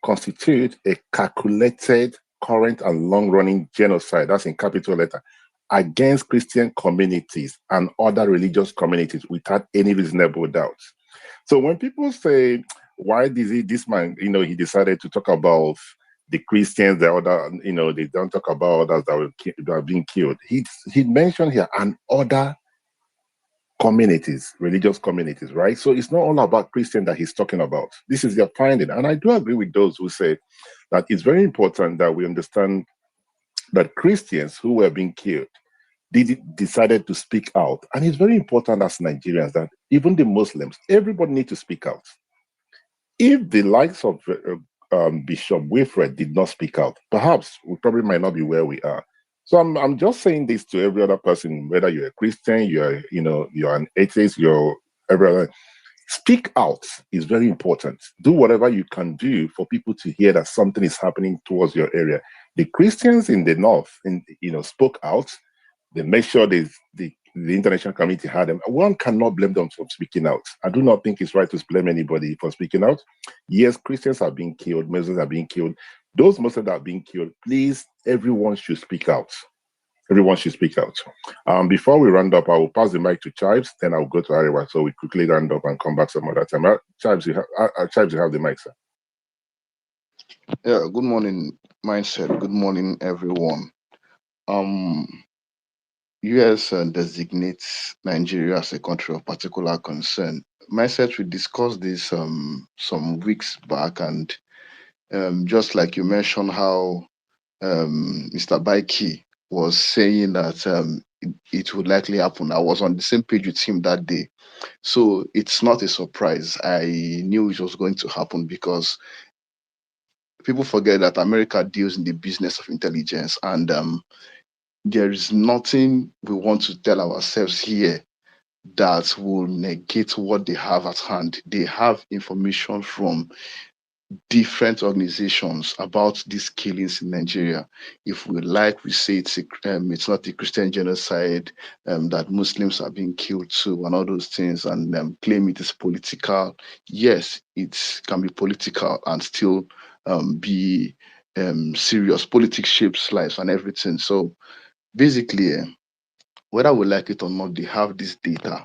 constitute a calculated, current, and long-running genocide, that's in capital letter, against Christian communities and other religious communities without any reasonable doubt. So when people say, why did this man, he decided to talk about the Christians, the other, they don't talk about others that are being killed. He mentioned here and other communities, religious communities, right? So it's not all about Christian that he's talking about. This is their finding. And I do agree with those who say that it's very important that we understand that Christians who were being killed decided to speak out. And it's very important as Nigerians that even the Muslims, everybody needs to speak out. If the likes of Bishop Wilfred did not speak out, perhaps we probably might not be where we are. So I'm just saying this to every other person, whether you're a Christian, you're an atheist, you're every other. Speak out is very important. Do whatever you can do for people to hear that something is happening towards your area. The Christians in the north, spoke out. They made sure the international community had them. One cannot blame them for speaking out. I do not think it's right to blame anybody for speaking out. Yes, Christians are being killed, Muslims are being killed. Those Muslims that are being killed, please, everyone should speak out. Everyone should speak out. Before we round up, I will pass the mic to Chives, then I'll go to Ariwa, so we quickly round up and come back some other time. Chives, you have the mic, sir. Yeah, good morning, Mindset. Good morning, everyone. US designates Nigeria as a country of particular concern. Mindset, we discussed this some weeks back, and just like you mentioned how Mr. Baiki was saying that it would likely happen. I was on the same page with him that day. So it's not a surprise. I knew it was going to happen because people forget that America deals in the business of intelligence, and there is nothing we want to tell ourselves here that will negate what they have at hand. They have information from different organizations about these killings in Nigeria. If we like, we say it's not a Christian genocide, that Muslims are being killed too, and all those things, and claim it is political. Yes, it can be political and still be serious. Politics shapes lives and everything. So basically, whether we like it or not, they have this data.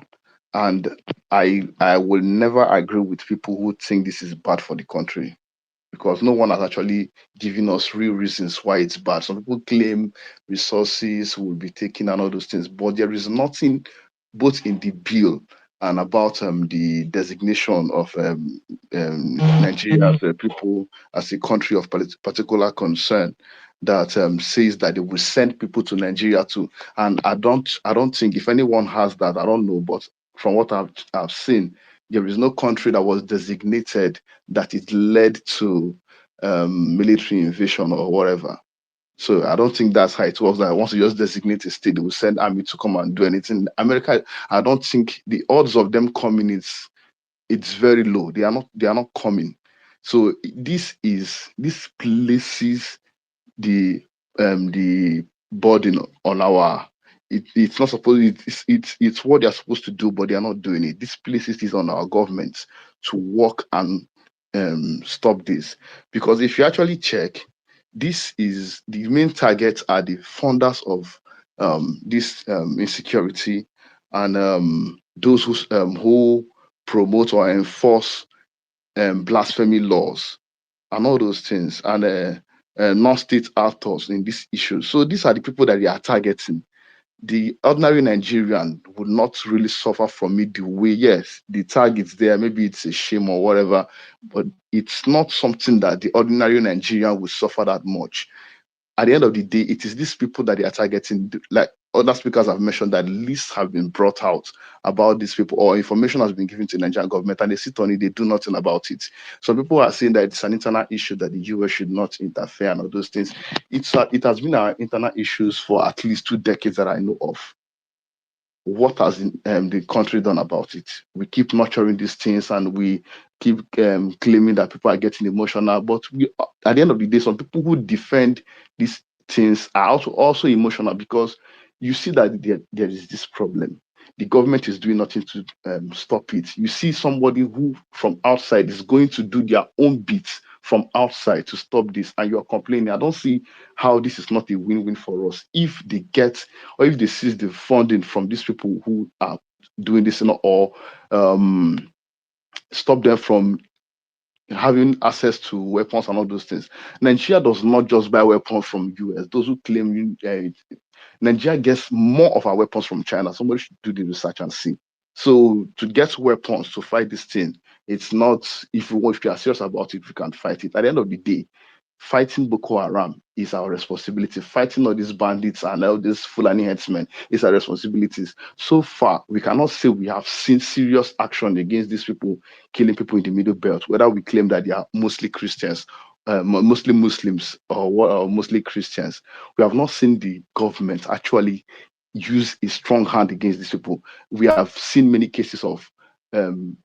And I will never agree with people who think this is bad for the country, because no one has actually given us real reasons why it's bad. Some people claim resources will be taken and all those things, but there is nothing both in the bill and about the designation of Nigeria as a people, as a country of particular concern, that says that they will send people to Nigeria too. And I don't think, if anyone has that, I don't know, but from what I've seen, there is no country that was designated that it led to military invasion or whatever. So I don't think that's how it works. That once you just designate a state, they will send army to come and do anything. America, I don't think the odds of them coming is, it's very low. They are not coming. So this places the burden on our, it's not supposed, it's what they're supposed to do, but they are not doing it. This places is on our government to work and stop this. Because if you actually check, this is the main targets are the funders of this insecurity, and those who promote or enforce blasphemy laws and all those things, and non-state actors in this issue. So these are the people that they are targeting. The ordinary Nigerian would not really suffer from it the way, yes, the target's there, maybe it's a shame or whatever, but it's not something that the ordinary Nigerian will suffer that much. At the end of the day, it is these people that they are targeting. Like other speakers have mentioned, that lists have been brought out about these people, or information has been given to the Nigerian government, and they sit on it, they do nothing about it. Some people are saying that it's an internal issue, that the US should not interfere and all those things. It has been our internal issues for at least 2 decades that I know of. What has the country done about it? We keep nurturing these things, and we keep claiming that people are getting emotional. But at the end of the day, some people who defend these things are also emotional, because you see that there is this problem. The government is doing nothing to stop it. You see somebody who from outside is going to do their own bits from outside to stop this, and you're complaining. I don't see how this is not a win-win for us if they get, or if they seize the funding from these people who are doing this, or stop them from having access to weapons and all those things. Nigeria does not just buy weapons from US. Those who claim Nigeria gets more of our weapons from China. Somebody should do the research and see. So to get weapons to fight this thing, it's not, if you are serious about it, we can fight it. At the end of the day, fighting Boko Haram is our responsibility. Fighting all these bandits and all these Fulani headsmen is our responsibilities. So far, we cannot say we have seen serious action against these people killing people in the Middle Belt, whether we claim that they are mostly Christians, mostly Muslims, or mostly Christians. We have not seen the government actually use a strong hand against these people. We have seen many cases of um,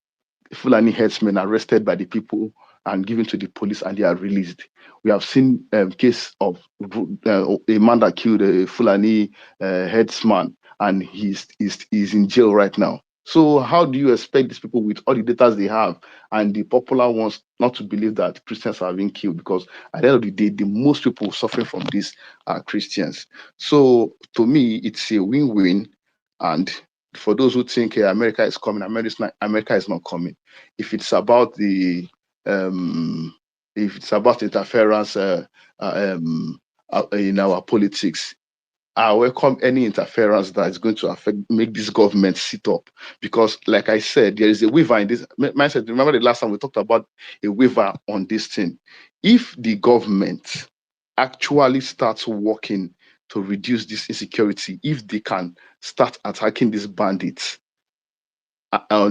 Fulani headsmen arrested by the people and given to the police, and they are released. We have seen case of a man that killed a Fulani headsman, and he's in jail right now. So how do you expect these people, with all the data they have and the popular ones, not to believe that Christians are being killed? Because at the end of the day, the most people suffering from this are Christians. So to me, it's a win-win. And for those who think America is coming, America is not coming. If it's about the if it's about interference in our politics, I welcome any interference that is going to make this government sit up. Because, like I said, there is a waiver in this mindset. Remember the last time we talked about a waiver on this thing. If the government actually starts working to reduce this insecurity, if they can start attacking these bandits,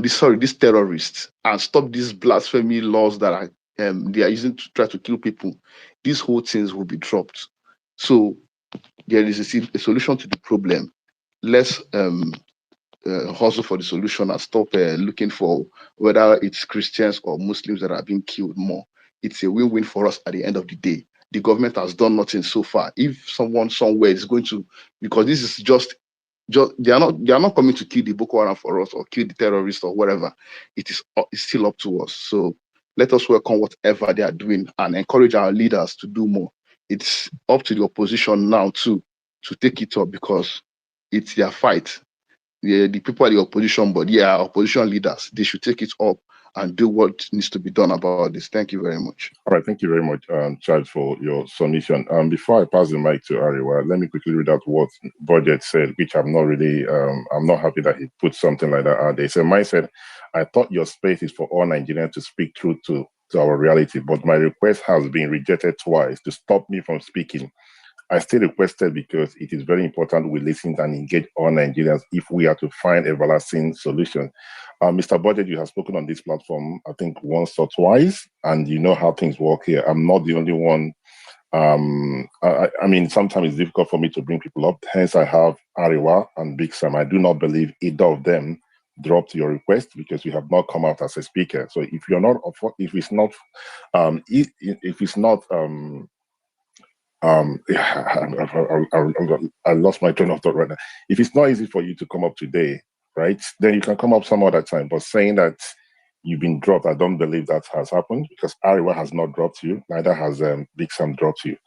these terrorists, and stop these blasphemy laws that are they are using to try to kill people, these whole things will be dropped. So there is a solution to the problem. Let's hustle for the solution and stop looking for whether it's Christians or Muslims that are being killed more. it's a win-win for us at the end of the day. The government has done nothing so far. If someone somewhere is going to, because this is just they are not coming to kill the Boko Haram for us or kill the terrorists or whatever. It's still up to us. So let us welcome whatever they are doing and encourage our leaders to do more. It's up to the opposition now too to take it up because it's their fight. The people are the opposition, but opposition leaders, they should take it up and do what needs to be done about this. Thank you very much. All right, thank you very much, Chad, for your submission. Before I pass the mic to Ariwa, let me quickly read out what Budget said, which I'm not really, I'm not happy that he put something like that out there. He said, Mike said, I thought your space is for all Nigerians to speak truth to our reality, but my request has been rejected twice to stop me from speaking. I still requested because it is very important we listen and engage all Nigerians if we are to find a lasting solution. Mr. Budget, you have spoken on this platform, I think, once or twice, and you know how things work here. I'm not the only one. I mean, sometimes it's difficult for me to bring people up. Hence, I have Ariwa and Big Sam. I do not believe either of them dropped your request because you have not come out as a speaker. So if you're not, if it's not, if it's not, I lost my train of thought right now. If it's not easy for you to come up today, right, then you can come up some other time. But saying that you've been dropped, I don't believe that has happened because Ariwa has not dropped you, neither has Big Sam dropped you,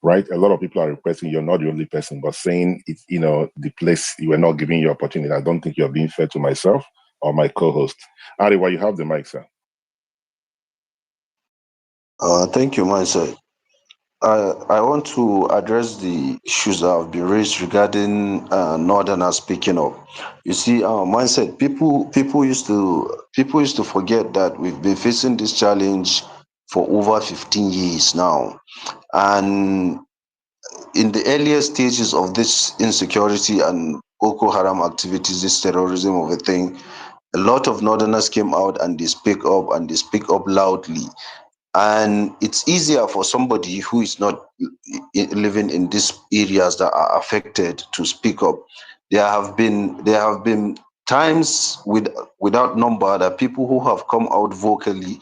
right? A lot of people are requesting you're not the only person, but saying it's, the place you were not giving you opportunity. I don't think you're being fair to myself or my co-host. Ariwa, you have the mic, sir. Thank you, Mindset. I want to address the issues that have been raised regarding Northerners speaking up. You see, Mindset, people used to forget that we've been facing this challenge for over 15 years now. And in the earlier stages of this insecurity and Boko Haram activities, this terrorism of a thing, a lot of Northerners came out and they speak up loudly. And it's easier for somebody who is not living in these areas that are affected to speak up. There have been times without number that people who have come out vocally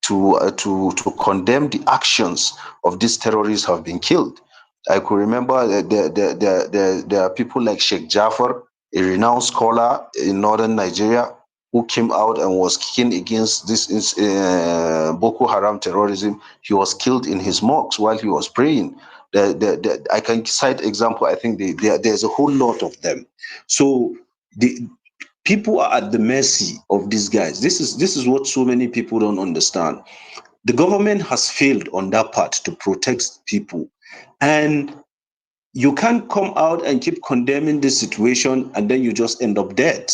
to condemn the actions of these terrorists have been killed. I could remember there are people like Sheikh Jafar, a renowned scholar in northern Nigeria, who came out and was kicking against this Boko Haram terrorism. He was killed in his mosque while he was praying. I can cite example. I think there's a whole lot of them. So the people are at the mercy of these guys. This is what so many people don't understand. The government has failed on that part to protect people, and you can't come out and keep condemning this situation and then you just end up dead.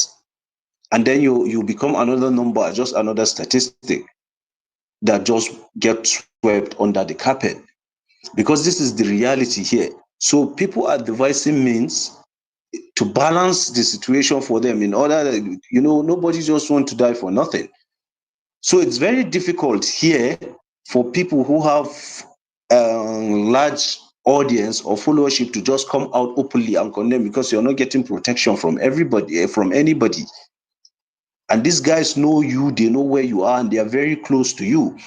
And then you become another number, just another statistic that just gets swept under the carpet. Because this is the reality here. So people are devising means to balance the situation for them in order that, nobody just wants to die for nothing. So it's very difficult here for people who have large audience or followership to just come out openly and condemn, because you're not getting protection from everybody, from anybody. And these guys know you, they know where you are, and they are very close to you.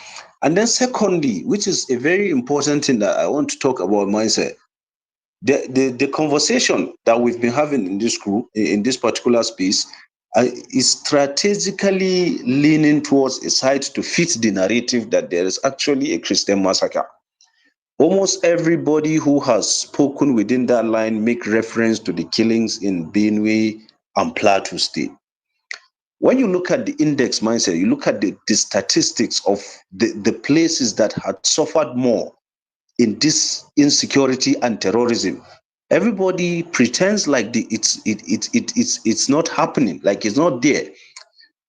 And then secondly, which is a very important thing that I want to talk about, Mindset, the conversation that we've been having in this group, in this particular space, is strategically leaning towards a side to fit the narrative that there is actually a Christian massacre. Almost everybody who has spoken within that line make reference to the killings in Benue and Plateau State. When you look at the index, Mindset, you look at the statistics of the places that had suffered more in this insecurity and terrorism, everybody pretends like it's not happening, like it's not there.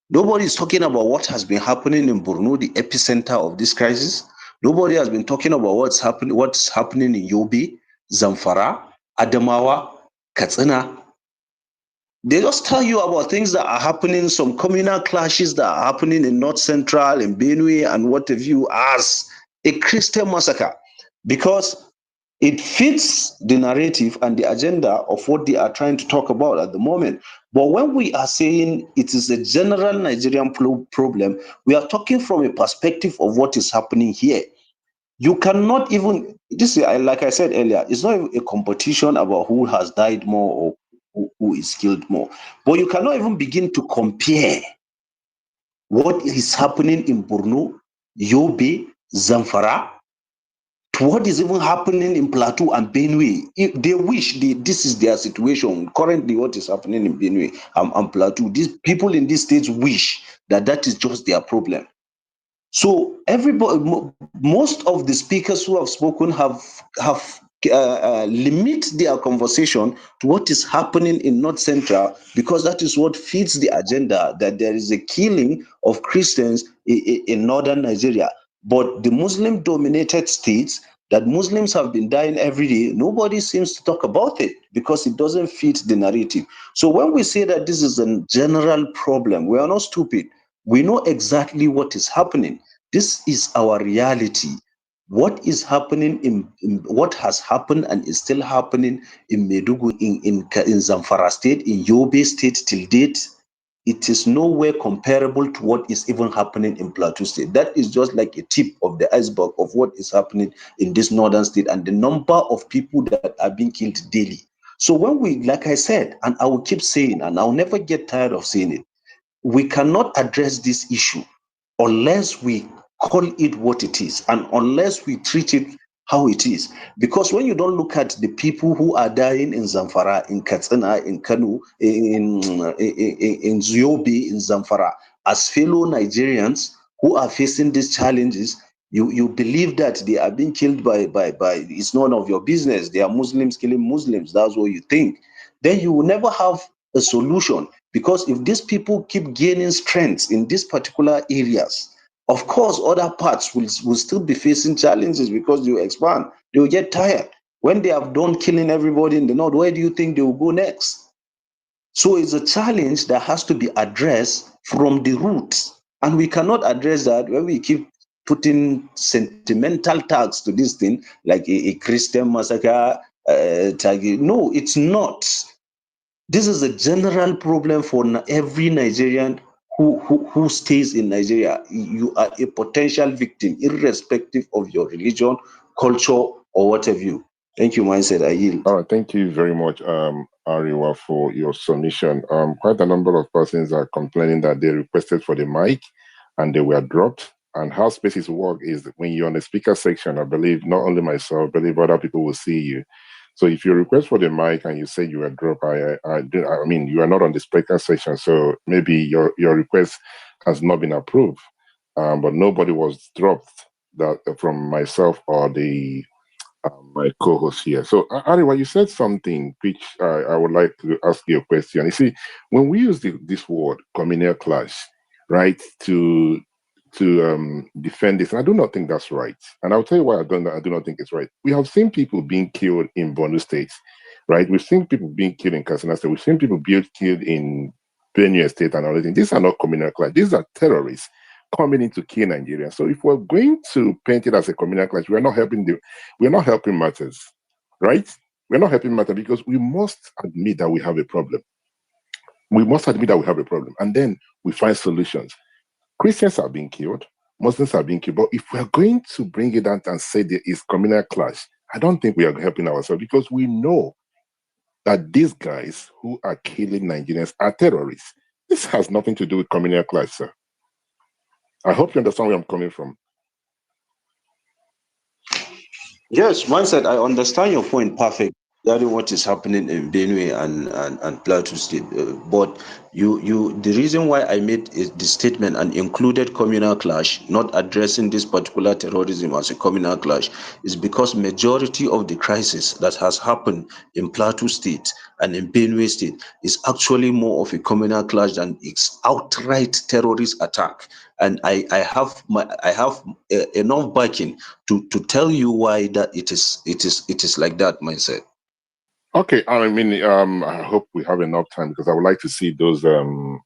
Nobody is talking about what has been happening in Borno, the epicenter of this crisis. Nobody has been talking about what's happening in Yobe, Zamfara, Adamawa, Katsina. They just tell you about things that are happening, some communal clashes that are happening in North Central, in Benue, and what have you, as a Christian massacre. Because It fits the narrative and the agenda of what they are trying to talk about at the moment. But when we are saying it is a general Nigerian problem, we are talking from a perspective of what is happening here. You cannot even, this is, like I said earlier, it's not a competition about who has died more or who is killed more. But you cannot even begin to compare what is happening in Borno, Yobe, Zamfara, to what is even happening in Plateau and Benue. If they wish this is their situation. Currently, what is happening in Benue and Plateau, these people in these states wish that is just their problem. So everybody, most of the speakers who have spoken have limit their conversation to what is happening in North Central, because that is what feeds the agenda that there is a killing of Christians in northern Nigeria. But the Muslim-dominated states, that Muslims have been dying every day, nobody seems to talk about it because it doesn't fit the narrative. So when we say that this is a general problem, we are not stupid. We know exactly what is happening. This is our reality. What is happening in what has happened and is still happening in Medugu, in Zamfara state, in Yobe state till date, it is nowhere comparable to what is even happening in Plateau state. That is just like a tip of the iceberg of what is happening in this northern state and the number of people that are being killed daily. So when we, like I said, and I will keep saying, and I'll never get tired of saying it, we cannot address this issue unless we call it what it is and unless we treat it how it is. Because when you don't look at the people who are dying in Zamfara, in Katsina, in Kanu, in Ziobe, in Zamfara, as fellow Nigerians who are facing these challenges, you believe that they are being killed by it's none of your business. They are Muslims killing Muslims. That's what you think. Then you will never have a solution, because if these people keep gaining strength in these particular areas, of course, other parts will still be facing challenges because they will expand. They will get tired. When they have done killing everybody in the north, where do you think they will go next? So it's a challenge that has to be addressed from the roots. And we cannot address that when we keep putting sentimental tags to this thing, like a Christian massacre tag. No, it's not. This is a general problem for every Nigerian who stays in Nigeria. You are a potential victim, irrespective of your religion, culture, or what have you. Thank you, Mindset. I yield. All right, thank you very much, Ariwa, for your submission. Quite a number of persons are complaining that they requested for the mic and they were dropped. And how spaces work is when you're on the speaker section, I believe not only myself, I believe other people will see you. So if you request for the mic and you say you were dropped, I mean, you are not on the speaker section, so maybe your request has not been approved. But nobody was dropped that from myself or the my co-host here. So, Ariwa, you said something which I would like to ask you a question. You see, when we use this word communal clash, right, to defend this, and I do not think that's right. And I'll tell you why I do not think it's right. We have seen people being killed in Borno State, right? We've seen people being killed in Katsina State. We've seen people being killed in Benue State and everything. These are not communal clash. These are terrorists coming in to kill Nigeria. So if we're going to paint it as a communal clash, we're not helping matters, right? We're not helping matters because we must admit that we have a problem. We must admit that we have a problem, and then we find solutions. Christians are being killed, Muslims are being killed. But if we're going to bring it down and say there is communal clash, I don't think we are helping ourselves, because we know that these guys who are killing Nigerians are terrorists. This has nothing to do with communal clash, sir. I hope you understand where I'm coming from. Yes, Mindset, I understand your point perfect regarding what is happening in Benue and Plateau State. But the reason why I made the statement and included communal clash, not addressing this particular terrorism as a communal clash, is because majority of the crisis that has happened in Plateau State and in Benue State is actually more of a communal clash than its outright terrorist attack. And I have enough backing to tell you why that it is like that, Mindset. Okay, I mean, I hope we have enough time, because I would like to see those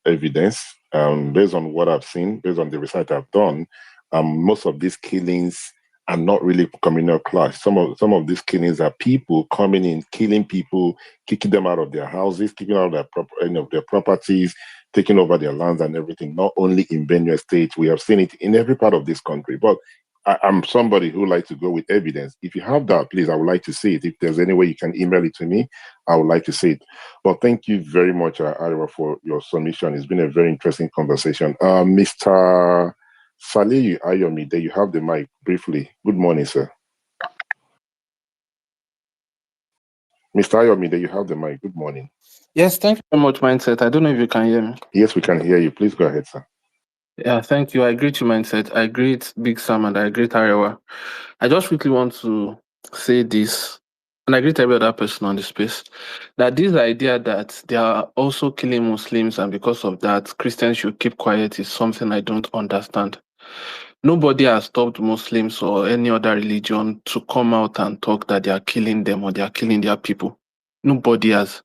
evidence. Based on what I've seen, based on the research I've done, most of these killings and not really communal clash. Some of these killings are people coming in, killing people, kicking them out of their houses, kicking out of their properties, taking over their lands and everything. Not only in Benue State, we have seen it in every part of this country. But I'm somebody who likes to go with evidence. If you have that, please, I would like to see it. If there's any way you can email it to me, I would like to see it. But thank you very much, Ira, for your submission. It's been a very interesting conversation. Mr. Saliu Ayomide, you have the mic briefly. Good morning, sir. Mr. Ayomide, you have the mic. Good morning. Yes, thank you very much, Mindset. I don't know if you can hear me. Yes, we can hear you. Please go ahead, sir. Yeah, thank you. I greet you, Mindset. I greet Big Sam and I greet Arewa. I just quickly want to say this, and I greet every other person on the space, that this idea that they are also killing Muslims and because of that Christians should keep quiet is something I don't understand. Nobody has stopped Muslims or any other religion to come out and talk that they are killing them or they are killing their people. Nobody has.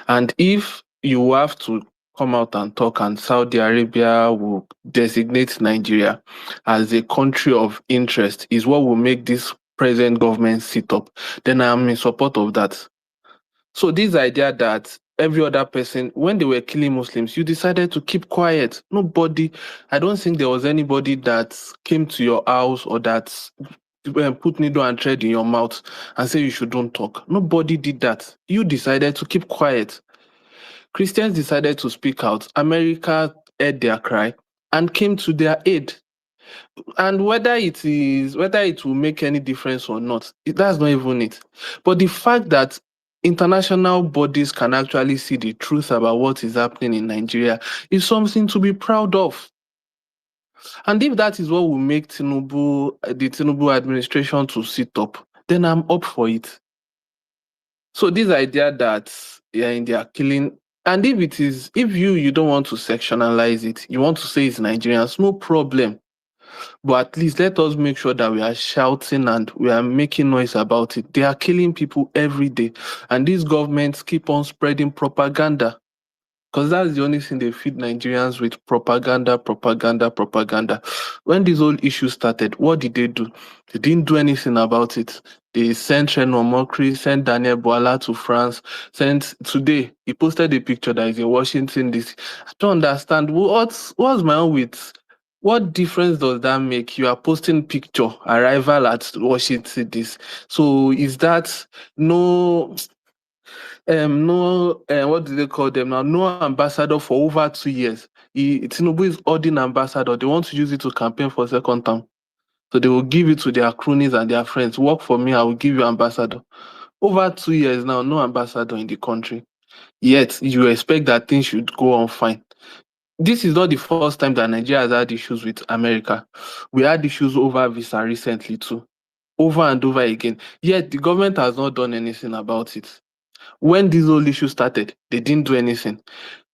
And if you have to come out and talk and Saudi Arabia will designate Nigeria as a country of interest is what will make this present government sit up, then I am in support of that. So this idea that every other person, when they were killing Muslims, you decided to keep quiet. Nobody, I don't think there was anybody that came to your house or that put needle and thread in your mouth and say you shouldn't talk. Nobody did that. You decided to keep quiet. Christians decided to speak out. America heard their cry and came to their aid. And whether it will make any difference or not, that's not even it. But the fact that international bodies can actually see the truth about what is happening in Nigeria is something to be proud of. And if that is what will make the Tinubu administration to sit up, then I'm up for it. So this idea that they are killing, and if you don't want to sectionalize it, you want to say it's Nigerians, no problem. But at least let us make sure that we are shouting and we are making noise about it. They are killing people every day. And these governments keep on spreading propaganda. Because that's the only thing they feed Nigerians with: propaganda, propaganda, propaganda. When this whole issue started, what did they do? They didn't do anything about it. They sent Renan Mokri, sent Daniel Boala to France, today, he posted a picture that is in Washington, DC. I don't understand. What's my own with? What difference does that make? You are posting picture, arrival at Washington, DC. So is that no what do they call them now? No ambassador for over 2 years. Tinubu is ordinary ambassador. They want to use it to campaign for second term. So they will give it to their cronies and their friends. Work for me, I will give you ambassador. Over 2 years now, no ambassador in the country. Yet you expect that things should go on fine. This is not the first time that Nigeria has had issues with America. We had issues over visa recently too, over and over again. Yet the government has not done anything about it. When this whole issue started, they didn't do anything.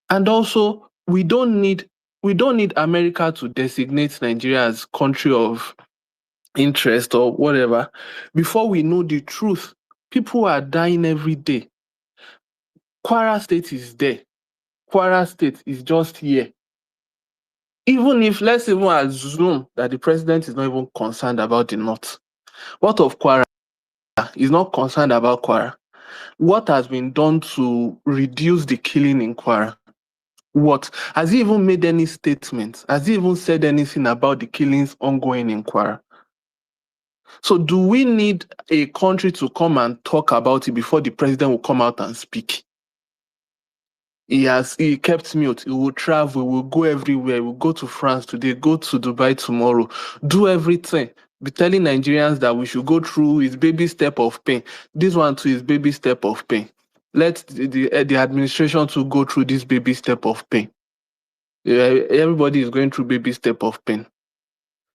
And also, we don't need America to designate Nigeria as country of interest or whatever. Before we know the truth, people are dying every day. Kwara State is there. Kwara State is just here. Even if, let's even assume that the president is not even concerned about the North. What of Kwara? He's not concerned about Kwara. What has been done to reduce the killing in Kwara? What? Has he even made any statements? Has he even said anything about the killings ongoing in Kwara? So do we need a country to come and talk about it before the president will come out and speak? He kept mute. He will travel, will go everywhere, will go to France today, go to Dubai tomorrow, do everything. Be telling Nigerians that we should go through his baby step of pain. This one too is baby step of pain. Let the administration to go through this baby step of pain. Everybody is going through baby step of pain.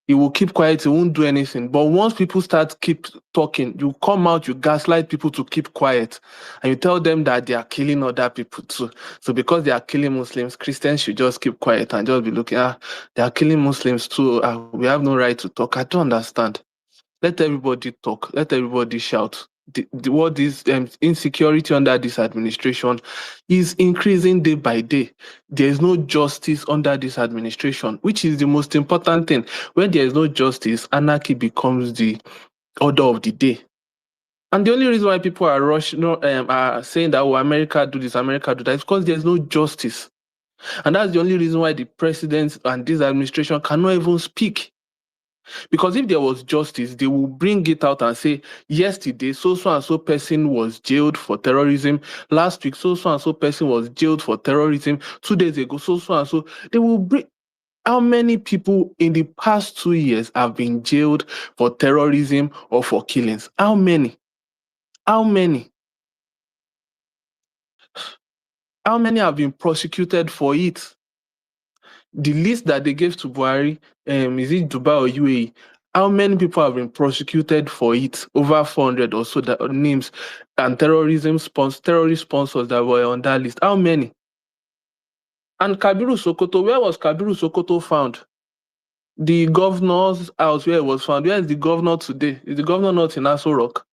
He will keep quiet, he won't do anything. But once people keep talking, you come out, you gaslight people to keep quiet, and you tell them that they are killing other people too. So because they are killing Muslims, Christians should just keep quiet and just be looking, they are killing Muslims too. We have no right to talk. I don't understand. Let everybody talk. Let everybody shout. what this insecurity under this administration is increasing day by day. There is no justice under this administration, which is the most important thing. When there is no justice, anarchy becomes the order of the day. And the only reason why people are rushing, are saying that, oh, America do this, America do that, is because there's no justice. And that's the only reason why the president and this administration cannot even speak. Because if there was justice, they will bring it out and say, yesterday, so and so person was jailed for terrorism. Last week, so and so person was jailed for terrorism. 2 days ago, so and so. They will bring. How many people in the past 2 years have been jailed for terrorism or for killings? How many? How many? How many have been prosecuted for it? The list that they gave to Buhari, is it Dubai or UAE? How many people have been prosecuted for it? Over 400 or so that names and terrorist sponsors that were on that list. How many? And Kabiru Sokoto, where was Kabiru Sokoto found? The governor's house where it was found. Where is the governor today? Is the governor not in Aso Rock?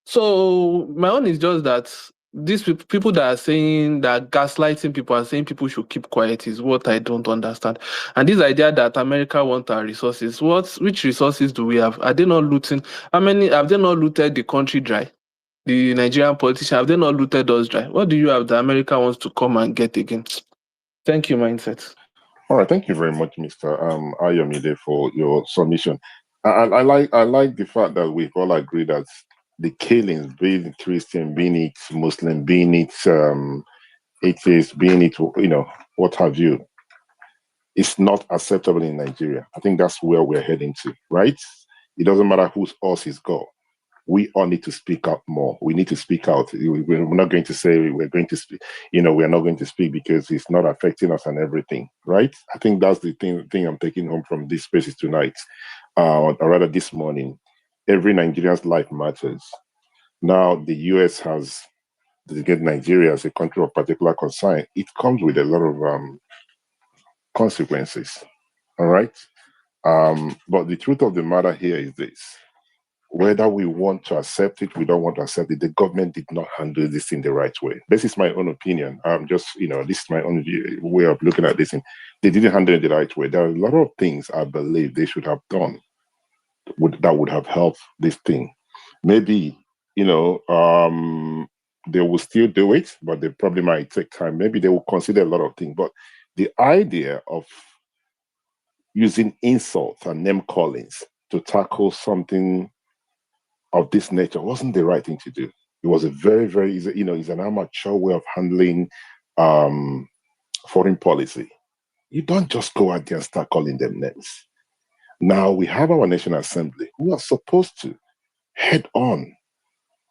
So my own is just that these people that are saying that gaslighting people are saying people should keep quiet is what I don't understand. And this idea that America wants our resources, which resources do we have? Are they not looting? How many have they not looted the country dry? The Nigerian politicians, have they not looted us dry? What do you have that America wants to come and get again? Thank you, Mindset. All right, thank you very much, Mr. Ayomide, for your submission. I like the fact that we've all agreed that the killings, being it Christian, being it Muslim, being it atheist, being it what have you, is not acceptable in Nigeria. I think that's where we're heading to, right? It doesn't matter whose us is God. We all need to speak out more. We need to speak out. We're not going to say we're going to speak, we're not going to speak because it's not affecting us and everything, right? I think that's the thing I'm taking home from these spaces tonight, or rather this morning. Every Nigerian's life matters. Now, the US has designated Nigeria as a country of particular concern. It comes with a lot of consequences, all right? But the truth of the matter here is this. Whether we want to accept it, we don't want to accept it, the government did not handle this in the right way. This is my own opinion. This is my own way of looking at this. And they didn't handle it the right way. There are a lot of things I believe they should have done that would have helped this thing. Maybe, they will still do it, but they probably might take time. Maybe they will consider a lot of things. But the idea of using insults and name callings to tackle something of this nature wasn't the right thing to do. It was a very, very, it's an amateur way of handling foreign policy. You don't just go out there and start calling them names. Now we have our National Assembly who are supposed to head on.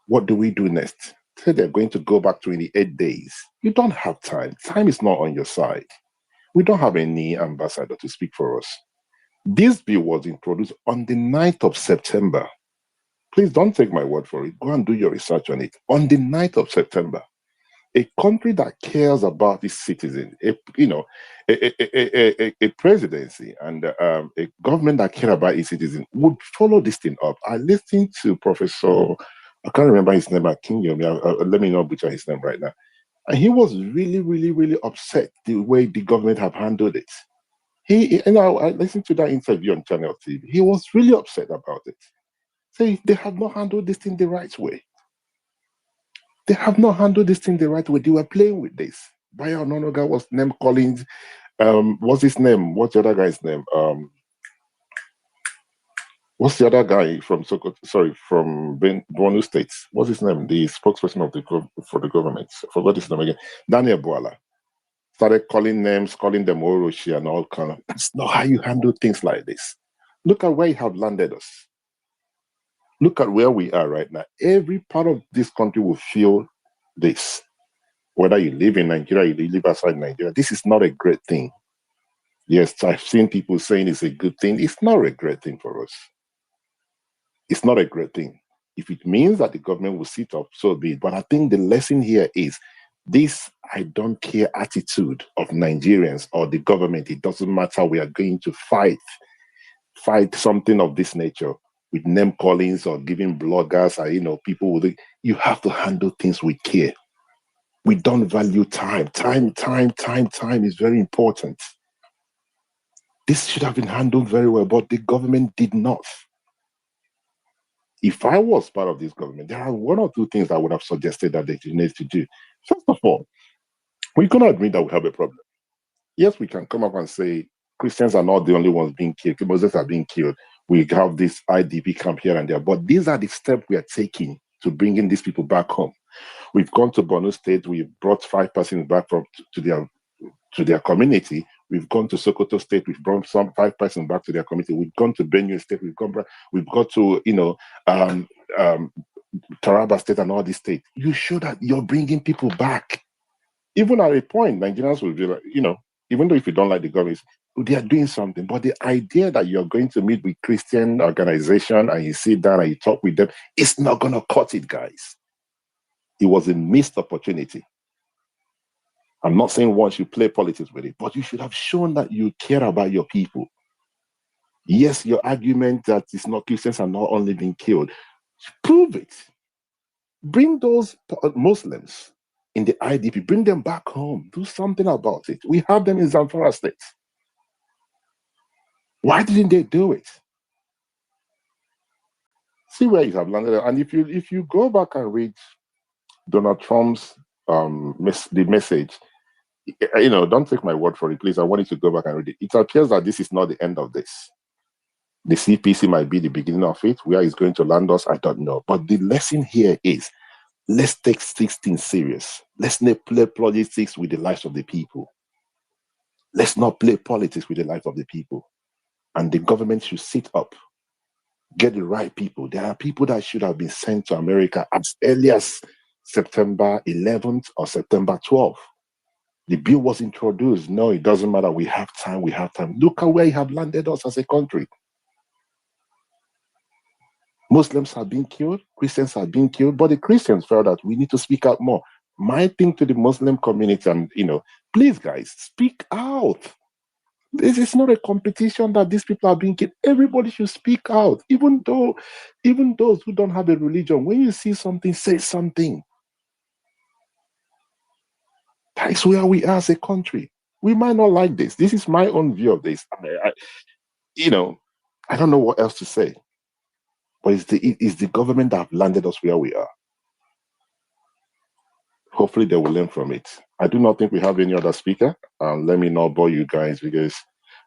What do we do next? Say they're going to go back 28 days. You don't have time. Time is not on your side. We don't have any ambassador to speak for us. This bill was introduced on the 9th of September. Please don't take my word for it. Go and do your research on it. On the 9th of September, a country that cares about its citizens, a presidency and a government that cares about its citizens would follow this thing up. I listened to Professor, I can't remember his name, let me not butcher his name right now. And he was really, really, really upset the way the government have handled it. I listened to that interview on Channel TV. He was really upset about it. Say they have not handled this thing the right way. They have not handled this thing the right way. They were playing with this. Bayo Ononoga was name calling. What's his name? What's the other guy's name? What's the other guy from from Borno State? What's his name? The spokesperson for the government. I forgot his name again. Daniel Boala started calling names, calling them Orochi and all kind of. That's not how you handle things like this. Look at where you have landed us. Look at where we are right now. Every part of this country will feel this. Whether you live in Nigeria, you live outside Nigeria, this is not a great thing. Yes, I've seen people saying it's a good thing. It's not a great thing for us. It's not a great thing. If it means that the government will sit up, so be it. But I think the lesson here is this I don't care attitude of Nigerians or the government. It doesn't matter. We are going to fight something of this nature. with name callings or giving bloggers or people with it. You have to handle things with care. We don't value time. Time is very important. This should have been handled very well, but the government did not. If I was part of this government, there are one or two things I would have suggested that they need to do. First of all, we're going to admit that we have a problem. Yes, we can come up and say Christians are not the only ones being killed. Muslims are being killed. We have this IDP camp here and there, but these are the steps we are taking to bringing these people back home. We've gone to Borno State. We've brought 5 persons back to their community. We've gone to Sokoto State. We've brought 5 persons back to their community. We've gone to Benue State. We've got to Taraba State and all these states. You show that you're bringing people back. Even at a point, Nigerians will be like, even though if you don't like the government, they are doing something. But the idea that you're going to meet with Christian organization and you sit down and you talk with them, it's not going to cut it, guys. It was a missed opportunity. I'm not saying one should play politics with it, but you should have shown that you care about your people. Yes, your argument that it's not Christians are not only being killed, prove it. Bring those Muslims in the IDP, bring them back home. Do something about it. We have them in Zamfara State. Why didn't they do it? See where you have landed. And if you go back and read Donald Trump's the message, don't take my word for it, please. I want you to go back and read it. It appears that this is not the end of this. The CPC might be the beginning of it. Where it's going to land us, I don't know. But the lesson here is, let's take 16 serious. Let's not play politics with the lives of the people. Let's not play politics with the life of the people. And the government should sit up, get the right people. There are people that should have been sent to America as early as September 11th or September 12th. The bill was introduced. No, it doesn't matter. We have time. We have time. Look at where you have landed us as a country. Muslims have been killed. Christians have been killed. But the Christians felt that we need to speak out more. My thing to the Muslim community, and please, guys, speak out. This is not a competition that these people are being killed. Everybody should speak out, even those who don't have a religion. When you see something, say something. That's where we are as a country. We might not like this. This is my own view of this. I don't know what else to say. But it's the government that have landed us where we are. Hopefully they will learn from it. I do not think we have any other speaker. Let me not bore you guys because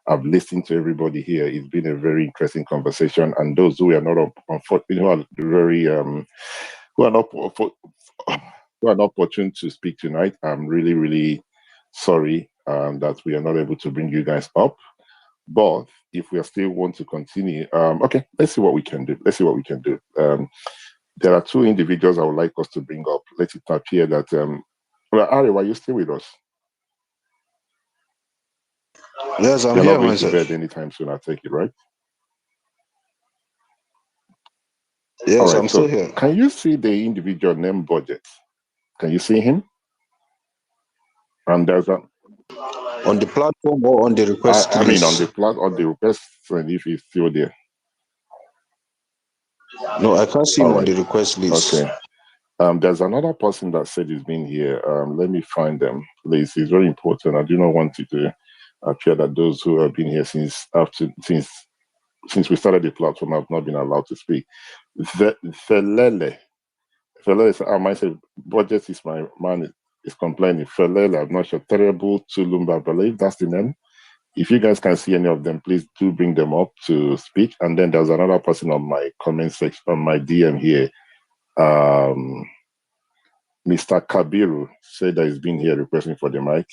I've listened to everybody here. It's been a very interesting conversation. And those who are not unfortunate, who are very who are not opportune to speak tonight, I'm really, really sorry that we are not able to bring you guys up. But if we still want to continue, okay, let's see what we can do. There are 2 individuals I would like us to bring up. Let it appear that, Ari, are you still with us? Yes, I'm You're here, not going to myself. bed anytime soon, I take it, right? Yes, All right, I'm still so here. can you see the individual name Budget? Can you see him? And there's On the platform or on the request I mean, on list? the request, and if he's still there. No, I can't see All him on right, the request list. okay. There's another person that said he's been here. Let me find them, please. It's very important. I do not want it to appear that those who have been here since we started the platform have not been allowed to speak. Felele, I might say, Budget is my man is complaining. Felele, I'm not sure. Terrible Tulumba, I believe that's the name. If you guys can see any of them, please do bring them up to speak. And then there's another person on my comment section, on my DM here. Mr. Kabiru said that he's been here requesting for the mic.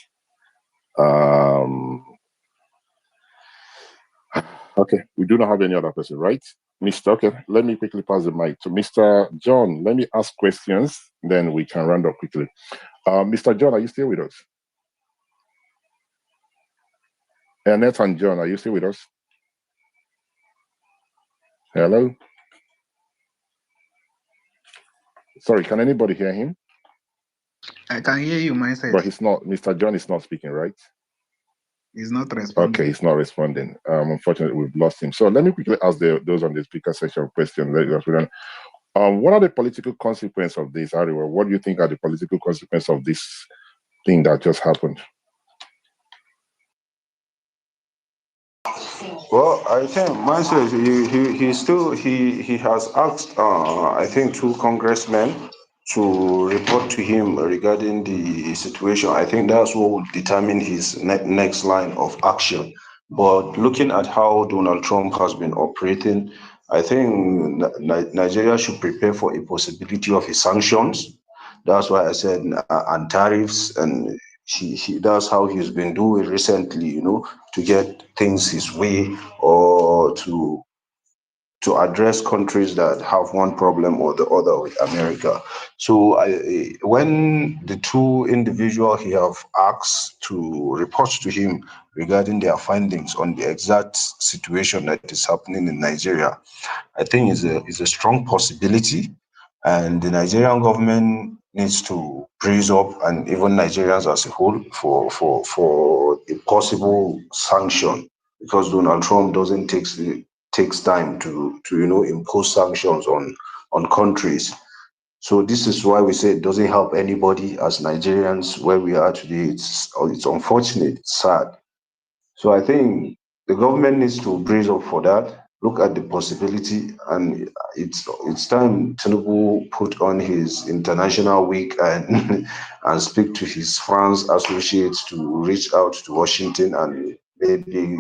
Okay, we do not have any other person, right? Okay, let me quickly pass the mic to Mr. John. Let me ask questions, then we can round up quickly. Mr. John, are you still with us? Annette and John, are you still with us? Hello? Sorry, can anybody hear him? I can hear you, myself. But he's not, Mr. John is not speaking, right? He's not Okay, responding. he's not responding. Unfortunately, we've lost him. So let me quickly ask those on the speaker section question. What are the political consequences of this, Ariwa? What do you think are the political consequences of this thing that just happened? Well, I think mine says he has asked I think two congressmen to report to him regarding the situation. I think that's what will determine his next line of action. But looking at how Donald Trump has been operating, I think Nigeria should prepare for a possibility of his sanctions. That's why I said and tariffs, and that's how he's been doing recently, to get things his way, or to address countries that have one problem or the other with America. So when the two individuals he have asked to report to him regarding their findings on the exact situation that is happening in Nigeria, I think is a strong possibility, and the Nigerian government needs to brace up, and even Nigerians as a whole, for a possible sanction, because Donald Trump doesn't takes time to impose sanctions on countries. So this is why we say it doesn't help anybody as Nigerians where we are today. It's unfortunate, it's sad. So I think the government needs to brace up for that, look at the possibility, and it's time Tinubu put on his international week and and speak to his France associates to reach out to Washington and maybe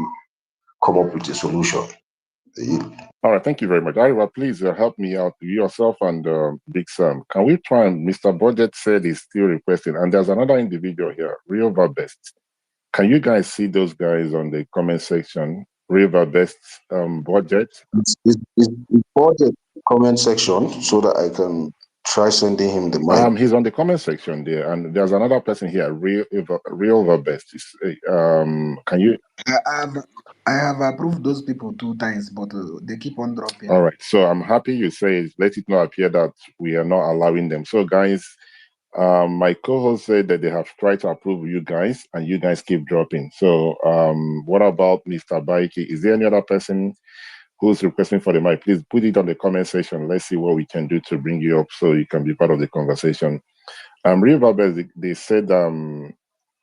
come up with a solution. All right, thank you very much. Ariwa, please help me out, yourself and Big Sam. Can we try and, Mr. Budget said he's still requesting, and there's another individual here, Real Best. Can you guys see those guys on the comment section? River Best Budget. It's important comment section so that I can try sending him the mic. He's on the comment section there, and there's another person here, Real Best. Can you? I have approved those people 2 times, but they keep on dropping. All right. So I'm happy you say let it not appear that we are not allowing them. So guys, my co-host said that they have tried to approve you guys, and you guys keep dropping. So what about Mr. Baiki? Is there any other person who's requesting for the mic? Please put it on the comment section. Let's see what we can do to bring you up so you can be part of the conversation. River they said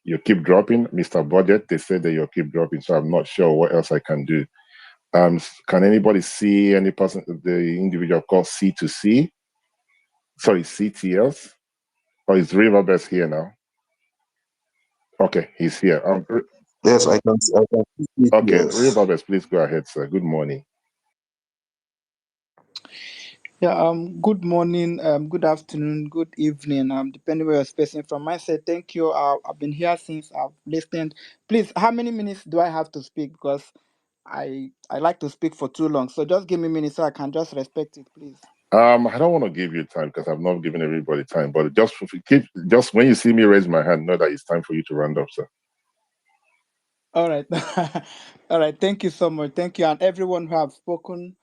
you keep dropping. Mr. Budget, they said that you keep dropping. So I'm not sure what else I can do. Can anybody see any person, the individual called C2C? Sorry, CTLs? Or is Riverbest here now? Okay, he's here. Yes, I can. Okay, Yes. Riverbest, please go ahead, sir. Good morning. Yeah, good morning, good afternoon, good evening, depending where you're spacing from. My side, thank you. I've been here since I've listened. Please, how many minutes do I have to speak? Because I like to speak for too long. So just give me minutes so I can just respect it, please. I don't want to give you time because I've not given everybody time, but just when you see me raise my hand, know that it's time for you to round up, sir. All right. All right. Thank you so much. Thank you. And everyone who have spoken,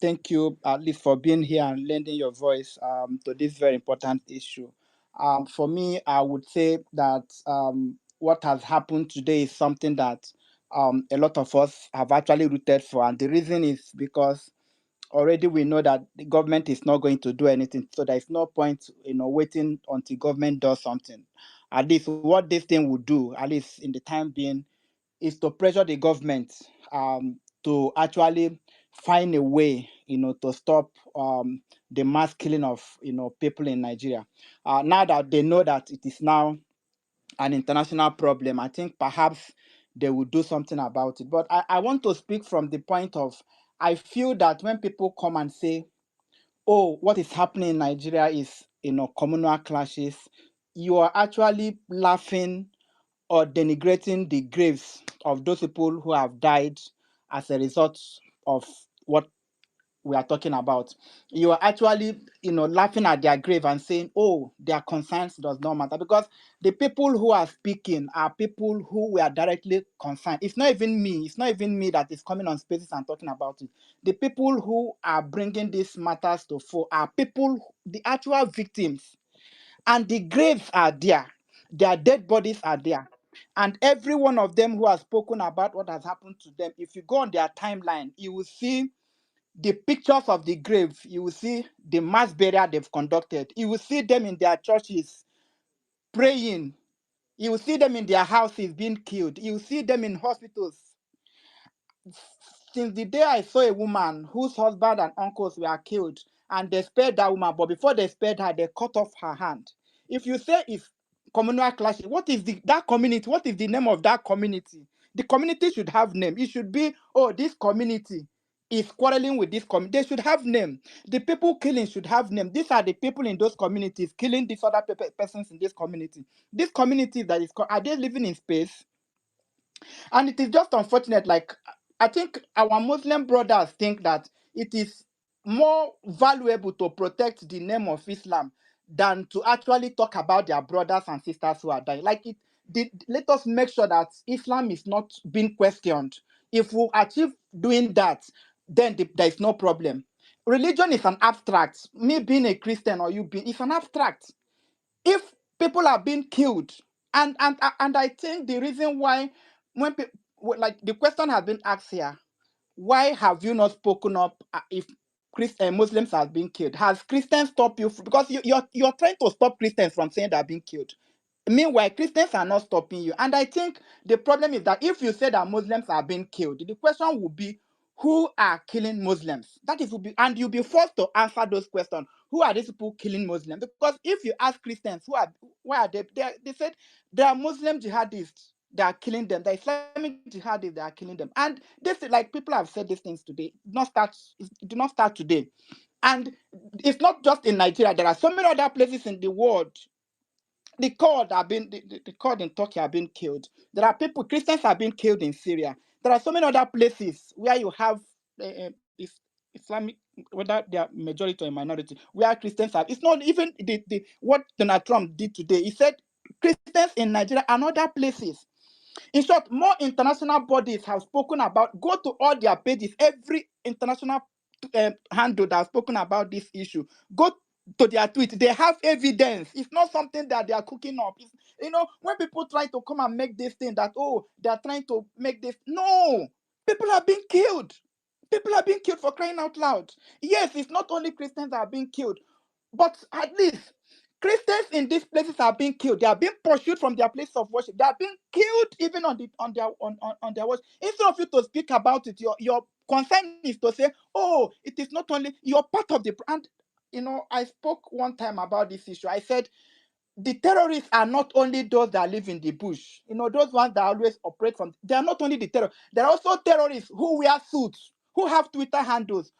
thank you at least for being here and lending your voice to this very important issue. For me, I would say that what has happened today is something that a lot of us have actually rooted for. And the reason is because already we know that the government is not going to do anything. So there is no point, waiting until government does something. At least what this thing would do, at least in the time being, is to pressure the government to actually find a way, to stop the mass killing of, people in Nigeria. Now that they know that it is now an international problem, I think perhaps they will do something about it. But I want to speak from the point of, I feel that when people come and say, oh, what is happening in Nigeria is, communal clashes, you are actually laughing or denigrating the graves of those people who have died as a result of what we are talking about. You are actually, laughing at their grave and saying, oh, their concerns does not matter, because the people who are speaking are people who were directly concerned. It's not even me. It's not even me that is coming on spaces and talking about it. The people who are bringing these matters to fore are people, the actual victims, and the graves are there. Their dead bodies are there. And every one of them who has spoken about what has happened to them, if you go on their timeline, you will see the pictures of the grave, you will see the mass burial they've conducted, you will see them in their churches praying, you will see them in their houses being killed, you will see them in hospitals. Since the day I saw a woman whose husband and uncles were killed, and they spared that woman, but before they spared her, they cut off her hand. If you say it's communal clashing, what is that community? What is the name of that community? The community should have name. It should be, oh, this community is quarreling with this community. They should have name. The people killing should have name. These are the people in those communities killing these other persons in this community. This community that is, are they living in space? And it is just unfortunate. Like, I think our Muslim brothers think that it is more valuable to protect the name of Islam than to actually talk about their brothers and sisters who are dying. Like, let us make sure that Islam is not being questioned. If we achieve doing that, then there is no problem. Religion is an abstract. Me being a Christian or you being, it's an abstract. If people are being killed, and I think the reason why, when people, like the question has been asked here, why have you not spoken up if Muslims have been killed? Has Christians stopped you? Because you're trying to stop Christians from saying they're being killed. Meanwhile, Christians are not stopping you. And I think the problem is that if you say that Muslims are being killed, the question will be, who are killing Muslims? That is, will be, and you'll be forced to answer those questions. Who are these people killing Muslims? Because if you ask Christians, why are they? They said they are Muslim jihadists. They are killing them. The Islamic jihadists, they are killing them. And this, like, people have said these things today. It did not start today. And it's not just in Nigeria. There are so many other places in the world. The Kurd have been the Kurd in Turkey have been killed. There are people, Christians have been killed in Syria. There are so many other places where you have Islamic, whether they are majority or minority, where Christians have. It's not even the what Donald Trump did today. He said Christians in Nigeria and other places. In short, more international bodies have spoken about, go to all their pages, every international handle that has spoken about this issue. Go to their tweet. They have evidence. It's not something that they are cooking up. It's, when people try to come and make this thing that, oh, they are trying to make this. No, people are being killed. People are being killed, for crying out loud. Yes, it's not only Christians that are being killed, but at least Christians in these places are being killed. They are being pursued from their place of worship. They are being killed even on their worship. Instead of you to speak about it, your concern is to say, oh, it is not only you're part of the, and I spoke one time about this issue. I said the terrorists are not only those that live in the bush. Those ones that always operate from. They are not only the terror. There are also terrorists who wear suits, who have Twitter handles,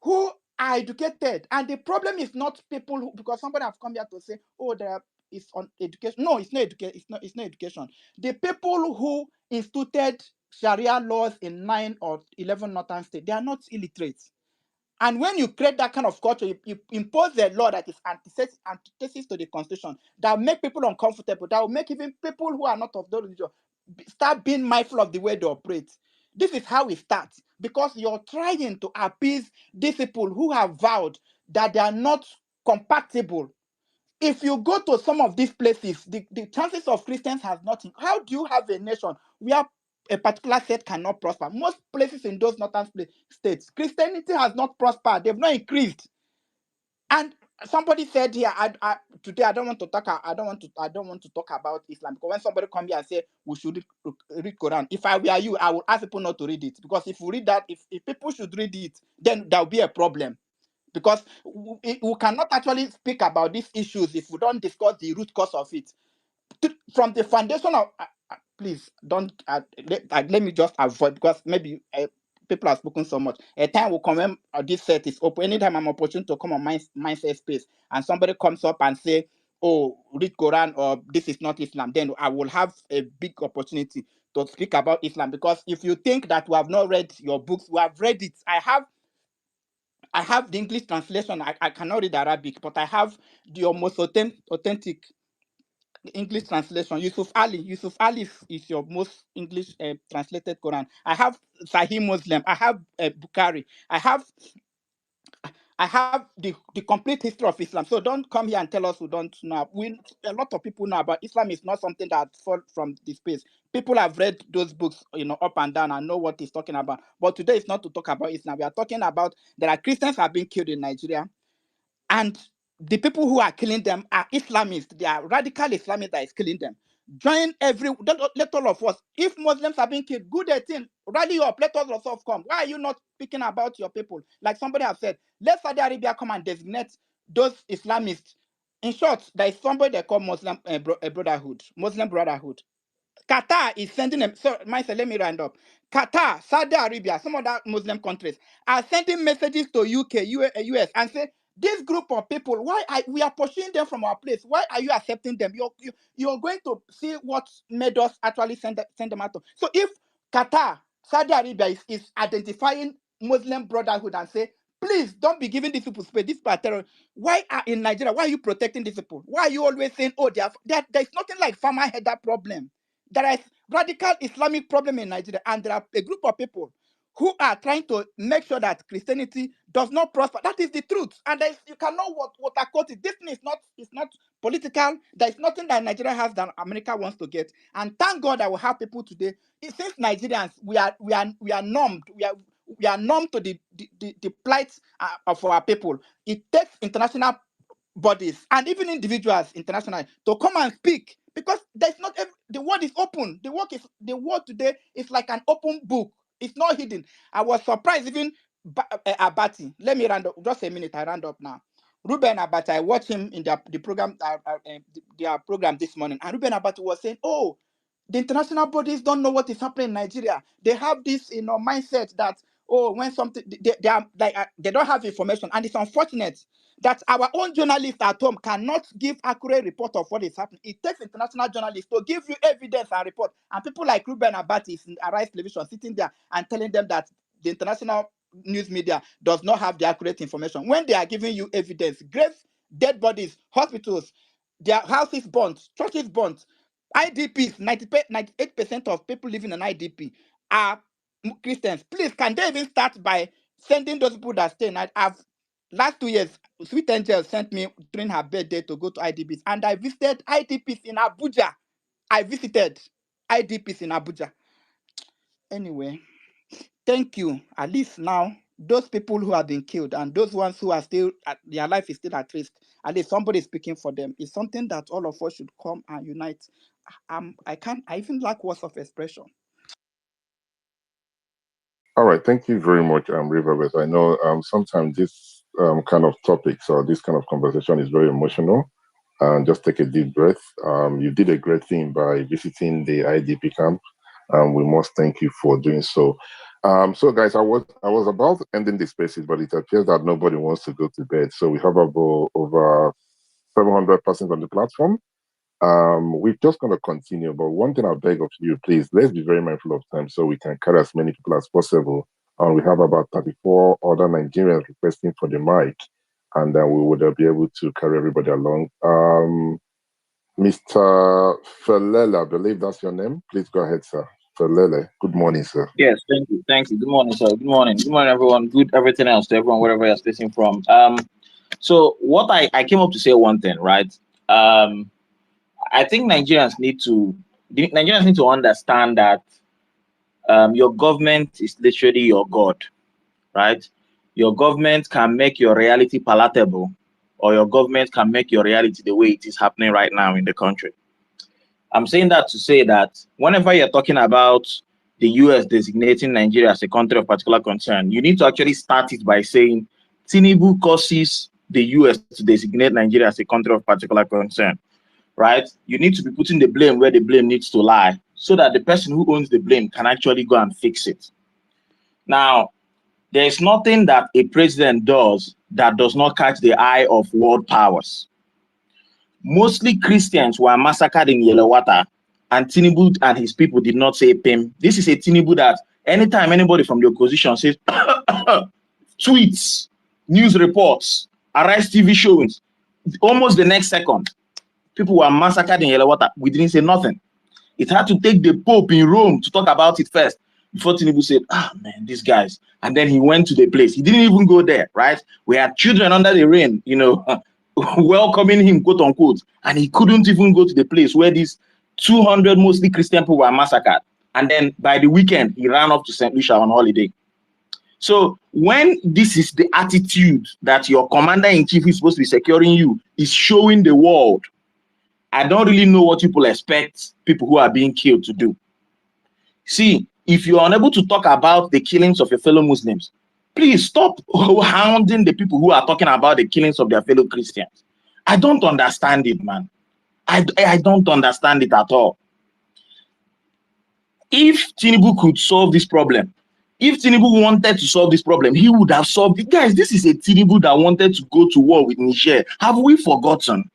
who are educated. And the problem is not people who, because somebody have come here to say, oh, there is on education. No, it's not education. It's not education. The people who instituted Sharia laws in 9 or 11 northern states, they are not illiterate. And when you create that kind of culture, you impose a law that is antithesis to the constitution, that will make people uncomfortable, that will make even people who are not of the religion start being mindful of the way they operate. This is how it starts, because you're trying to appease these people who have vowed that they are not compatible. If you go to some of these places, the chances of Christians has nothing. How do you have a nation where a particular state cannot prosper? Most places in those northern states, Christianity has not prospered. They've not increased. And somebody said here, today I don't want to talk. I don't want to talk about Islam, because when somebody come here and say we should read Quran, if I were you, I would ask people not to read it, because if we read that, if people should read it, then there will be a problem. Because we cannot actually speak about these issues if we don't discuss the root cause of it. From the foundation of, please don't, let me just avoid, because maybe people have spoken so much. A time will come when this set is open. Anytime I'm opportune to come on my mindset space and somebody comes up and say, oh, read Quran or this is not Islam, then I will have a big opportunity to speak about Islam. Because if you think that we have not read your books, we have read it. I have the English translation. I cannot read Arabic, but I have the most authentic English translation. Yusuf Ali is your most English translated Quran. I have Sahih Muslim. I have Bukhari. I have I have the complete history of Islam. So don't come here and tell us who don't know. A lot of people know about Islam. Is not something that fall from the space. People have read those books, up and down, and know what he's talking about. But today is not to talk about Islam. We are talking about there are Christians have been killed in Nigeria, and the people who are killing them are Islamists. They are radical Islamists that is killing them. Let all of us. If Muslims are being killed, good 18, rally up. Let all of us come. Why are you not speaking about your people? Like somebody has said, let Saudi Arabia come and designate those Islamists. In short, there is somebody they call Muslim Brotherhood, Muslim Brotherhood. Qatar is sending them. So, myself, let me round up. Qatar, Saudi Arabia, some other Muslim countries are sending messages to UK, US, and say this group of people. We are pursuing them from our place? Why are you accepting them? You're going to see what made us actually send them out. So if Qatar, Saudi Arabia is identifying Muslim Brotherhood and say, please don't be giving these people space. These people are terror. Why are in Nigeria? Why are you protecting these people? Why are you always saying, oh, there's nothing like farmer header problem? There is radical Islamic problem in Nigeria, and there are a group of people who are trying to make sure that Christianity does not prosper. That is the truth, and you cannot quote it. This thing is not political. There is nothing that Nigeria has that America wants to get. And thank God that we have people today. Since Nigerians, we are numbed. We are numb to the plight of our people. It takes international bodies and even individuals internationally to come and speak, because there's not the word is open. The word today is like an open book. It's not hidden. I was surprised even Abati. Let me round up just a minute. I round up now. Ruben Abati, I watched him in the program, their program this morning, and Ruben Abati was saying, "Oh, the international bodies don't know what is happening in Nigeria. They have this, mindset that, oh, when something they are like they don't have information, and it's unfortunate that our own journalists at home cannot give accurate report of what is happening. It takes international journalists to give you evidence and report, and people like Ruben Abati in Arise Television sitting there and telling them that the international news media does not have the accurate information when they are giving you evidence. Graves, dead bodies, hospitals, their houses burnt, churches burnt. IDPs, 98% of people living in IDP are Christians. Please, can they even start by sending those people that stay? Last 2 years, Sweet Angel sent me during her birthday to go to IDPs, and I visited IDPs in Abuja. I visited IDPs in Abuja. Anyway, thank you. At least now, those people who have been killed and those ones who are still, their life is still at risk, at least somebody is speaking for them. It's something that all of us should come and unite. I even lack words of expression. All right, thank you very much, Riverbeth. I know sometimes this kind of topics or this kind of conversation is very emotional. And just take a deep breath. You did a great thing by visiting the IDP camp. We must thank you for doing so. So, guys, I was about ending the spaces, but it appears that nobody wants to go to bed. So we have about over 700 persons on the platform. We're just going to continue, but one thing I beg of you, please, let's be very mindful of time so we can carry as many people as possible. We have about 34 other Nigerians requesting for the mic, and then we would be able to carry everybody along. Mr. Felele, I believe that's your name. Please go ahead, sir. Felele, good morning, sir. Yes, thank you. Thank you. Good morning, sir. Good morning. Good morning, everyone. Good everything else to everyone, wherever you're listening from. So what I came up to say one thing, right? I think Nigerians need to understand that your government is literally your God, right? Your government can make your reality palatable, or your government can make your reality the way it is happening right now in the country. I'm saying that to say that whenever you're talking about the US designating Nigeria as a country of particular concern, you need to actually start it by saying Tinubu causes the US to designate Nigeria as a country of particular concern, right? You need to be putting the blame where the blame needs to lie so that the person who owns the blame can actually go and fix it. Now, there is nothing that a president does that does not catch the eye of world powers. Mostly Christians were massacred in Yellow-Water, and Tinubu and his people did not say PIM. This is a Tinubu that anytime anybody from the opposition says tweets, news reports, Arise TV shows, almost the next second, people were massacred in Yellow-Water. We didn't say nothing. It had to take the Pope in Rome to talk about it first. before Tinubu said, ah, man, these guys. And then he went to the place. He didn't even go there, right? We had children under the rain, welcoming him, quote unquote. And he couldn't even go to the place where these 200 mostly Christian people were massacred. And then by the weekend, he ran off to St. Lucia on holiday. So when this is the attitude that your commander-in-chief is supposed to be securing you, is showing the world, I don't really know what people expect people who are being killed to do. See, if you are unable to talk about the killings of your fellow Muslims, please stop hounding the people who are talking about the killings of their fellow Christians. I don't understand it, man. I don't understand it at all. If Tinubu could solve this problem, if Tinubu wanted to solve this problem, he would have solved it. Guys, this is a Tinubu that wanted to go to war with Niger. Have we forgotten?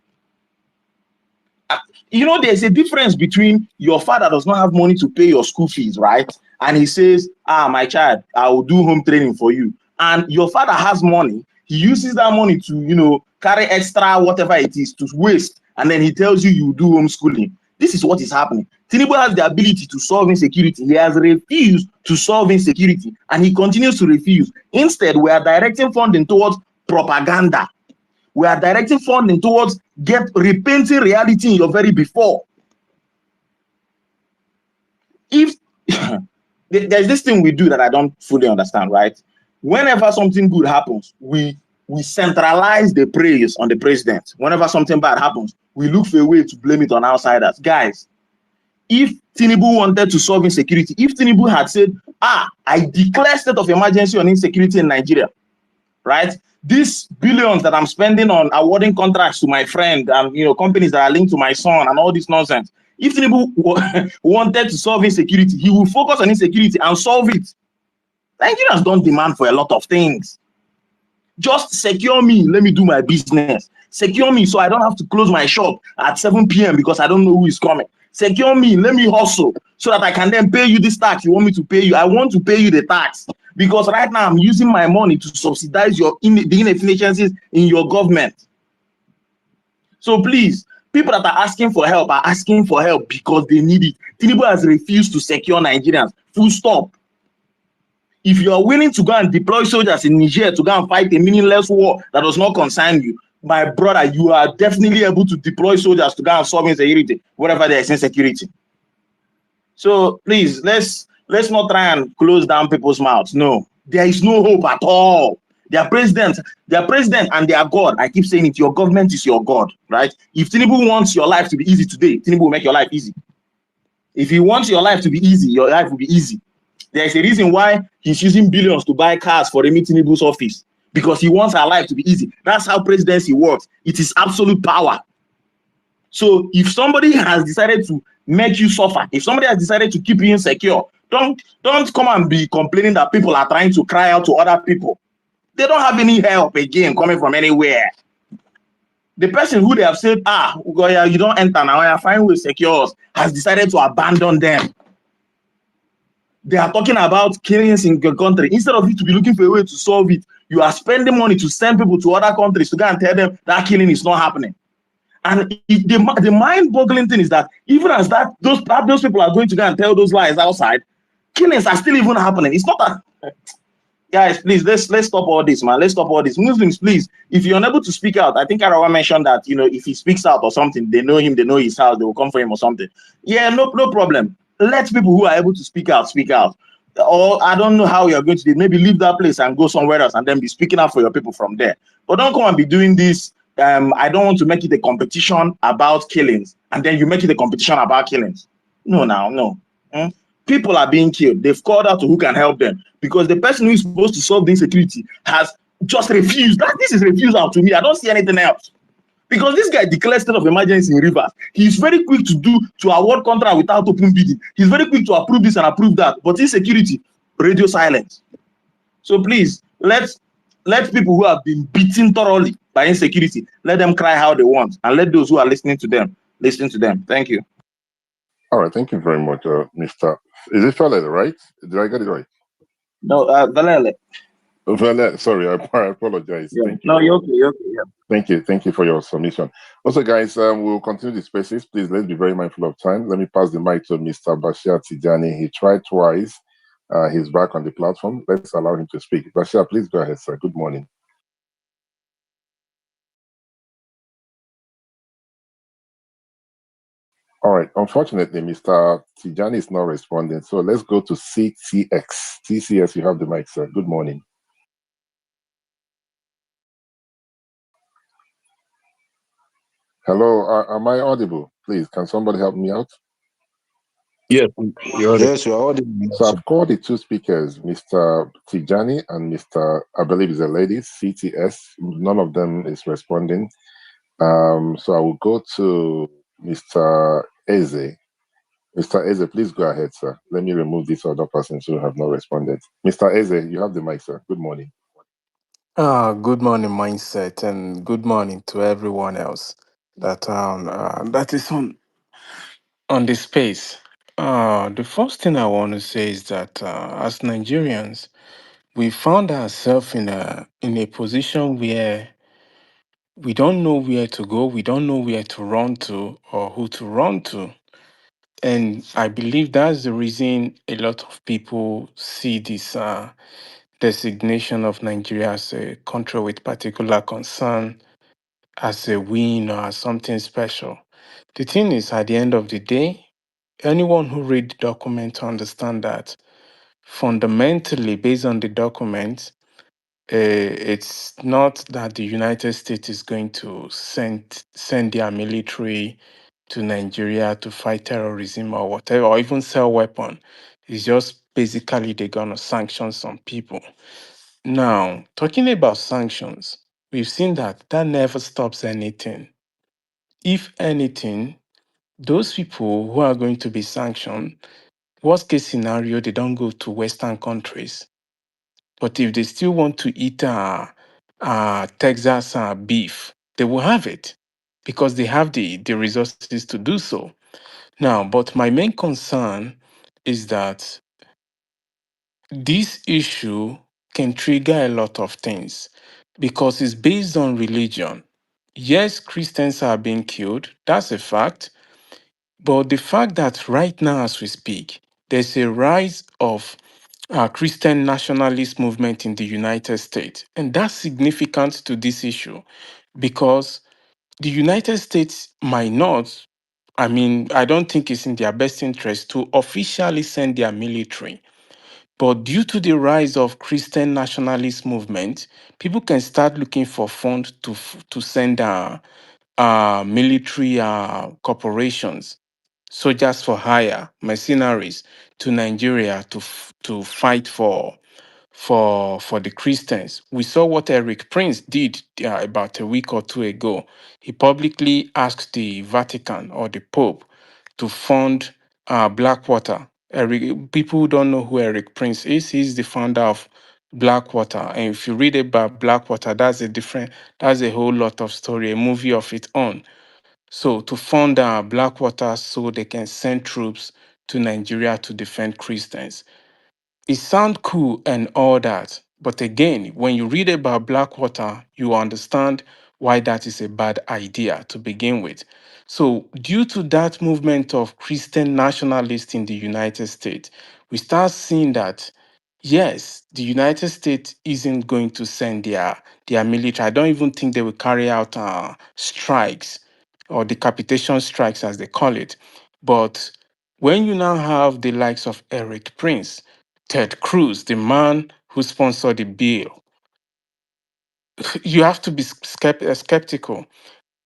There's a difference between your father does not have money to pay your school fees, right? And he says, my child, I will do home training for you. And your father has money. He uses that money to, carry extra whatever it is to waste. And then he tells you do homeschooling. This is what is happening. Tinubu has the ability to solve insecurity. He has refused to solve insecurity. And he continues to refuse. Instead, we are directing funding towards propaganda. We are directing funding towards repainting reality in your very before. If there's this thing we do that I don't fully understand, right? Whenever something good happens, we centralize the praise on the president. Whenever something bad happens, we look for a way to blame it on outsiders. Guys, if Tinubu wanted to solve insecurity, if Tinubu had said, I declare state of emergency on insecurity in Nigeria, right? These billions that I'm spending on awarding contracts to my friend and companies that are linked to my son and all this nonsense. If Tinubu wanted to solve insecurity, he will focus on insecurity and solve it. Nigerians don't demand for a lot of things. Just secure me, let me do my business. Secure me so I don't have to close my shop at 7 p.m. because I don't know who is coming. Secure me, let me hustle so that I can then pay you this tax you want me to pay you. I want to pay you the tax because right now I'm using my money to subsidize the inefficiencies in your government. So please, people that are asking for help are asking for help because they need it. Tinubu has refused to secure Nigerians. Full stop. If you are willing to go and deploy soldiers in Niger to go and fight a meaningless war that does not concern you, my brother, you are definitely able to deploy soldiers to go and solve insecurity, wherever there is insecurity. So please, let's not try and close down people's mouths. No, there is no hope at all. Their president and their God, I keep saying it, your government is your God, right? If Tinubu wants your life to be easy today, Tinubu will make your life easy. If he wants your life to be easy, your life will be easy. There is a reason why he's using billions to buy cars for Remi Tinubu's office, because he wants our life to be easy. That's how presidency works. It is absolute power. So if somebody has decided to make you suffer, if somebody has decided to keep you insecure, don't come and be complaining that people are trying to cry out to other people. They don't have any help again coming from anywhere. The person who they have said, you don't enter now, I find ways secure, has decided to abandon them. They are talking about killings in your country. Instead of you to be looking for a way to solve it, you are spending money to send people to other countries to go and tell them that killing is not happening. And the mind-boggling thing is that even as those people are going to go and tell those lies outside, killings are still even happening. It's not that. Guys, please, let's stop all this, man. Let's stop all this. Muslims, please, if you're unable to speak out, I think Arawa mentioned that, if he speaks out or something, they know him, they know his house, they will come for him or something. Yeah, no problem. Let people who are able to speak out, speak out. Or I don't know how you're going to do. Maybe leave that place and go somewhere else and then be speaking out for your people from there. But don't come and be doing this. I don't want to make it a competition about killings, and then you make it a competition about killings. No. People are being killed. They've called out to who can help them because the person who is supposed to solve the insecurity has just refused. This is refusal to me. I don't see anything else. Because this guy declared state of emergency in Rivers. He's very quick to award contract without open bidding. He's very quick to approve this and approve that. But insecurity, radio silence. So please, let people who have been beaten thoroughly by insecurity, let them cry how they want, and let those who are listening to them listen to them. Thank you. All right, thank you very much, Mr. Is it Falele, right? Did I get it right? No, Valele. Valele, sorry, I apologize. Yeah. Thank you. No, you're okay. Yeah. Thank you for your submission. Also, guys, we'll continue the spaces. Please, let's be very mindful of time. Let me pass the mic to Mr. Bashir Tijani. He tried twice, He's back on the platform. Let's allow him to speak. Bashir, please go ahead, sir. Good morning. All right. Unfortunately, Mr. Tijani is not responding. So let's go to CTX. TCS, you have the mic, sir. Good morning. Hello, am I audible? Please, can somebody help me out? Yes, yes, you are audible. So I've called the two speakers, Mr. Tijani and Mr. I believe is a lady, CTS. None of them is responding. So I will go to Mr. Eze. Mr. Eze, please go ahead, sir. Let me remove these other persons who have not responded. Mr. Eze, you have the mic, sir. Good morning. Good morning, mindset, and good morning to everyone else that is on the space. The first thing I want to say is that as Nigerians, we found ourselves in a position where we don't know where to go, we don't know where to run to or who to run to, and I believe that's the reason a lot of people see this designation of Nigeria as a country with particular concern as a win or as something special. The thing is, at the end of the day, anyone who read the document to understand that fundamentally, based on the document, it's not that the United States is going to send their military to Nigeria to fight terrorism or whatever, or even sell weapons. It's just basically they're gonna sanction some people. Now, talking about sanctions, we've seen that that never stops anything. If anything, those people who are going to be sanctioned, worst case scenario, they don't go to Western countries. But if they still want to eat Texas beef, they will have it because they have the resources to do so. Now, but my main concern is that this issue can trigger a lot of things because it's based on religion. Yes, Christians are being killed, that's a fact. But the fact that right now, as we speak, there's a rise of Christian nationalist movement in the United States, and that's significant to this issue because the United States might not. I mean, I don't think it's in their best interest to officially send their military. But due to the rise of Christian nationalist movement, people can start looking for funds to send military corporations, soldiers for hire, mercenaries to Nigeria to fight for the Christians. We saw what Eric Prince did about a week or two ago. He publicly asked the Vatican or the Pope to fund Blackwater. People who don't know who Eric Prince is, he's the founder of Blackwater. And if you read about Blackwater, that's a whole lot of story, a movie of its own. So to fund Blackwater so they can send troops to Nigeria to defend Christians. It sounds cool and all that. But again, when you read about Blackwater, you understand why that is a bad idea to begin with. So, due to that movement of Christian nationalists in the United States, we start seeing that, yes, the United States isn't going to send their military. I don't even think they will carry out strikes or decapitation strikes, as they call it. But when you now have the likes of Eric Prince, Ted Cruz, the man who sponsored the bill, you have to be skeptical.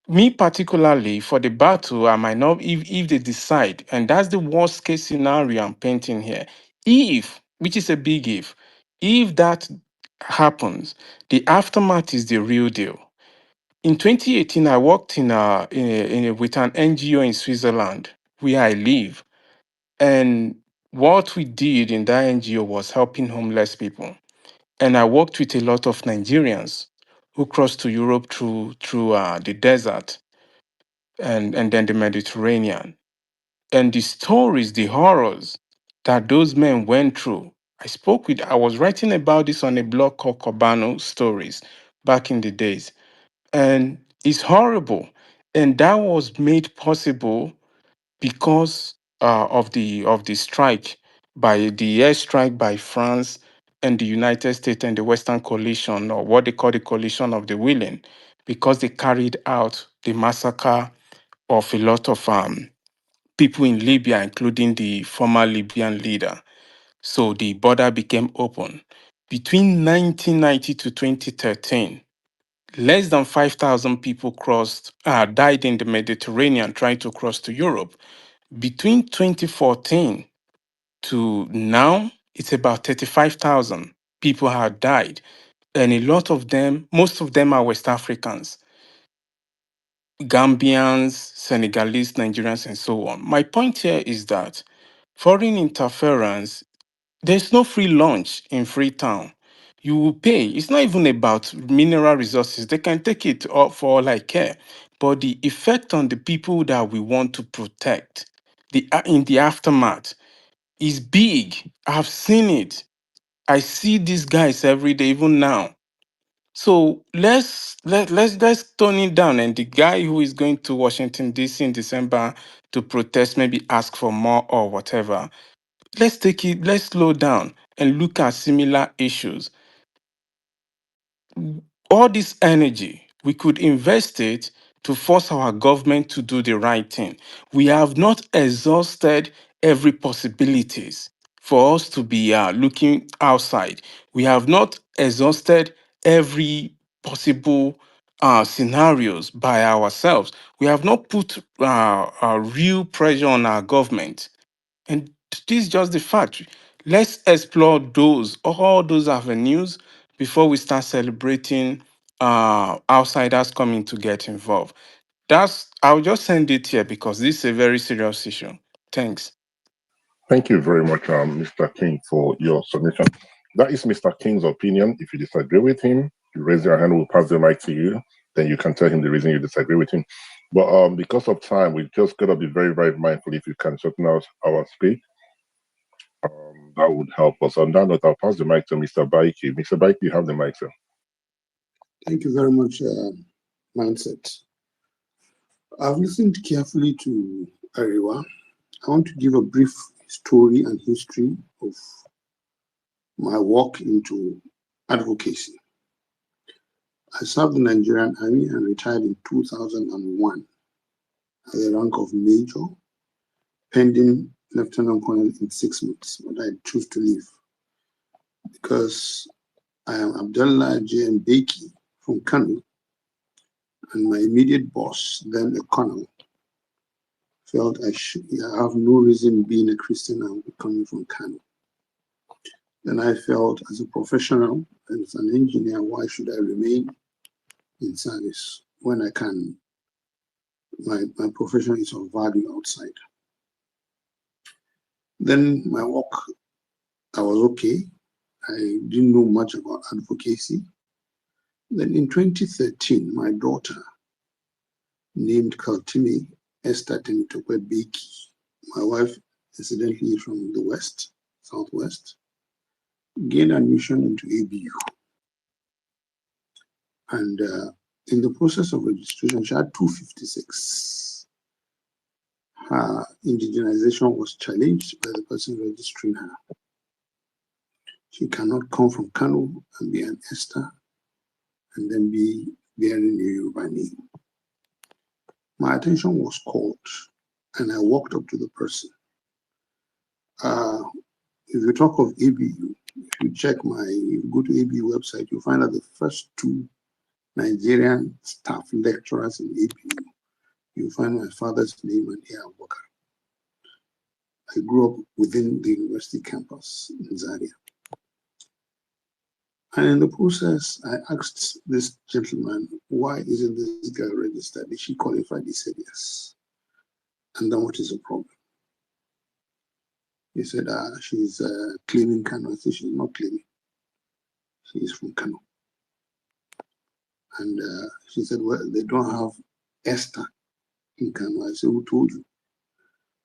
Me particularly, for the battle, I might not, if they decide, and that's the worst case scenario I'm painting here. If, which is a big if that happens, the aftermath is the real deal. In 2018, I worked with an NGO in Switzerland where I live. And what we did in that NGO was helping homeless people. And I worked with a lot of Nigerians who crossed to Europe through the desert and then the Mediterranean. And the stories, the horrors that those men went through. I was writing about this on a blog called Cobano Stories back in the days. And it's horrible. And that was made possible because of the strike by the airstrike by France and the United States and the Western coalition, or what they call the coalition of the willing, because they carried out the massacre of a lot of people in Libya, including the former Libyan leader. So the border became open. Between 1990 to 2013, less than 5,000 people died in the Mediterranean trying to cross to Europe. Between 2014 to now, it's about 35,000 people have died. And a lot of them, most of them are West Africans, Gambians, Senegalese, Nigerians, and so on. My point here is that foreign interference, there's no free lunch in Freetown. You will pay. It's not even about mineral resources. They can take it for all I care. But the effect on the people that we want to protect, in the aftermath, is big. I've seen it. I see these guys every day, even now. So let's tone it down. And the guy who is going to Washington D.C. in December to protest, maybe ask for more or whatever. Let's take it. Let's slow down and look at similar issues. All this energy, we could invest it to force our government to do the right thing. We have not exhausted every possibilities for us to be looking outside. We have not exhausted every possible scenarios by ourselves. We have not put real pressure on our government. And this is just the fact. Let's explore all those avenues before we start celebrating outsiders coming to get involved. I'll just send it here because this is a very serious issue. Thanks. Thank you very much, Mr. King, for your submission. That is Mr. King's opinion. If you disagree with him, you raise your hand, we'll pass the mic to you. Then you can tell him the reason you disagree with him. But because of time, we've just got to be very, very mindful. If you can shorten out our speak, that would help us. On that note, I'll pass the mic to Mr. Baiki. Mr. Baiki, you have the mic, sir. Thank you very much, Mindset. I've listened carefully to Ariwa. I want to give a brief story and history of my walk into advocacy. I served the Nigerian Army and retired in 2001 at the rank of Major, pending Lieutenant Colonel in 6 months, but I chose to leave because I am Abdullah J.M. Beki from Kano, and my immediate boss, then a colonel, felt I have no reason being a Christian and coming from Kano. Then I felt as a professional and as an engineer, why should I remain in service when I can, my profession is of value outside. Then my work, I was okay. I didn't know much about advocacy. Then in 2013, my daughter, named Kaltimi Esther Temitope Beki, my wife, incidentally from the West, Southwest, gained admission into ABU. And in the process of registration, she had 256. Her indigenization was challenged by the person registering her. She cannot come from Kano and be an Esther and then be bearing a Yoruba name. My attention was called and I walked up to the person. If you talk of ABU, if you go to ABU website, you'll find out the first 2 Nigerian staff lecturers in ABU. You'll find my father's name and Abubakar. I grew up within the university campus in Zaria. And in the process, I asked this gentleman, why isn't this girl registered? Is she qualified? He said yes. And then what is the problem? He said, she's claiming Kano. I said, she's not claiming. She is from Kano. And she said, well, they don't have Esther in Kano. I said, who told you?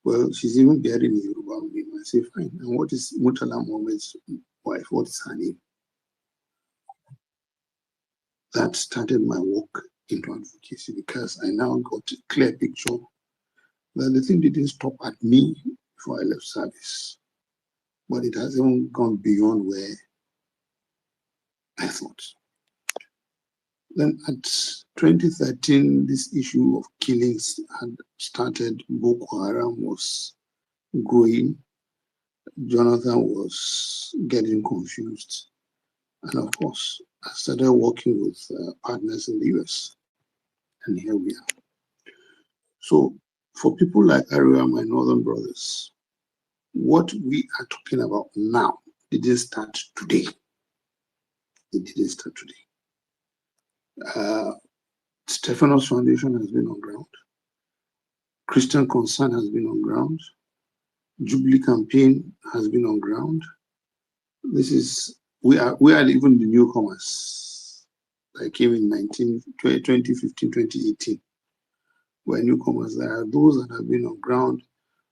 Well, she's even bearing a Yoruba name. I say, fine. And what is Murtala Mohammed's wife? What is her name? That started my walk into advocacy because I now got a clear picture that the thing didn't stop at me before I left service. but it has even gone beyond where I thought. Then at 2013, this issue of killings had started. Boko Haram was growing. Jonathan was getting confused. And of course, I started working with partners in the US. And here we are. So for people like Ariwa, my northern brothers, what we are talking about now didn't start today. It didn't start today. Stephanos Foundation has been on ground. Christian Concern has been on ground. Jubilee Campaign has been on ground. This is, we are even the newcomers that came in 2015, 2018. We're newcomers. There are those that have been on ground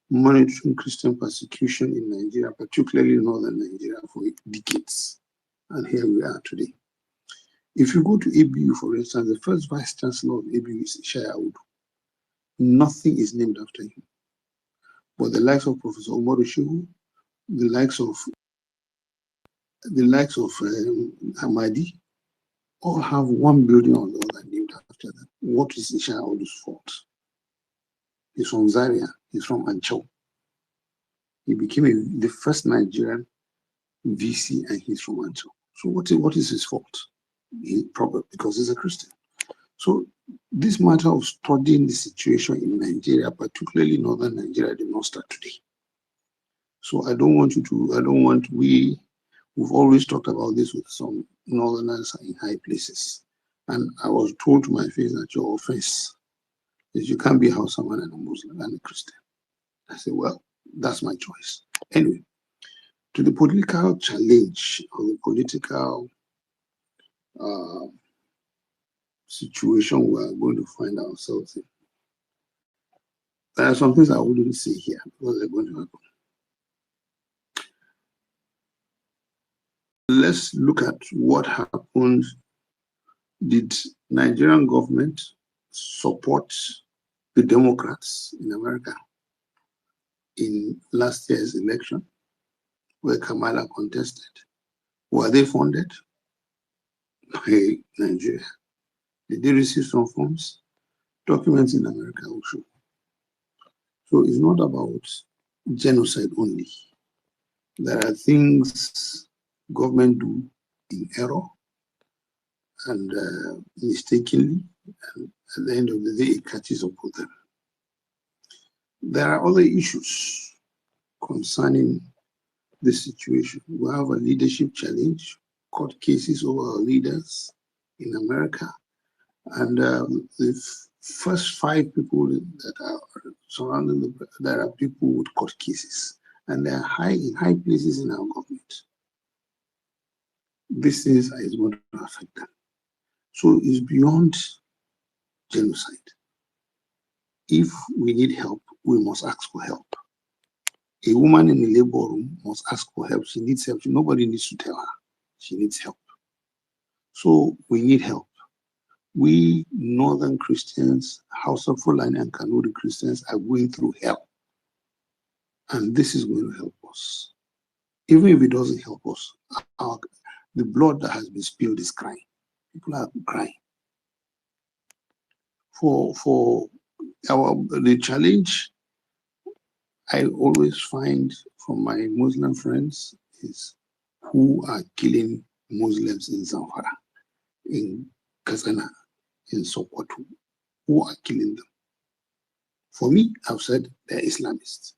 monitoring Christian persecution in Nigeria, particularly northern Nigeria, for decades. And here we are today. If you go to ABU, for instance, the first vice chancellor of ABU is Ishaya Udu. Nothing is named after him. But the likes of Professor Umaru Shehu, the likes of Hamadi, all have one building or the other named after them. What is Ishaya Udu's fault? He's from Zaria. He's from Ancho. He became the first Nigerian VC, and he's from Ancho. So what is his fault? Probably because he's a Christian. So this matter of studying the situation in Nigeria, particularly northern Nigeria, did not start today. So we've always talked about this with some northerners in high places. And I was told to my face that your offense is you can't be a Hausaman and a Muslim and a Christian. I said, well, that's my choice. Anyway, to the political challenge or the political situation we're going to find ourselves in. There are some things I wouldn't say here because they're going to happen. Let's look at what happened. Did Nigerian government support the Democrats in America in last year's election where Kamala contested? Were they funded by Nigeria? Did they receive some funds? Documents in America will show. So it's not about genocide only. There are things government do in error and mistakenly, and at the end of the day, it catches up with them. There are other issues concerning this situation. We have a leadership challenge, court cases over our leaders in America, and the first 5 people that are surrounding there are people with court cases, and they are in high places in our government. This is going to affect them. So it's beyond genocide. If we need help, we must ask for help. A woman in a labor room must ask for help. She needs help. Nobody needs to tell her. She needs help. So we need help. We Northern Christians, House of Fulani and Kanuri Christians are going through hell. And this is going to help us. Even if it doesn't help us, the blood that has been spilled is crying. People are crying. For the challenge I always find from my Muslim friends is who are killing Muslims in Zamfara, in Kazana, in Sokoto, who are killing them. For me, I've said they're Islamists,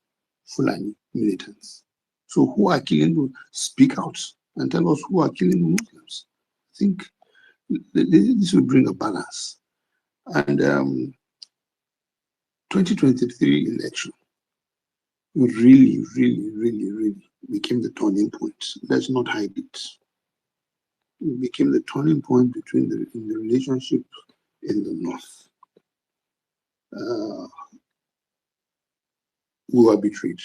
Fulani militants. So who are killing them? Speak out and tell us who are killing the Muslims. I think this will bring a balance. And 2023 election really became the turning point. Let's not hide it. It became the turning point in the relationship in the North. We were betrayed.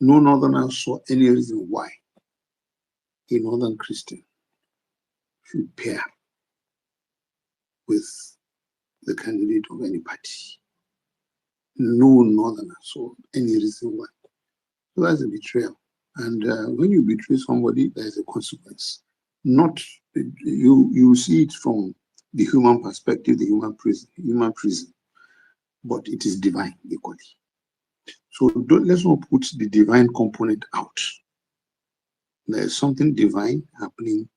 No Northerner saw any reason why a Northern Christian should pair with the candidate of any party. No Northerner saw any reason why. So that's a betrayal. And when you betray somebody, there is a consequence. Not you see it from the human perspective, the human prison, but it is divine equally. So let's not put the divine component out. There is something divine happening,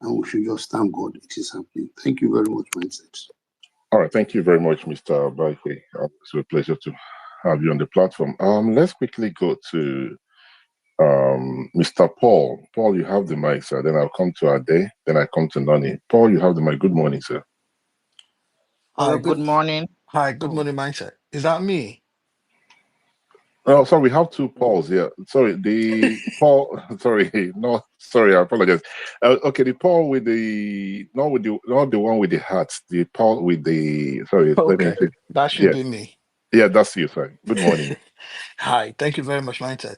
and we should just thank God it is happening. Thank you very much, Mindset. All right, thank you very much, Mr. Baikwe. It's a pleasure to have you on the platform. Let's quickly go to Mr. Paul. Paul, you have the mic, sir. Then I'll come to Ade. Then I come to Nani. Paul, you have the mic. Good morning, sir. Hello, Hi, good good morning. hi, good Oh, morning, mindset. Is that me? Oh, sorry, we have two Pauls here. Sorry, the Paul. Sorry, no, sorry, I apologize. Okay, the Paul with the not the one with the hat. The Paul with the sorry. Let me Okay, see. that should Yeah, be me. yeah, that's you, sir. Good morning. Hi, thank you very much, mindset.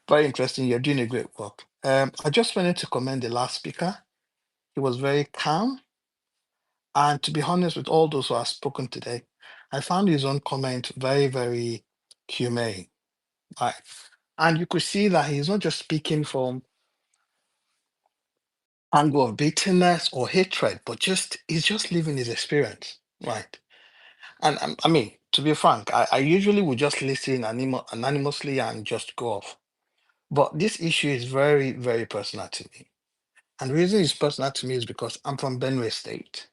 Very interesting. You're doing a great work. I just wanted to commend the last speaker. He was very calm, and to be honest, with all those who have spoken today, I found his own comment very, very humane. Right, and you could see that he's not just speaking from angle of bitterness or hatred, but just he's just living his experience. Right. And I mean, to be frank, I usually would just listen anonymously and just go off. But this issue is very, very personal to me. And the reason it's personal to me is because I'm from Benue State.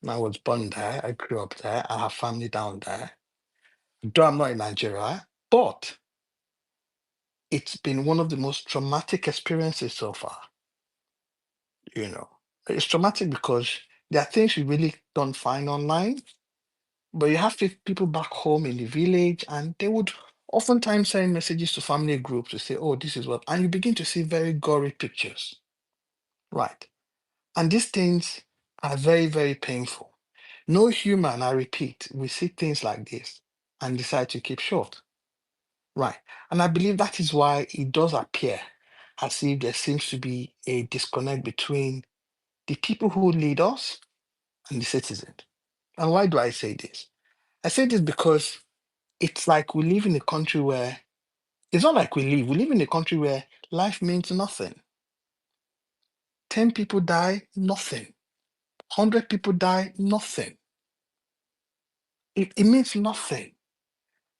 And I was born there. I grew up there. I have family down there. Though I'm not in Nigeria, but it's been one of the most traumatic experiences so far. You know, it's traumatic because there are things you really don't find online. But you have people back home in the village, and they would oftentimes send messages to family groups to say, oh, this is what, and you begin to see very gory pictures, right? And these things are very, very painful. No human, I repeat, will see things like this and decide to keep short, right? And I believe that is why it does appear as if there seems to be a disconnect between the people who lead us and the citizens. And why do I say this? I say this because it's like we live in a country where it's not like we live in a country where life means nothing. 10 people die, nothing. 100 people die, nothing. It means nothing.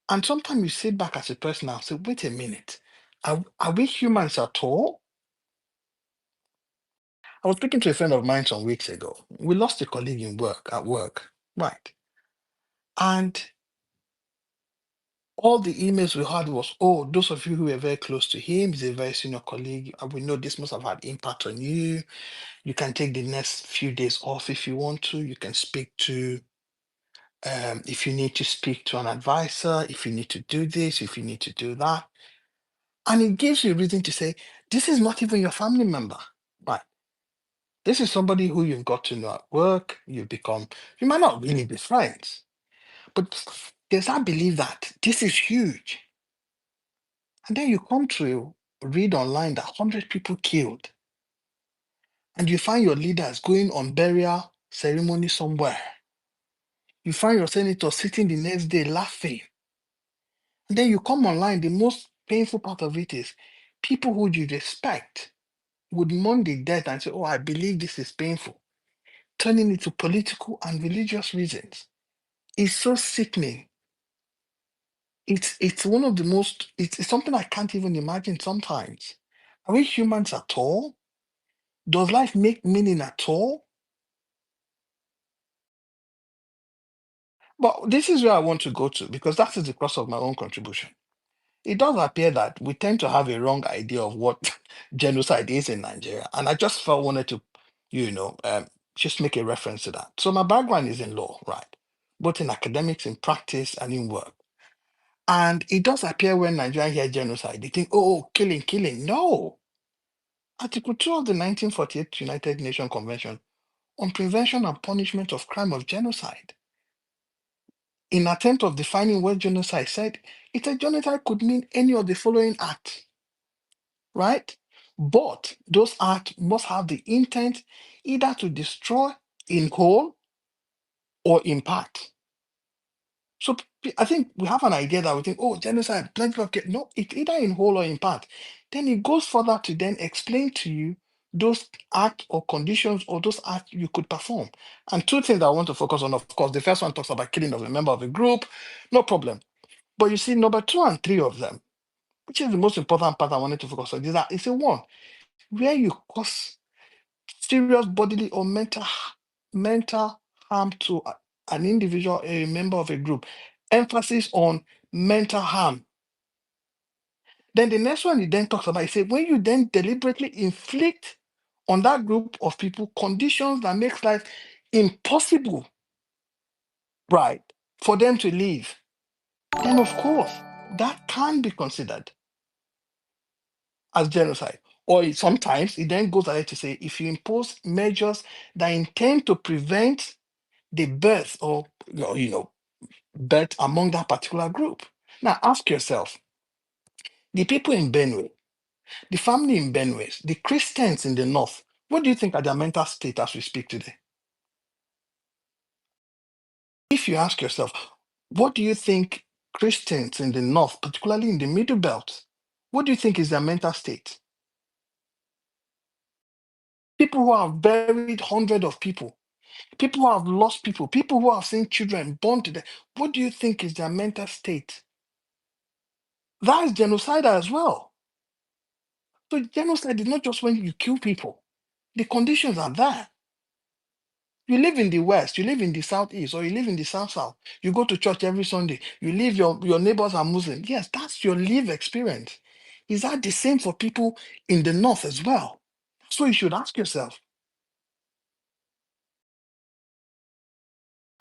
And sometimes you sit back as a person and say, wait a minute, are we humans at all? I was speaking to a friend of mine some weeks ago. We lost a colleague at work, right? And all the emails we had was, oh, those of you who were very close to him, he's a very senior colleague, and we know this must have had impact on you. You can take the next few days off if you want to. You can speak to, if you need to speak to an advisor, if you need to do this, if you need to do that. And it gives you a reason to say, this is not even your family member, right? This is somebody who you've got to know at work. You might not really be friends, but there's that belief that this is huge. And then you come to read online that 100 people killed, and you find your leaders going on burial ceremony somewhere. You find your senator sitting the next day laughing. And then you come online, the most painful part of it is people who you respect would mourn the death and say, oh, I believe this is painful, turning it to political and religious reasons. It's so sickening. It's one of the most, it's something I can't even imagine sometimes. Are we humans at all? Does life make meaning at all? But this is where I want to go to because that is the cross of my own contribution. It does appear that we tend to have a wrong idea of what genocide is in Nigeria. And I just felt wanted to, you know, just make a reference to that. So my background is in law, right? Both in academics, in practice, and in work. And it does appear when Nigerians hear genocide, they think, oh, killing, killing. No. Article 2 of the 1948 United Nations Convention on Prevention and Punishment of Crime of Genocide, in attempt of defining what genocide said, it said genocide could mean any of the following acts, right? But those acts must have the intent either to destroy in whole or in part. So I think we have an idea that we think, oh, genocide, plenty of no, it's either in whole or in part. Then it goes further to then explain to you those acts or conditions or those acts you could perform. And two things I want to focus on, of course, the first one talks about killing of a member of a group, no problem. But you see, number 2 and 3 of them, which is the most important part I wanted to focus on, is a one where you cause serious bodily or mental harm to an individual, a member of a group. Emphasis on mental harm. Then the next one he then talks about, he said, when you then deliberately inflict on that group of people conditions that makes life impossible, right, for them to live, then of course that can be considered as genocide. Or sometimes it then goes ahead to say, if you impose measures that intend to prevent the birth or birth among that particular group. Now ask yourself, the people in Benue, the family in Benue, the Christians in the north, what do you think are their mental state as we speak today? If you ask yourself, what do you think Christians in the north, particularly in the middle belt, what do you think is their mental state? People who have buried hundreds of people who have lost people who have seen children born to death, what do you think is their mental state? That is genocide as well. So genocide is not just when you kill people. The conditions are there. You live in the West, you live in the Southeast, or you live in the South. You go to church every Sunday. You live, your neighbors are Muslim. Yes, that's your live experience. Is that the same for people in the North as well? So you should ask yourself.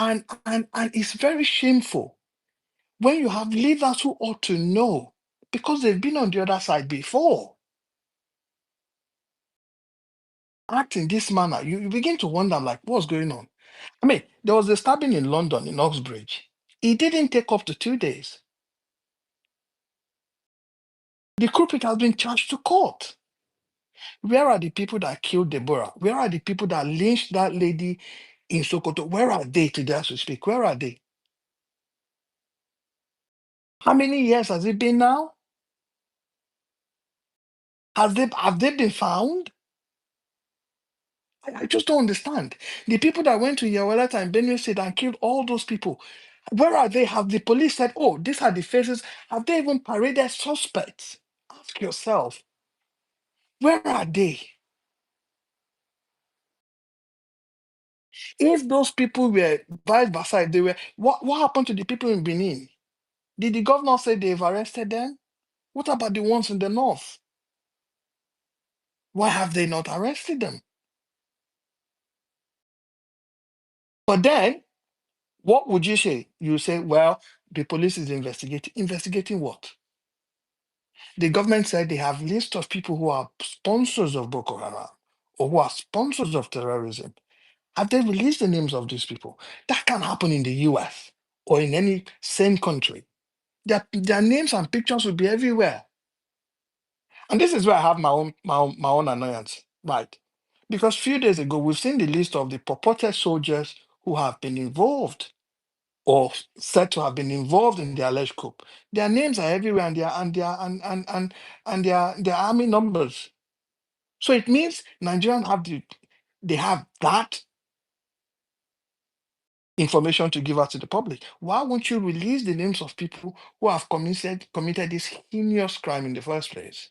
And it's very shameful when you have leaders who ought to know because they've been on the other side before. Act in this manner, you begin to wonder, like, what's going on? I mean, there was a stabbing in London, in Oxbridge. It didn't take up to 2 days. The culprit has been charged to court. Where are the people that killed Deborah? Where are the people that lynched that lady in Sokoto? Where are they today as we speak? Where are they? How many years has it been now? Have they been found? I just don't understand. The people that went to Yawalata and Benue State and killed all those people, where are they? Have the police said, oh, these are the faces? Have they even paraded suspects? Ask yourself, where are they? If those people were vice versa, if they were, what happened to the people in Benin? Did the governor say they've arrested them? What about the ones in the north? Why have they not arrested them? But then, what would you say? You say, well, the police is investigating. Investigating what? The government said they have list of people who are sponsors of Boko Haram or who are sponsors of terrorism. Have they released the names of these people? That can happen in the US or in any same country. Their names and pictures will be everywhere. And this is where I have my own annoyance, right? Because few days ago, we've seen the list of the purported soldiers who have been involved or said to have been involved in the alleged coup. Their names are everywhere and their army numbers. So it means Nigerians they have that information to give out to the public. Why won't you release the names of people who have committed this heinous crime in the first place?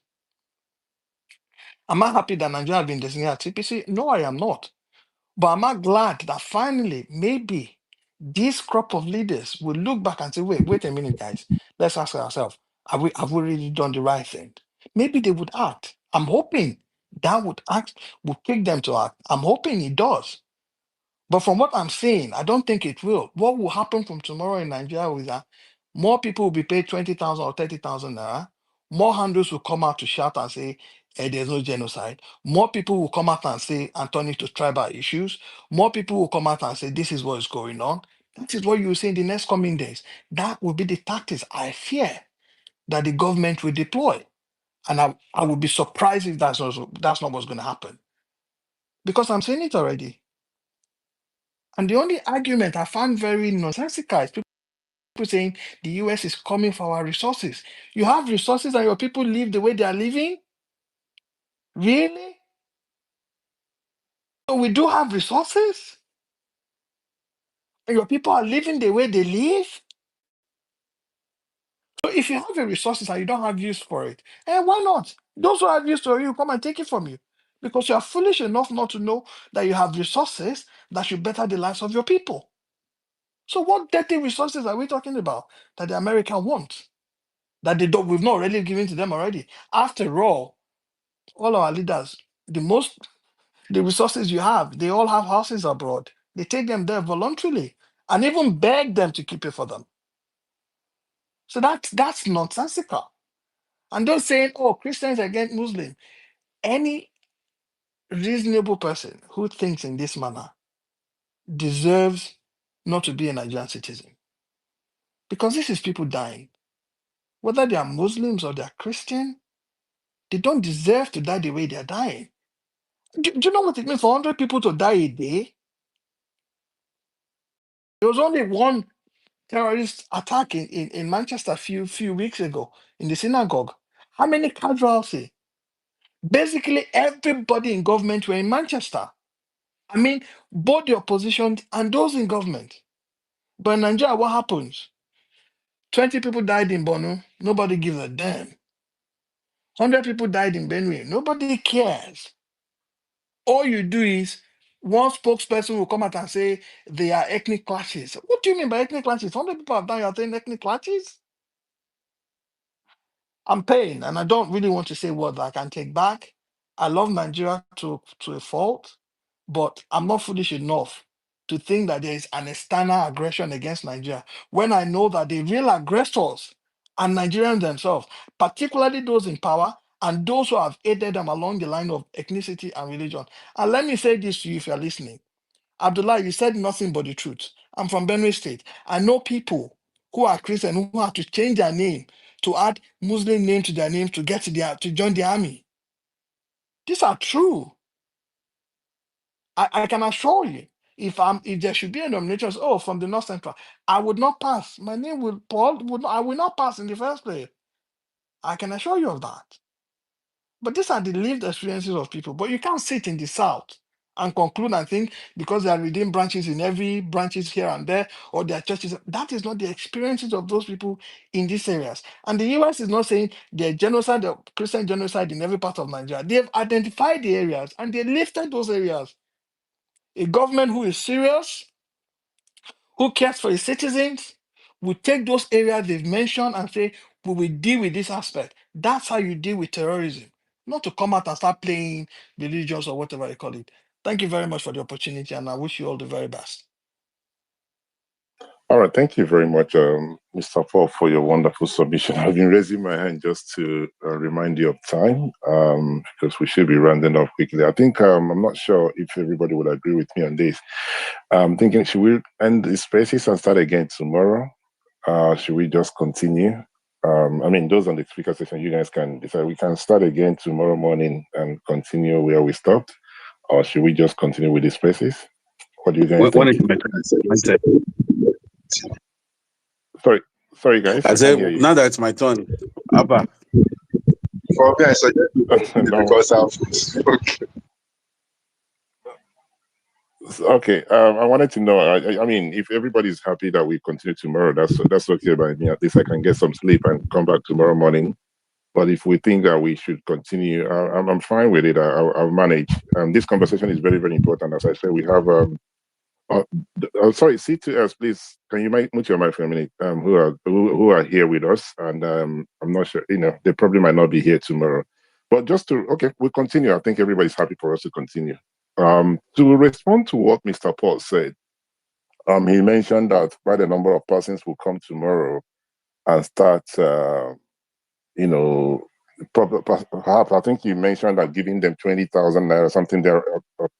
Am I happy that Nigeria has been designated TPC? No, I am not. But am I glad that finally, maybe this crop of leaders will look back and say, wait a minute, guys, let's ask ourselves, have we really done the right thing? Maybe they would act. I'm hoping that would take them to act. I'm hoping it does. But from what I'm seeing, I don't think it will. What will happen from tomorrow in Nigeria is that more people will be paid 20,000 or 30,000 naira. More handles will come out to shout and say, there's no genocide. More people will come out and say, and turn it to tribal issues. More people will come out and say, this is what is going on. That is what you will see in the next coming days. That will be the tactics I fear that the government will deploy. And I would be surprised if that's not what's going to happen. Because I'm seeing it already. And the only argument I found very nonsensical is People saying the US is coming for our resources. You have resources and your people live the way they are living? Really? So we do have resources? And your people are living the way they live? So if you have the resources and you don't have use for it, why not? Those who have use for you come and take it from you. Because you are foolish enough not to know that you have resources that should better the lives of your people. So what dirty resources are we talking about that the American wants? That they don't, we've not already given to them already. After all our leaders, the resources you have, they all have houses abroad. They take them there voluntarily and even beg them to keep it for them. So that's nonsensical. And those saying, oh, Christians against Muslim. Any reasonable person who thinks in this manner deserves not to be a Nigerian citizen. Because this is people dying. Whether they are Muslims or they are Christian, they don't deserve to die the way they are dying. Do you know what it means for 100 people to die a day? There was only one terrorist attack in Manchester a few weeks ago in the synagogue. How many casualties? Basically, everybody in government were in Manchester. I mean, both the opposition and those in government. But in Nigeria, what happens? 20 people died in Bono, nobody gives a damn. 100 people died in Benue, nobody cares. All you do is one spokesperson will come out and say they are ethnic clashes. What do you mean by ethnic clashes? 100 people have died, you're saying ethnic clashes? I'm paying, and I don't really want to say what I can take back. I love Nigeria to a fault, but I'm not foolish enough to think that there is an external aggression against Nigeria when I know that the real aggressors are Nigerians themselves, particularly those in power and those who have aided them along the line of ethnicity and religion. And let me say this to you if you're listening. Abdullah, you said nothing but the truth. I'm from Benue State. I know people who are Christian who have to change their name to add Muslim name to their name to get to join the army. These are true. I can assure you, if there should be a nomination, from the North Central, I would not pass. My name will Paul would not, I will not pass in the first place. I can assure you of that. But these are the lived experiences of people. But you can't sit in the South and conclude and think because there are redeemed branches in every branches here and there, or there are churches. That is not the experiences of those people in these areas. And the US is not saying there's genocide, the Christian genocide in every part of Nigeria. They've identified the areas and they lifted those areas. A government who is serious, who cares for its citizens, will take those areas they've mentioned and say, we will deal with this aspect. That's how you deal with terrorism, not to come out and start playing religions or whatever you call it. Thank you very much for the opportunity, and I wish you all the very best. All right, thank you very much, Mr. Paul, for your wonderful submission. I've been raising my hand just to remind you of time, because we should be rounding off quickly. I think I'm not sure if everybody would agree with me on this. I'm thinking, should we end the spaces and start again tomorrow? Should we just continue? I mean, those on the speaker session, you guys can decide. We can start again tomorrow morning and continue where we stopped, or should we just continue with the spaces? What do you guys think? Sorry, guys. I I said, can't hear you. now that it's my turn, Abba. For me, I suggest because I've okay. Okay. I wanted to know. I mean, if everybody's happy that we continue tomorrow, that's okay by me. At least I can get some sleep and come back tomorrow morning. But if we think that we should continue, I'm fine with it. I'll manage. This conversation is very, very important. As I said, we have sorry, C2S, please. Can you mute your mic for a minute? Who are here with us, and I'm not sure. They probably might not be here tomorrow. But we'll continue. I think everybody's happy for us to continue. To respond to what Mr. Paul said, he mentioned that quite a number of persons will come tomorrow and start. Perhaps I think you mentioned that giving them 20,000 naira, something there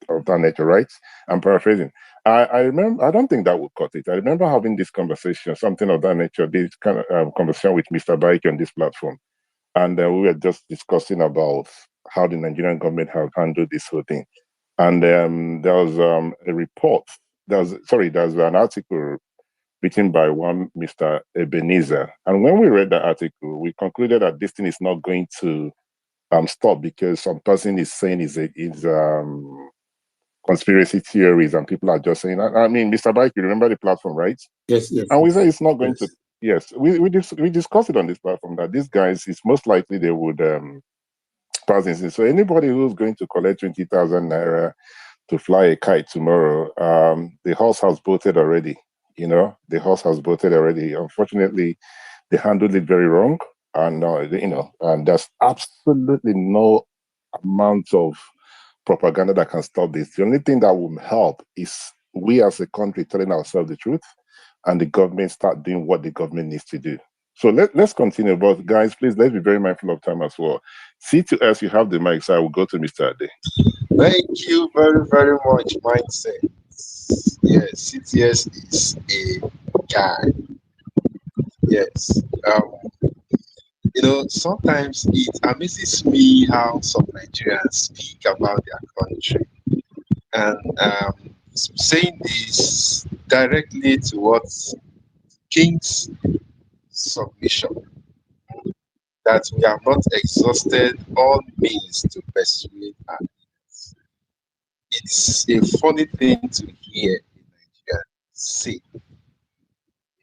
of that nature, right? I'm paraphrasing. I remember. I don't think that would cut it. I remember having this conversation, something of that nature, this kind of conversation with Mr. Baiki on this platform, and we were just discussing about how the Nigerian government have handled this whole thing. And there was a report. There was an article written by one Mr. Ebenezer. And when we read that article, we concluded that this thing is not going to stop because some person is saying is conspiracy theories and people are just saying, I mean, Mr. Bike, you remember the platform, right? Yes, yes. And we say it's not going Yes. to, yes, we discussed it on this platform that these guys, it's most likely they would pass this. So anybody who's going to collect 20,000 naira to fly a kite tomorrow, the horse has bolted already. You know, the horse has bolted already. Unfortunately, they handled it very wrong, and and there's absolutely no amount of propaganda that can stop this. The only thing that will help is we as a country telling ourselves the truth, and the government start doing what the government needs to do. So let's continue. But guys, please let's be very mindful of time as well. C2S, you have the mic, so I will go to Mr. Ade. Thank you very, very much, Mindset. Yes, CTS is a guy. Yes. Sometimes it amazes me how some Nigerians speak about their country. And saying this directly towards King's submission, that we have not exhausted all means to persuade our leaders. It's a funny thing to hear in Nigeria say,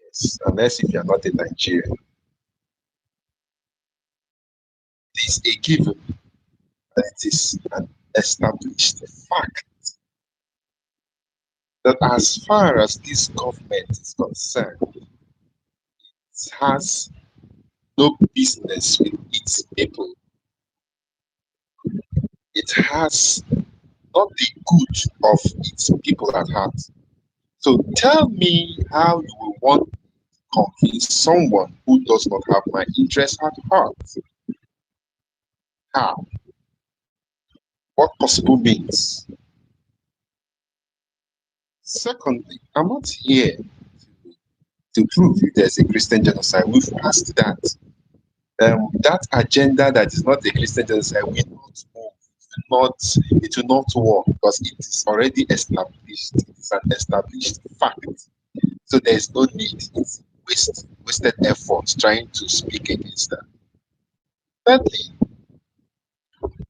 yes, unless if you are not a Nigerian. It is a given, and it is an established fact that as far as this government is concerned, it has no business with its people. It has not the good of its people at heart. So tell me how you will want to convince someone who does not have my interest at heart. How? What possible means? Secondly, I'm not here to prove if there's a Christian genocide. We've asked that. That agenda that is not a Christian genocide will not move. It will not work because it is already established. It is an established fact. So there is no need. It's wasted effort trying to speak against that. Thirdly,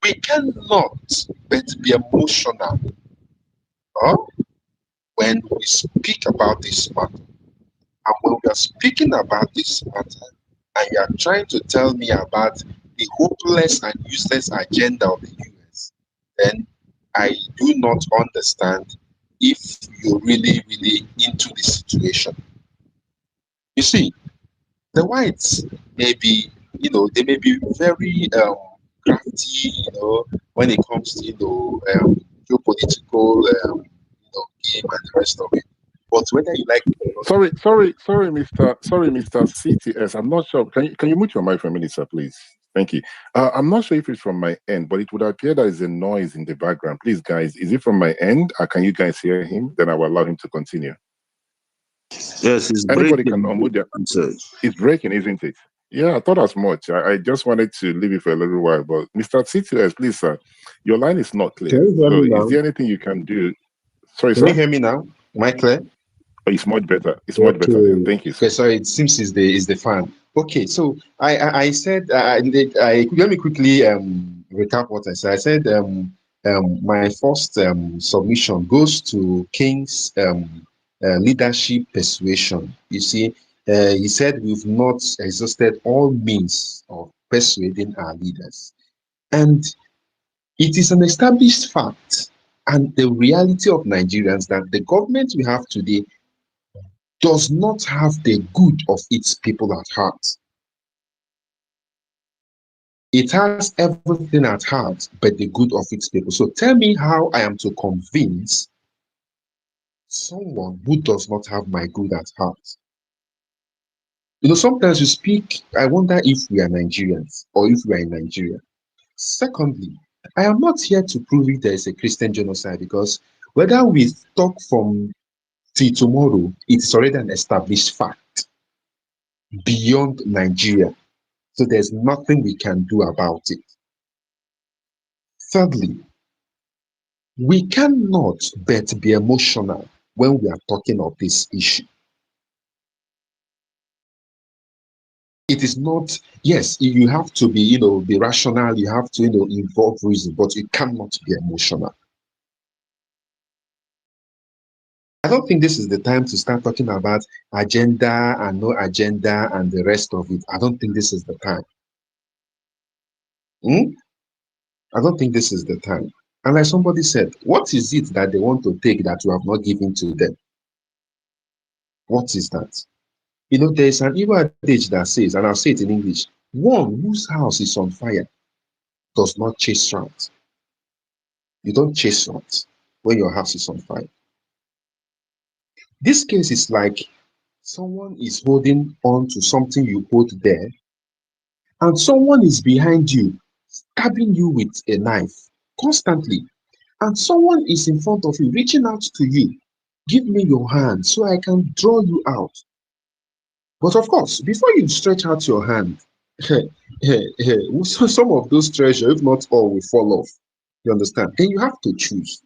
we cannot but be emotional when we speak about this matter. And when we are speaking about this matter, and you are trying to tell me about the hopeless and useless agenda of the US, then I do not understand if you're really, really into the situation. You see, the whites may be, they may be very crafty, when it comes to, geopolitical, game and the rest of it. But whether you like it or not, Mr. CTS. I'm not sure. Can you mute your mic for a minute, sir, please? Thank you. I'm not sure if it's from my end, but it would appear there is a noise in the background. Please, guys, is it from my end? Can you guys hear him? Then I will allow him to continue. Yes, it's Anybody breaking. can unmute their. It's breaking, isn't it? Yeah, I thought as much. I just wanted to leave it for a little while, but Mr. CTS, please, sir, your line is not clear. Can you hear So, me now? is there anything you can do? Sorry, Can sir. you hear me now? Am I clear? Oh, it's much better. It's much better. Thank you, sir. Okay, sorry, it seems is the fan. Okay, so I said let me quickly recap what I said. I said my first submission goes to King's leadership persuasion. You see, he said we've not exhausted all means of persuading our leaders, and it is an established fact and the reality of Nigerians that the government we have today does not have the good of its people at heart. It has everything at heart but the good of its people. So tell me how I am to convince someone who does not have my good at heart. Sometimes you speak, I wonder if we are Nigerians or if we are in Nigeria. Secondly, I am not here to prove if there is a Christian genocide because whether we talk from till tomorrow, it's already an established fact beyond Nigeria. So there's nothing we can do about it. Thirdly, we cannot but be emotional when we are talking of this issue. It is not, yes, you have to be, be rational, you have to, involve reason, but it cannot be emotional. I don't think this is the time to start talking about agenda and no agenda and the rest of it. I don't think this is the time. I don't think this is the time. And like somebody said, what is it that they want to take that you have not given to them? What is that? There's an Igbo adage that says, and I'll say it in English, one whose house is on fire does not chase rats. You don't chase rats when your house is on fire. This case is like someone is holding on to something you hold there, and someone is behind you, stabbing you with a knife constantly, and someone is in front of you, reaching out to you. Give me your hand so I can draw you out. But of course, before you stretch out your hand, some of those treasure, if not all, will fall off. You understand? Then you have to choose.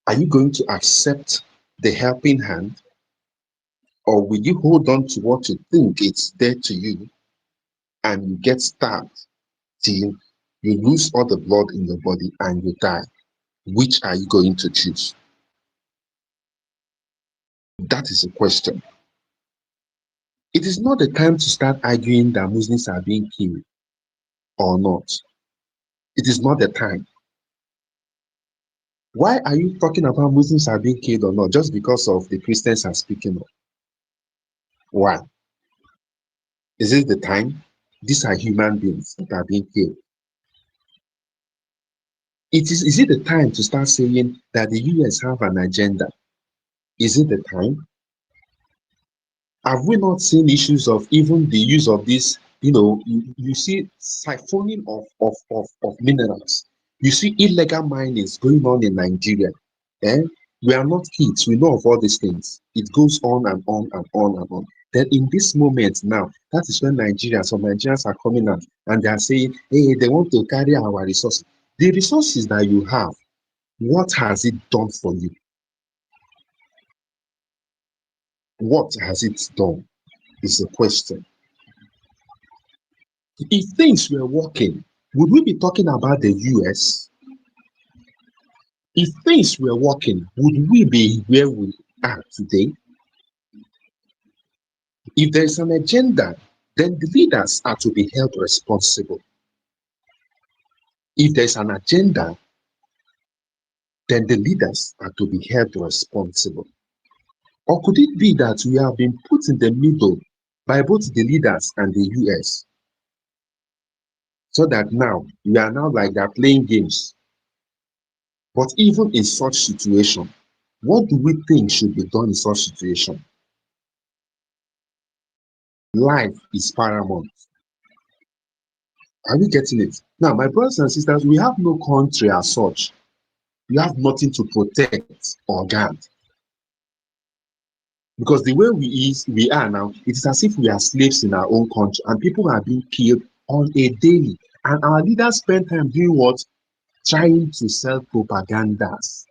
Are you going to accept the helping hand, or will you hold on to what you think it's there to you and you get stabbed till you lose all the blood in your body and you die? Which are you going to choose? That is a question. It is not the time to start arguing that Muslims are being killed or not. It is not the time. Why are you talking about Muslims are being killed or not? Just because of the Christians are speaking up. Why? Is it the time? These are human beings that are being killed. Is it the time to start saying that the US have an agenda? Is it the time? Have we not seen issues of even the use of this, you see siphoning of minerals. You see illegal mining going on in Nigeria. Eh? We are not kids. We know of all these things. It goes on and on and on and on. Then in this moment now, that is when some Nigerians are coming out and they are saying, hey, they want to carry our resources. The resources that you have, what has it done for you? What has it done is a question. If things were working, would we be talking about the US? If things were working, would we be where we are today? If there is an agenda, then the leaders are to be held responsible. If there's an agenda, then the leaders are to be held responsible. Or could it be that we have been put in the middle by both the leaders and the US? So that now we are now like they're playing games. But even in such situation, what do we think should be done in such situation? Life is paramount. Are we getting it? Now, my brothers and sisters, we have no country as such. We have nothing to protect or guard. Because the way we are now, it is as if we are slaves in our own country and people are being killed on a daily. And our leaders spend time doing what? Trying to sell propagandas.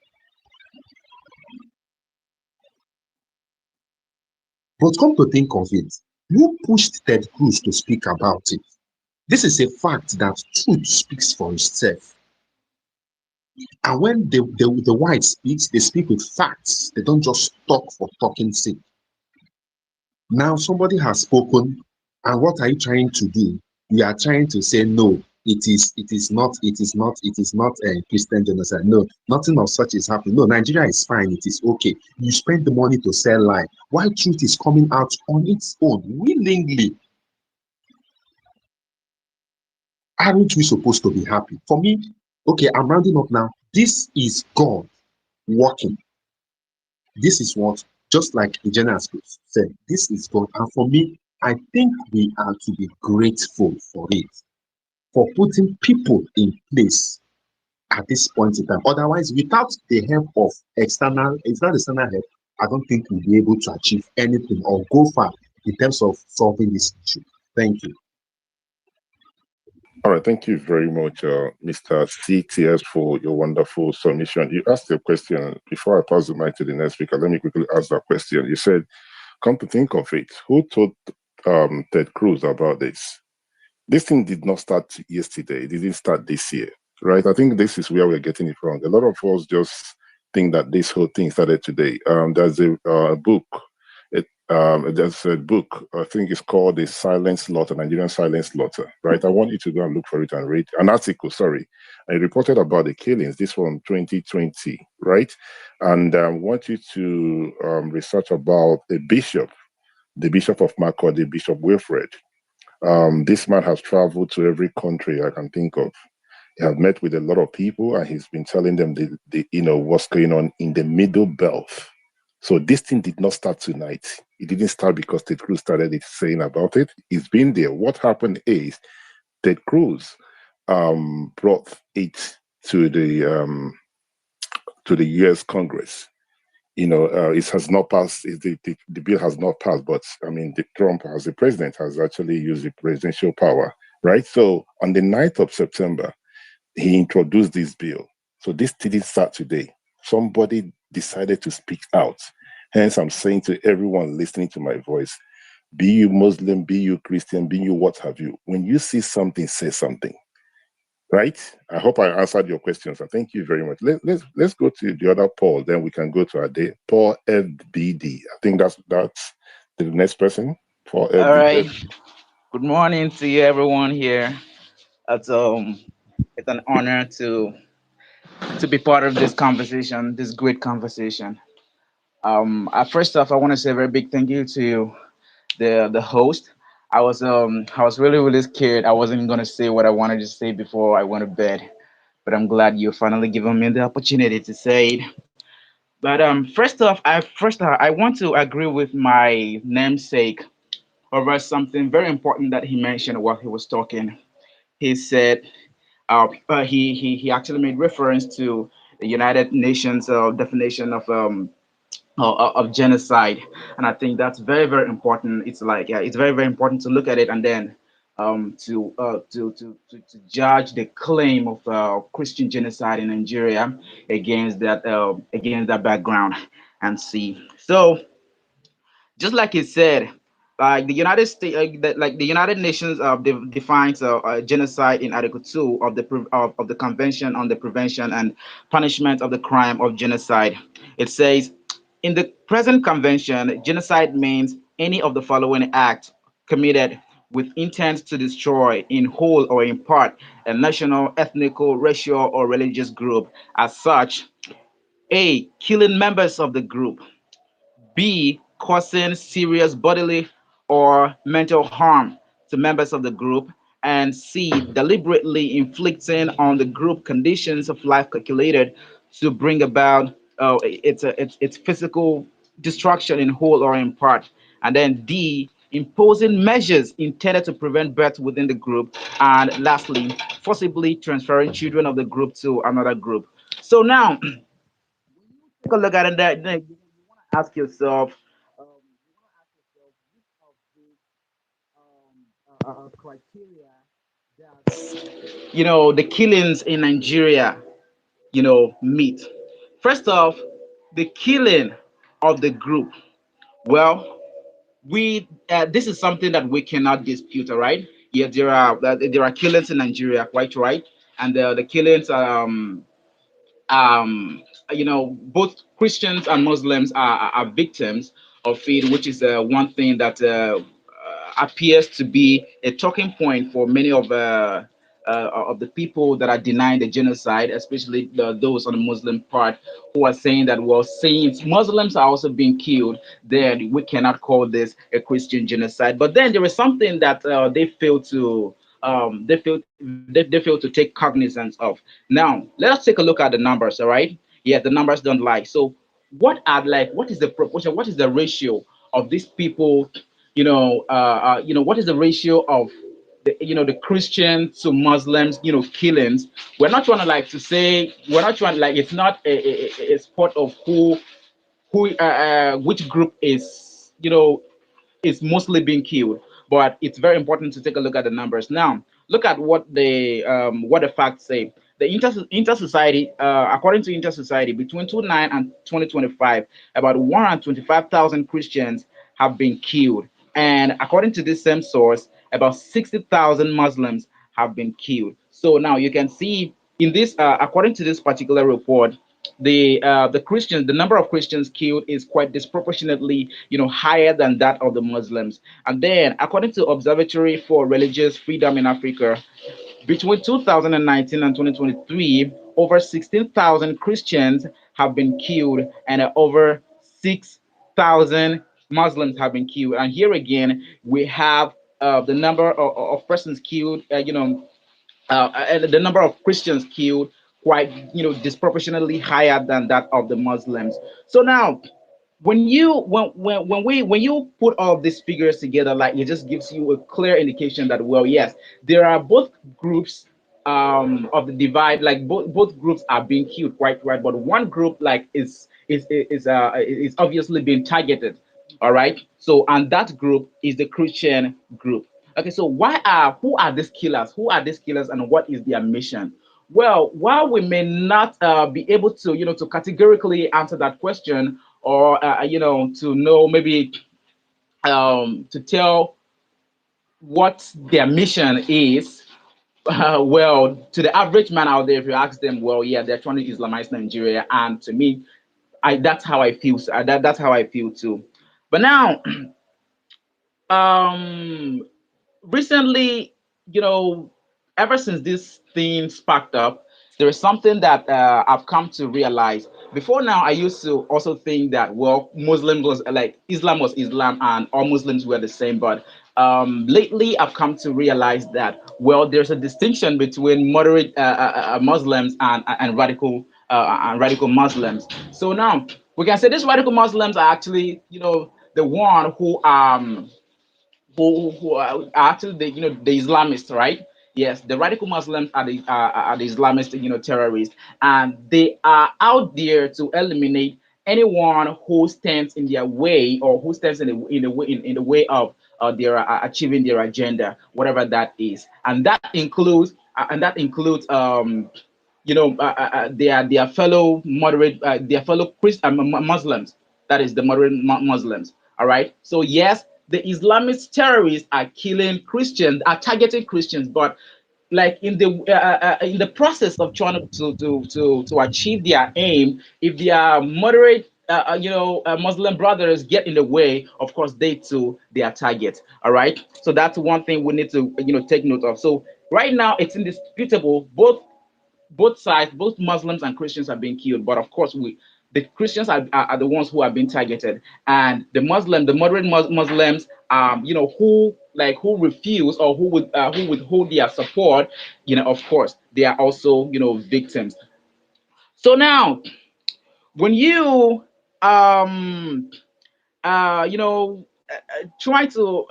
But come to think of it, who pushed Ted Cruz to speak about it? This is a fact that truth speaks for itself. And when the white speaks, they speak with facts. They don't just talk for talking's sake. Now somebody has spoken, and what are you trying to do? You are trying to say no. It is not a Christian genocide. No, nothing of such is happening. No, Nigeria is fine. It is okay. You spend the money to sell lie. Why truth is coming out on its own willingly? Aren't we supposed to be happy? For me, okay, I'm rounding up now. This is God working. This is what, just like the general said, this is God. And for me, I think we are to be grateful for it, for putting people in place at this point in time. Otherwise, without the help of external help, I don't think we'll be able to achieve anything or go far in terms of solving this issue. Thank you. All right, thank you very much, Mr. CTS, for your wonderful submission. You asked a question before I pass the mic to the next speaker. Let me quickly ask that question. You said, come to think of it, who taught Ted Cruz about this. This thing did not start yesterday. It didn't start this year, right? I think this is where we're getting it wrong. A lot of us just think that this whole thing started today. There's a book. There's a book. I think it's called "The Silent Slaughter," Nigerian Silent Slaughter. Right? I want you to go and look for it and read an article. Sorry, I reported about the killings. This from 2020, right? And I want you to research about a bishop, the Bishop of Makurdi, Bishop Wilfred. This man has traveled to every country I can think of. He has met with a lot of people, and he's been telling them what's going on in the Middle Belt. So this thing did not start tonight. It didn't start because Ted Cruz started it saying about it. It's been there. What happened is Ted Cruz brought it to the U.S. Congress. It has not passed. The bill has not passed, but I mean, Trump, as the president, has actually used the presidential power, right? So on the 9th of September, he introduced this bill. So this didn't start today. Somebody decided to speak out. Hence, I'm saying to everyone listening to my voice, be you Muslim, be you Christian, be you what have you, when you see something, say something. Right? I hope I answered your questions. And thank you very much. Let's go to the other Paul. Then we can go to our day. Paul FBD. I think that's the next person. Paul All right. FBD. Good morning to you, everyone here. It's an honor to be part of this conversation, this great conversation. First off, I want to say a very big thank you to the host. I was really scared. I wasn't gonna say what I wanted to say before I went to bed, but I'm glad you finally given me the opportunity to say it. But first off, I want to agree with my namesake over something very important that he mentioned while he was talking. He said he actually made reference to the United Nations definition of genocide, and I think that's very important. It's like it's very important to look at it and then to judge the claim of Christian genocide in Nigeria against that background and see. So just like he said, like the United States, like the United Nations defines genocide in Article 2 of of the Convention on the Prevention and Punishment of the Crime of Genocide. It says, in the present convention, genocide means any of the following acts committed with intent to destroy in whole or in part a national, ethnical, racial, or religious group. As such, A, killing members of the group. B, causing serious bodily or mental harm to members of the group, and C, deliberately inflicting on the group conditions of life calculated to bring about its physical destruction in whole or in part, and then D, imposing measures intended to prevent birth within the group, and lastly, forcibly transferring children of the group to another group. So now, take a look at it. Then you want to ask yourself, criteria that the killings in Nigeria meet. First off, the killing of the group. Well, we this is something that we cannot dispute. All right. Yeah, there are killings in Nigeria, quite right, and the killings um, both Christians and Muslims are victims of it, which is one thing that appears to be a talking point for many of the people that are denying the genocide, especially those on the Muslim part who are saying that, well, since Muslims are also being killed, then we cannot call this a Christian genocide. But then there is something that they fail to take cognizance of. Now, let us take a look at the numbers. All right, yeah, the numbers don't lie. So, what is the proportion? What is the ratio of these people? What is the ratio of the Christian to Muslims, killings? We're not trying to like to say we're not trying like it's not a sport of who which group is mostly being killed. But it's very important to take a look at the numbers. Now, look at what the facts say. The Inter Society, according to Inter Society, between 2009 and 2025, about 125,000 Christians have been killed. And according to this same source, about 60,000 Muslims have been killed. So now you can see in this, according to this particular report, the Christians, the number of Christians killed is quite disproportionately, higher than that of the Muslims. And then, according to Observatory for Religious Freedom in Africa, between 2019 and 2023, over 16,000 Christians have been killed, and over 6,000 Muslims have been killed. And here again, we have the number of persons killed, and the number of Christians killed quite, disproportionately higher than that of the Muslims. So now, when you put all of these figures together, like, it just gives you a clear indication that, well, yes, there are both groups of the divide, like both groups are being killed, quite right, but one group, like, is obviously being targeted. All right, so, and that group is the Christian group. Okay, so who are these killers? Who are these killers, and what is their mission? Well, while we may not be able to, to categorically answer that question, or to know, maybe to tell what their mission is, well, to the average man out there, if you ask them, well, yeah, they're trying to Islamize Nigeria, and to me, that's how I feel. That's how I feel too. But now, um, recently, ever since this thing sparked up, there is something that I've come to realize. Before now, I used to also think that, well, Muslim was like Islam was Islam, and all Muslims were the same. But lately, I've come to realize that, well, there's a distinction between moderate Muslims and radical Muslims. So now we can say these radical Muslims are actually, the one who are actually the, the Islamists, right? Yes, the radical Muslims are the Islamist, terrorists, and they are out there to eliminate anyone who stands in their way, or who stands in the way of their achieving their agenda, whatever that is, and that includes their fellow moderate, their fellow Muslims. That is the moderate Muslims. All right. So yes, the Islamist terrorists are killing Christians, are targeting Christians, but, like, in the process of trying to achieve their aim, if their moderate Muslim brothers get in the way, of course they too, they are targets. All right, so that's one thing we need to, take note of. So right now it's indisputable, both sides, both Muslims and Christians are being killed. But of course, the Christians are the ones who are being targeted, and the moderate Muslims, who refuse, or who withhold their support, of course, they are also, victims. So now, when you try to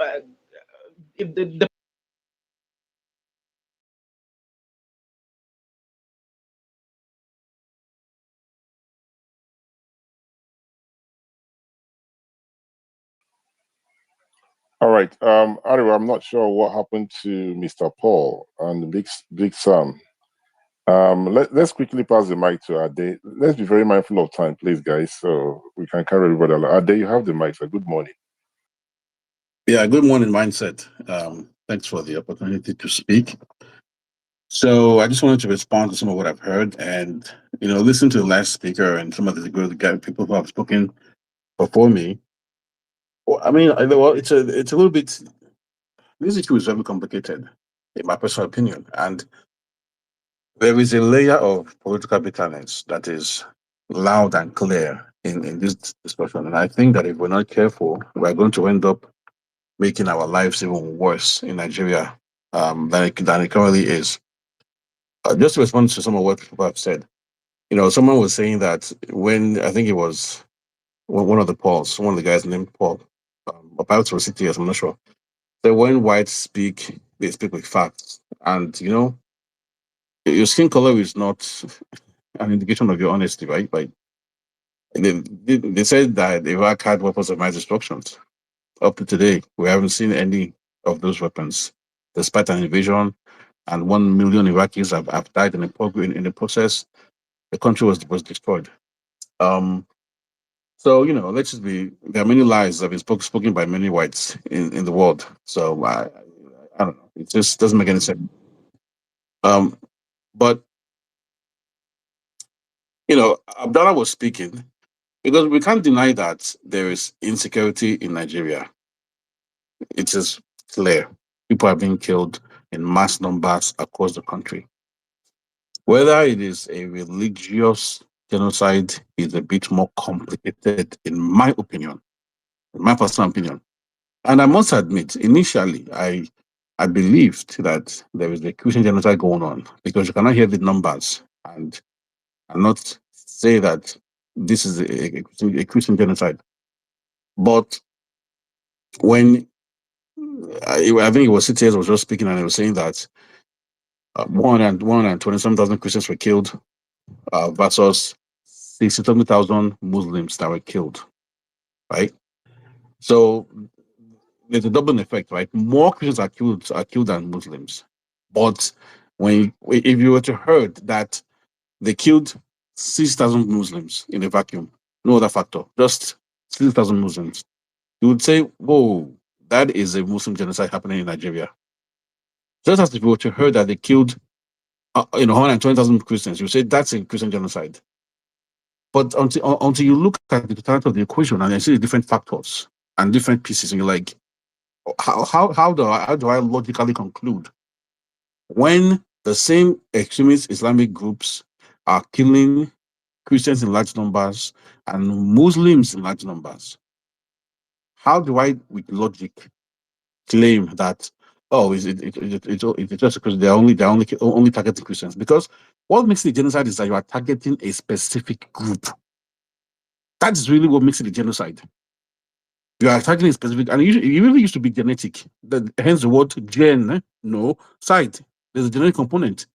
if the All right. Ariwa, I'm not sure what happened to Mr. Paul and Big Sam. Let's quickly pass the mic to Ade. Let's be very mindful of time, please, guys, so we can carry everybody along. Ade, you have the mic, sir. Good morning. Yeah, good morning, Mindset. Thanks for the opportunity to speak. So I just wanted to respond to some of what I've heard, and listen to the last speaker and some of the good people who have spoken before me. Well, I mean, well, it's a little bit. This issue is very complicated, in my personal opinion, and there is a layer of political bitterness that is loud and clear in this discussion, and I think that if we're not careful, we're going to end up making our lives even worse in Nigeria than it currently is. Just to respond to some of what people have said, someone was saying that when I think it was one of the Pauls, one of the guys named Paul, about to city, I'm not sure. That when whites speak, they speak with facts, and your skin color is not an indication of your honesty, right? Like they said that Iraq had weapons of mass destruction. Up to today, we haven't seen any of those weapons, despite an invasion, and 1 million Iraqis have died in the process. The country was destroyed. Um, So, let's just be, there are many lies that have been spoken by many whites in the world. So I don't know. It just doesn't make any sense. Um, but, Abdallah was speaking because we can't deny that there is insecurity in Nigeria. It is clear. People are being killed in mass numbers across the country. Whether it is a religious genocide is a bit more complicated, in my opinion, in my personal opinion. And I must admit, initially, I believed that there is a Christian genocide going on because you cannot hear the numbers and not say that this is a Christian genocide. But when I think it was CTS was just speaking and he was saying that 127,000 Christians were killed versus 67,000 Muslims that were killed, right? So there's a double effect, right? More Christians are killed than Muslims. But if you were to heard that they killed 6,000 Muslims in a vacuum, no other factor, just 6,000 Muslims, you would say, whoa, that is a Muslim genocide happening in Nigeria. Just as if you were to heard that they killed 120,000 Christians, you would say that's a Christian genocide. But until you look at the totality of the equation and you see the different factors and different pieces, and you're like, how do I logically conclude when the same extremist Islamic groups are killing Christians in large numbers and Muslims in large numbers? How do I, with logic, claim that it's just because they're only targeting Christians? Because what makes it a genocide is that you are targeting a specific group. That is really what makes it a genocide. You are targeting a specific, and it really used to be genetic. Hence the word gen, no, side. There's a genetic component.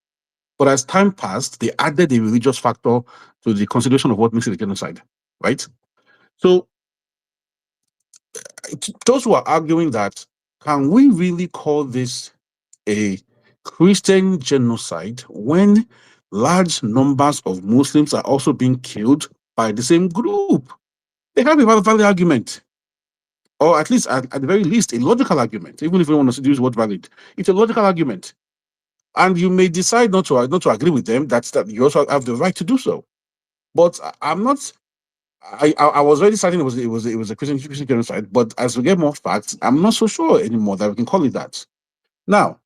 But as time passed, they added a religious factor to the consideration of what makes it a genocide, right? So those who are arguing that, can we really call this a Christian genocide when large numbers of Muslims are also being killed by the same group? They have a valid argument, or at least, at the very least, a logical argument. Even if you want to use the word valid, it's a logical argument, and you may decide not to agree with them. That you also have the right to do so. But I'm not. I was already certain it was a Christian genocide. But as we get more facts, I'm not so sure anymore that we can call it that. Now,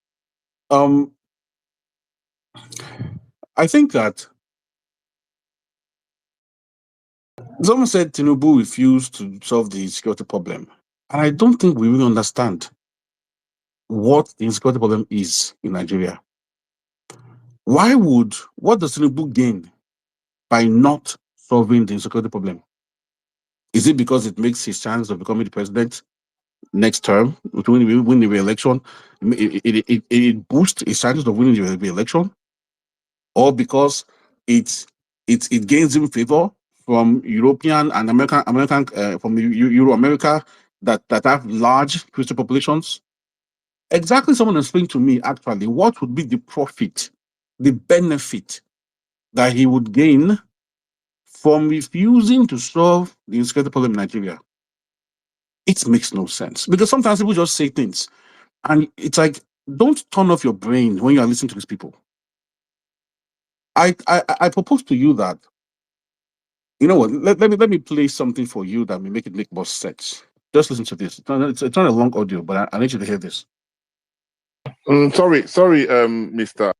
I think that someone said Tinubu refused to solve the security problem, and I don't think we really understand what the insecurity problem is in Nigeria. What does Tinubu gain by not solving the insecurity problem? Is it because it makes his chance of becoming the president next term, when we win the re-election, it boosts his chances of winning the re-election, or because it gains him favor from European and American from Euro America that have large Christian populations? Exactly, someone explained to me actually what would be the profit, the benefit that he would gain from refusing to solve the insecurity problem in Nigeria. It makes no sense, because sometimes people just say things and it's like, don't turn off your brain when you are listening to these people. I propose to you that, you know what, let me play something for you that may make it make more sense. Just listen to this. It's not a long audio, but I need you to hear this. Sorry, Mr.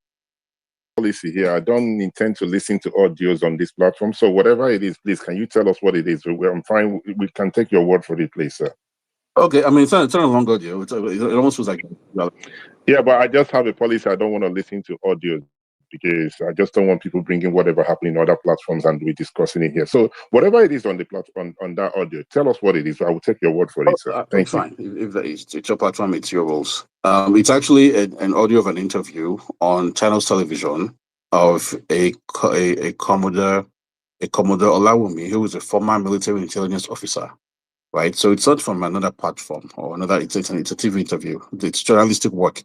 Policy here. I don't intend to listen to audios on this platform. So whatever it is, please, can you tell us what it is? I'm fine. We can take your word for it, please, sir. Okay, I mean, it's not a long audio. It almost feels like. Yeah, but I just have a policy. I don't want to listen to audios because I just don't want people bringing whatever happened in other platforms and we discussing it here. So whatever it is on the platform, on that audio, tell us what it is. I will take your word for it, sir. Thank you. Fine. If it's your platform, it's your rules. It's actually an audio of an interview on Channels Television of a Commodore Olawumi, who is a former military intelligence officer. Right. So it's not from another platform or another. It's a TV interview. It's journalistic work.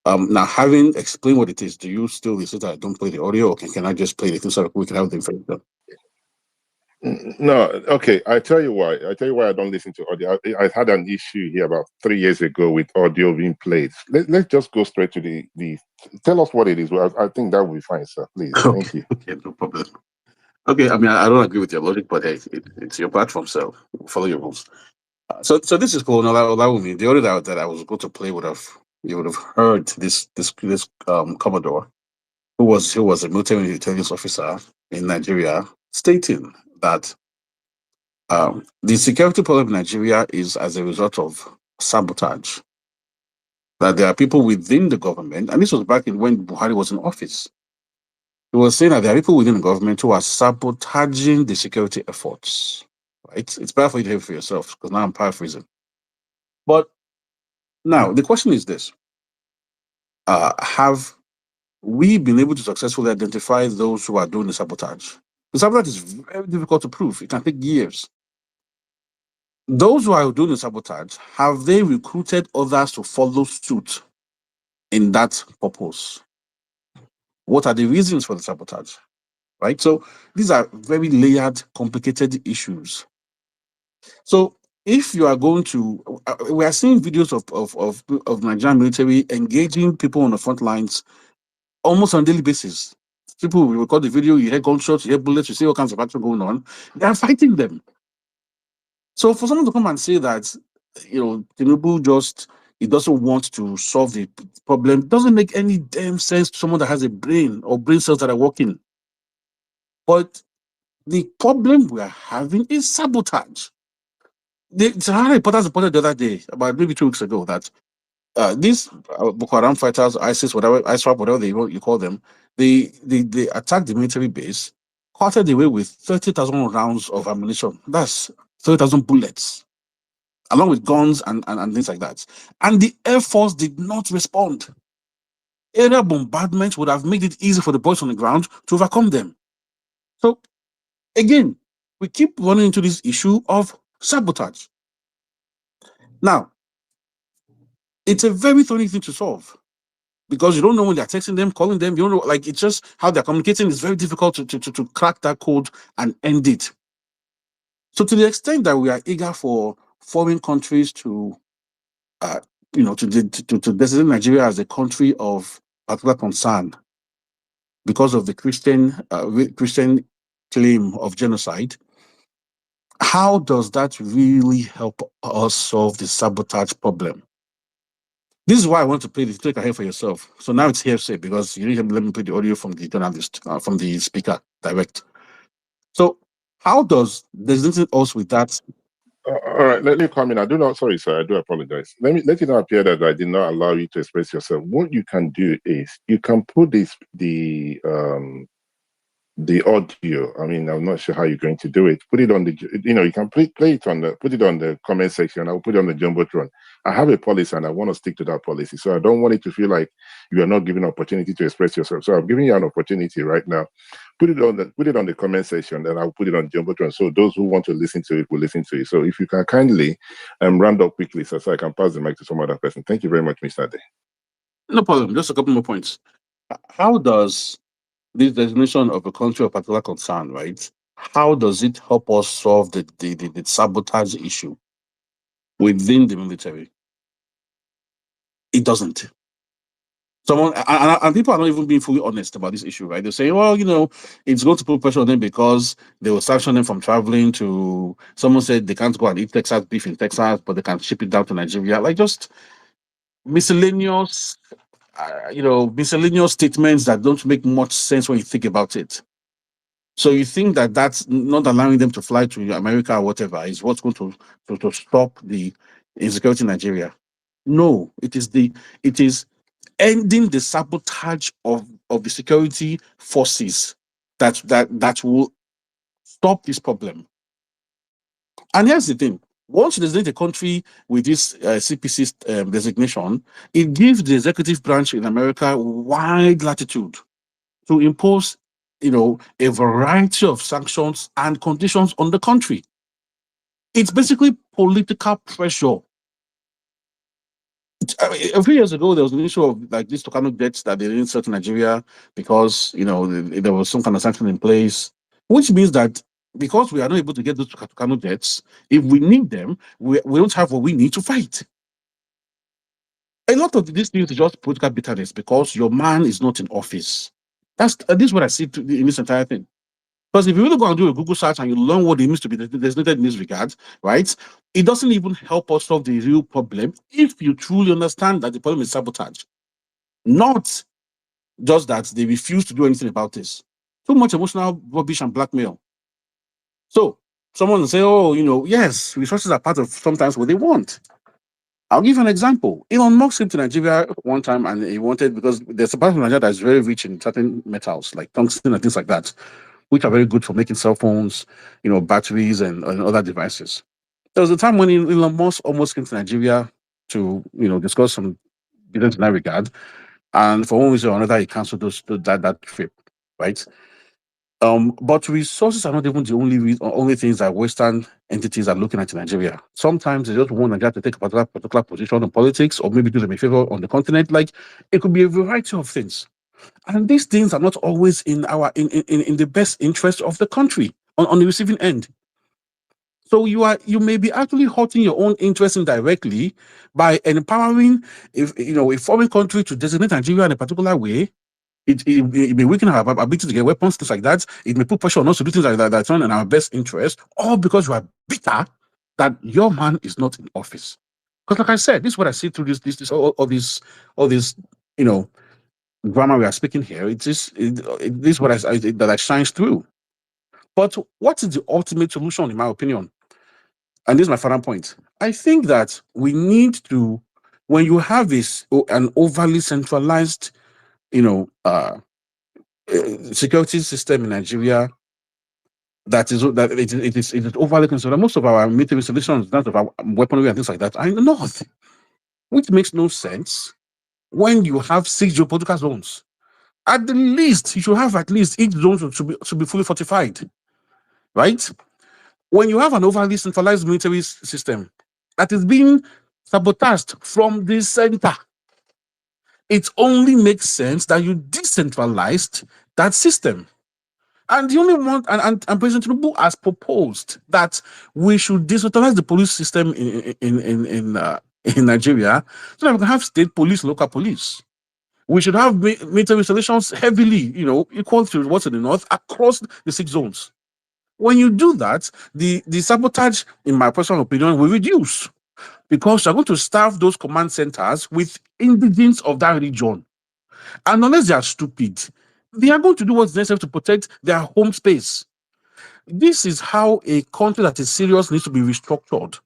Now, having explained what it is, do you still insist that I don't play the audio, or can I just play it so we can have the information? No, okay. I tell you why. I tell you why I don't listen to audio. I had an issue here about 3 years ago with audio being played. Let's just go straight to the. Tell us what it is. Well, I think that will be fine, sir. Please, thank you. Okay, no problem. Okay, I mean, I don't agree with your logic, but hey, it's your platform, so follow your rules. So this is cool. No, that would mean the audio that I was going to play would have you would have heard this Commodore who was a military intelligence officer in Nigeria stating that the security problem in Nigeria is as a result of sabotage. That there are people within the government, and this was back in when Buhari was in office. He was saying that there are people within the government who are sabotaging the security efforts. Right? It's better for you to hear it for yourself because now I'm paraphrasing. But now the question is this: have we been able to successfully identify those who are doing the sabotage? The sabotage is very difficult to prove. It can take years. Those who are doing the sabotage, have they recruited others to follow suit in that purpose? What are the reasons for the sabotage? Right? So these are very layered, complicated issues. So if you are going to, we are seeing videos of Nigerian military engaging people on the front lines almost on a daily basis. People will record the video, you hear gunshots, you hear bullets, you see all kinds of action going on. They are fighting them. So for someone to come and say that, Tinubu just he doesn't want to solve the problem doesn't make any damn sense to someone that has a brain or brain cells that are working. But the problem we are having is sabotage. The Sahara reporters reported the other day, about maybe 2 weeks ago, that these Boko Haram fighters, ISIS, whatever, ISWAP, whatever you call them, they attacked the military base, carted away with 30,000 rounds of ammunition. That's 30,000 bullets, along with guns and things like that. And the Air Force did not respond. Aerial bombardment would have made it easy for the boys on the ground to overcome them. So, again, we keep running into this issue of sabotage. Now, it's a very thorny thing to solve because you don't know when they're texting them, calling them. You don't know, like, it's just how they're communicating. It's very difficult to crack that code and end it. So, to the extent that we are eager for foreign countries to, to designate Nigeria as a country of particular concern because of the Christian claim of genocide, how does that really help us solve the sabotage problem? This is why I want to play this. Take a hear for yourself. So now it's hearsay because you didn't let me play the audio from the journalist, from the speaker direct. So how does designating us with that? All right, let me come in. I do not. Sorry, sir. I do apologize. Let it not appear that I did not allow you to express yourself. What you can do is you can put the audio. I mean, I'm not sure how you're going to do it. Put it on the, you can play it on put it on the comment section. I'll put it on the jumbotron. I have a policy and I want to stick to that policy. So I don't want it to feel like you are not given an opportunity to express yourself. So I'm giving you an opportunity right now. Put it on the comment section, and I'll put it on jumbotron. So those who want to listen to it will listen to it. So if you can kindly round up quickly, so I can pass the mic to some other person. Thank you very much, Mr. Day. No problem. Just a couple more points. How does this designation of a country of particular concern, right? How does it help us solve the sabotage issue within the military? It doesn't. Someone and people are not even being fully honest about this issue, right? They're saying, well, it's going to put pressure on them because they will sanction them from traveling to. Someone said they can't go and eat Texas beef in Texas, but they can ship it down to Nigeria. Like just miscellaneous, miscellaneous statements that don't make much sense when you think about it. So you think that that's not allowing them to fly to America or whatever is what's going to stop the insecurity in Nigeria? No, it is ending the sabotage of the security forces that will stop this problem. And here's the thing: once you designate a country with this CPC designation, it gives the executive branch in America wide latitude to impose, a variety of sanctions and conditions on the country. It's basically political pressure. A few years ago, there was an issue of like these Tokano debts that they didn't sell to Nigeria because there was some kind of sanction in place, which means that because we are not able to get those Tucano jets, if we need them, we don't have what we need to fight. A lot of these things is just political bitterness because your man is not in office. This is what I see in this entire thing. Because if you really go and do a Google search and you learn what it means to be designated in this regard, right, it doesn't even help us solve the real problem if you truly understand that the problem is sabotage, not just that they refuse to do anything about this. Too much emotional rubbish and blackmail. So someone will say, oh, yes, resources are part of sometimes what they want. I'll give you an example. Elon Musk came to Nigeria one time and he wanted, because there's a part of Nigeria that is very rich in certain metals like tungsten and things like that, which are very good for making cell phones, batteries and other devices. There was a time when Elon Musk almost came to Nigeria to, discuss some business in that regard. And for one reason or another, he canceled that trip, right? But resources are not even the only things that Western entities are looking at in Nigeria. Sometimes they just want Nigeria to take a particular position on politics, or maybe do them a favor on the continent. Like, it could be a variety of things, and these things are not always in the best interest of the country on the receiving end. So you may be actually hurting your own interest indirectly by empowering a foreign country to designate Nigeria in a particular way. It may weaken our ability to get weapons, things like that. It may put pressure on us to do things like that that's not in our best interest, all because you are bitter that your man is not in office. Because, like I said, this is what I see through all this, grammar we are speaking here. This is what that shines through. But what is the ultimate solution, in my opinion? And this is my final point. I think that we need to, when you have an overly centralized, security system in Nigeria it is overly concerned. Most of our military installations, that of our weaponry and things like that, are in the north, which makes no sense. When you have 6 geopolitical zones, at the least you should have at least each zone should be fully fortified, right? When you have an overly centralized military system that is being sabotaged from the center, it only makes sense that you decentralized that system. And the only one, and President Tinubu has proposed that we should decentralize the police system in Nigeria, so that we can have state police, local police. We should have military installations heavily, equal to what's in the north across the 6 zones. When you do that, the sabotage, in my personal opinion, will reduce, because you're going to staff those command centers with indigents of that region. And unless they are stupid, they are going to do what's necessary to protect their home space. This is how a country that is serious needs to be restructured.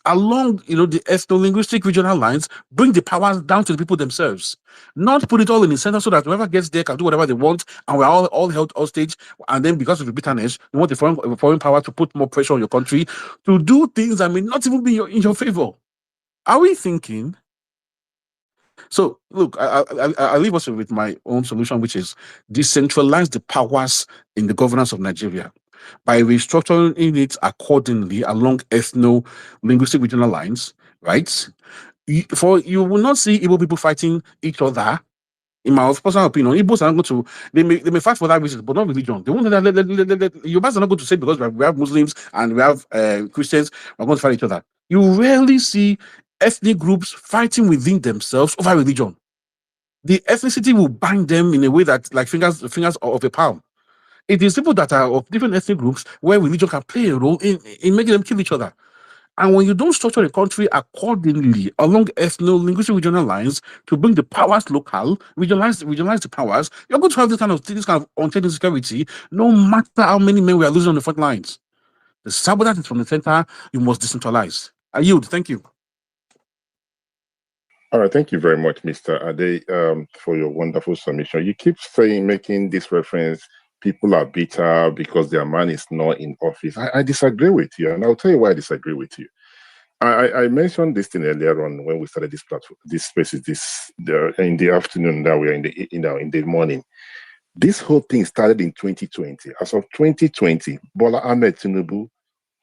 Along, the ethno-linguistic regional lines, bring the powers down to the people themselves. Not put it all in the center so that whoever gets there can do whatever they want, and we're all held hostage. And then, because of the bitterness, you want the foreign power to put more pressure on your country to do things that may not even be in your favor. Are we thinking? So, look, I leave us with my own solution, which is decentralize the powers in the governance of Nigeria by restructuring it accordingly along ethno-linguistic regional lines, right? You will not see Igbo people fighting each other. In my personal opinion, Igbos are not going to, they may fight for that reason, but not religion. They won't Yorubas are not going to say, because we have Muslims and we have Christians, we're going to fight each other. You rarely see ethnic groups fighting within themselves over religion. The ethnicity will bind them in a way that, like fingers of a palm. It is people that are of different ethnic groups where religion can play a role in making them kill each other. And when you don't structure the country accordingly along ethno-linguistic regional lines to bring the powers local, regionalize the powers, you're going to have this kind of unchecked insecurity, no matter how many men we are losing on the front lines. The sabotage is from the center. You must decentralize. I yield. Thank you. All right, thank you very much, Mr. Ade, for your wonderful submission. You keep making this reference, people are bitter because their man is not in office. I disagree with you, and I'll tell you why I disagree with you. I mentioned this thing earlier on when we started this platform, this spaces, in the afternoon that we are in the morning. This whole thing started in 2020. As of 2020, Bola Ahmed Tinubu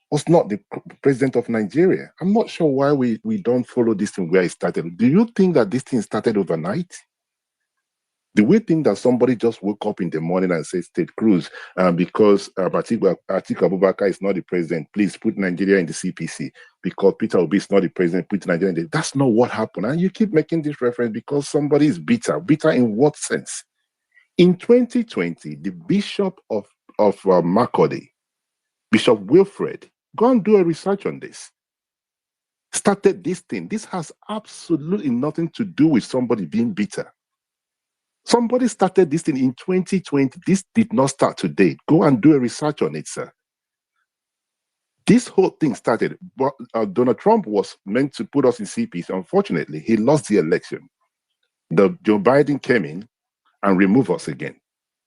was not the president of Nigeria. I'm not sure why we don't follow this thing where it started. Do you think that this thing started overnight? Do we think that somebody just woke up in the morning and said, State Cruz, because Atiku Abubakar is not the president, please put Nigeria in the CPC. Because Peter Obi is not the president, put Nigeria in the... That's not what happened. And you keep making this reference because somebody is bitter. Bitter in what sense? In 2020, the Bishop of Makurdi, Bishop Wilfred, go and do a research on this. Started this thing. This has absolutely nothing to do with somebody being bitter. Somebody started this thing in 2020. This did not start today. Go and do a research on it, sir. This whole thing started. But Donald Trump was meant to put us in CPs. Unfortunately, he lost the election. Joe Biden came in and removed us again.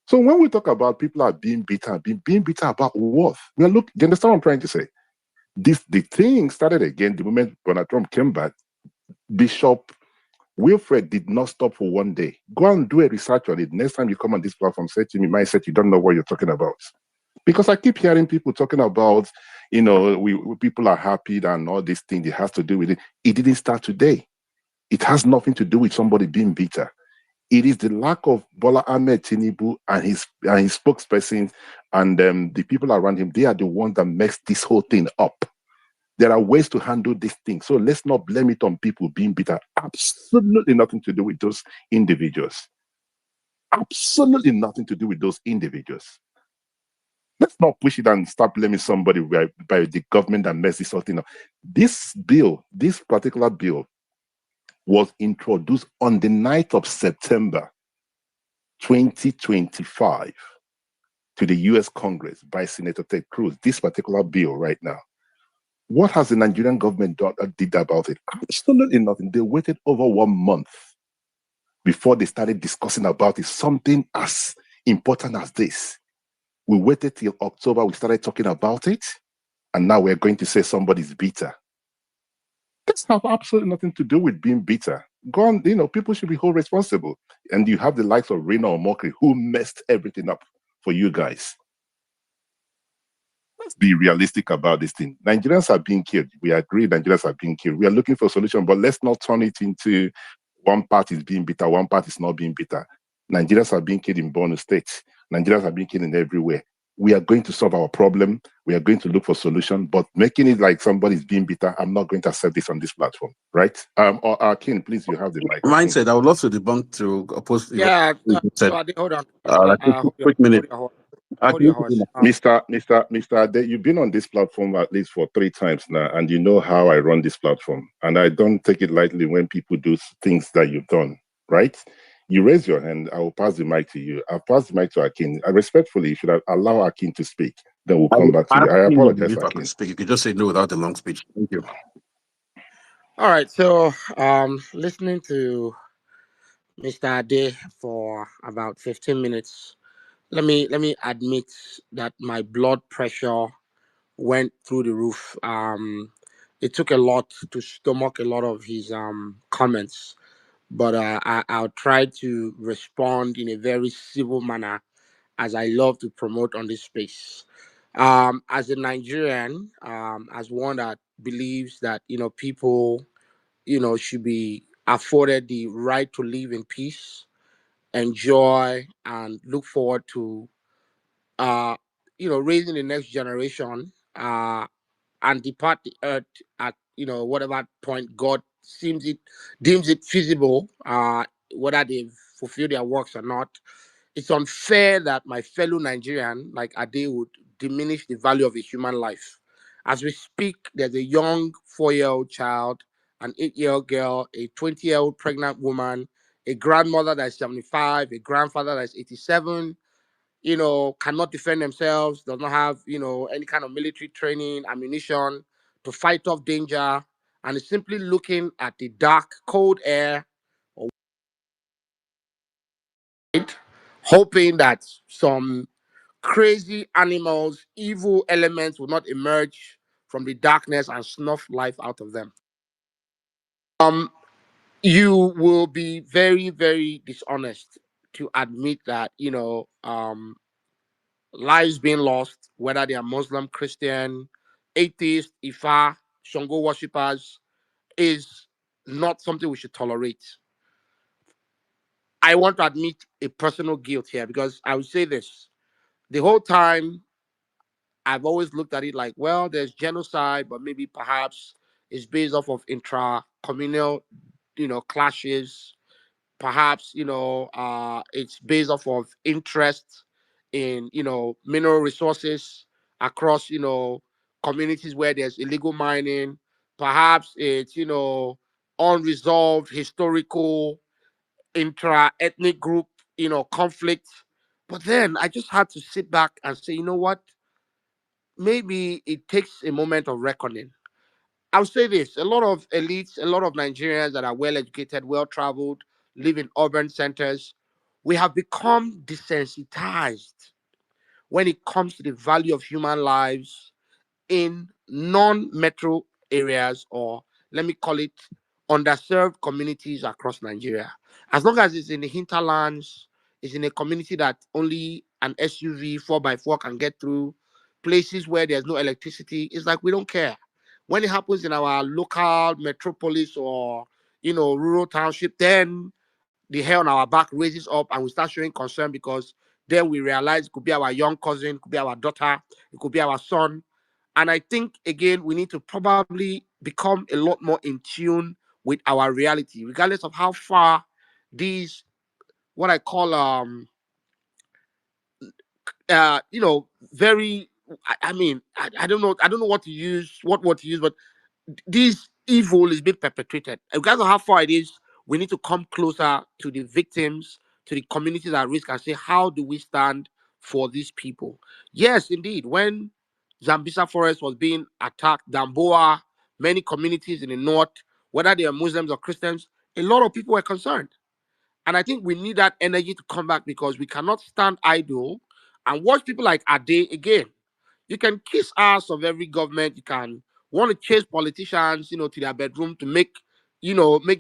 So when we talk about people are being bitter, being bitter about what? Well, look, do you understand what I'm trying to say? The thing started again the moment Donald Trump came back. Bishop Wilfred did not stop for one day. Go and do a research on it. Next time you come on this platform, say to me, mindset, you don't know what you're talking about. Because I keep hearing people talking about, people are happy and all these things, it has to do with it. It didn't start today. It has nothing to do with somebody being bitter. It is the lack of Bola Ahmed Tinubu and his spokesperson and the people around him. They are the ones that makes this whole thing up. There are ways to handle this thing. So let's not blame it on people being bitter. Absolutely nothing to do with those individuals. Absolutely nothing to do with those individuals. Let's not push it and start blaming somebody by the government that messed this whole thing up. This particular bill, was introduced on the 9th of September 2025 to the US Congress by Senator Ted Cruz. This particular bill right now. What has the Nigerian government did about it? Absolutely nothing. They waited over 1 month before they started discussing about it. Something as important as this. We waited till October, we started talking about it, and now we're going to say somebody's bitter. This has absolutely nothing to do with being bitter. Go on, people should be held responsible. And you have the likes of Rena or Mokri who messed everything up for you guys. Let's be realistic about this thing. Nigerians are being killed. We agree Nigerians are being killed. We are looking for a solution, but let's not turn it into one part is being bitter, one part is not being bitter. Nigerians are being killed in Borno State. Nigerians are being killed in everywhere. We are going to solve our problem. We are going to look for solution, but making it like somebody's being bitter, I'm not going to accept this on this platform, right? Or King, please, you have the mic. Mindset, I would love to debunk to oppose. Yeah, Said, hold on. like quick minute. Hold your horse. Mr. Ade, you've been on this platform at least for 3 times now, and you know how I run this platform. And I don't take it lightly when people do things that you've done, right? You raise your hand, I will pass the mic to you. I'll pass the mic to Akin. Respectfully, you should allow Akin to speak. Then we'll come back to you. I apologize, Akin. Speak. You can just say no without the long speech. Thank you. All right. So, listening to Mr. Ade for about 15 minutes, let me admit that my blood pressure went through the roof. It took a lot to stomach a lot of his comments, but I'll try to respond in a very civil manner, as I love to promote on this space. As a Nigerian, as one that believes that people should be afforded the right to live in peace, enjoy, and look forward to uh, raising the next generation, and depart the earth at whatever point God deems it feasible, whether they've fulfilled their works or not. It's unfair that my fellow Nigerian like Ade would diminish the value of a human life. As we speak, there's a young 4-year-old child, an 8-year-old girl, a 20-year-old pregnant woman, a grandmother that's 75, a grandfather that's 87, cannot defend themselves, does not have, any kind of military training, ammunition to fight off danger, and is simply looking at the dark, cold air, or hoping that some crazy animals, evil elements will not emerge from the darkness and snuff life out of them. You will be very, very dishonest to admit that, lives being lost, whether they are Muslim, Christian, atheist, Ifa, Shango worshippers, is not something we should tolerate. I want to admit a personal guilt here because I would say this: the whole time I've always looked at it like, well, there's genocide, but maybe perhaps it's based off of intra-communal, clashes. Perhaps it's based off of interest in mineral resources across communities where there's illegal mining. Perhaps it's unresolved historical intra-ethnic group conflict. But then I just had to sit back and say, you know what, maybe it takes a moment of reckoning. I'll say this: a lot of elites, a lot of Nigerians that are well educated, well traveled, live in urban centers, we have become desensitized when it comes to the value of human lives in non-metro areas, or let me call it underserved communities across Nigeria. As long as it's in the hinterlands, it's in a community that only an SUV 4x4 can get through, places where there's no electricity, it's like we don't care. When it happens in our local metropolis or rural township, then the hair on our back raises up and we start showing concern because then we realize it could be our young cousin, it could be our daughter, it could be our son. And I think again we need to probably become a lot more in tune with our reality, regardless of how far these what I call very I don't know what word to use, but this evil is being perpetrated. Regardless of how far it is, we need to come closer to the victims, to the communities at risk, and say, how do we stand for these people? Yes, indeed. When Zambisa Forest was being attacked, Damboa, many communities in the north, whether they are Muslims or Christians, a lot of people were concerned. And I think we need that energy to come back because we cannot stand idle and watch people like Ade again. You can kiss ass of every government. You can want to chase politicians, to their bedroom to make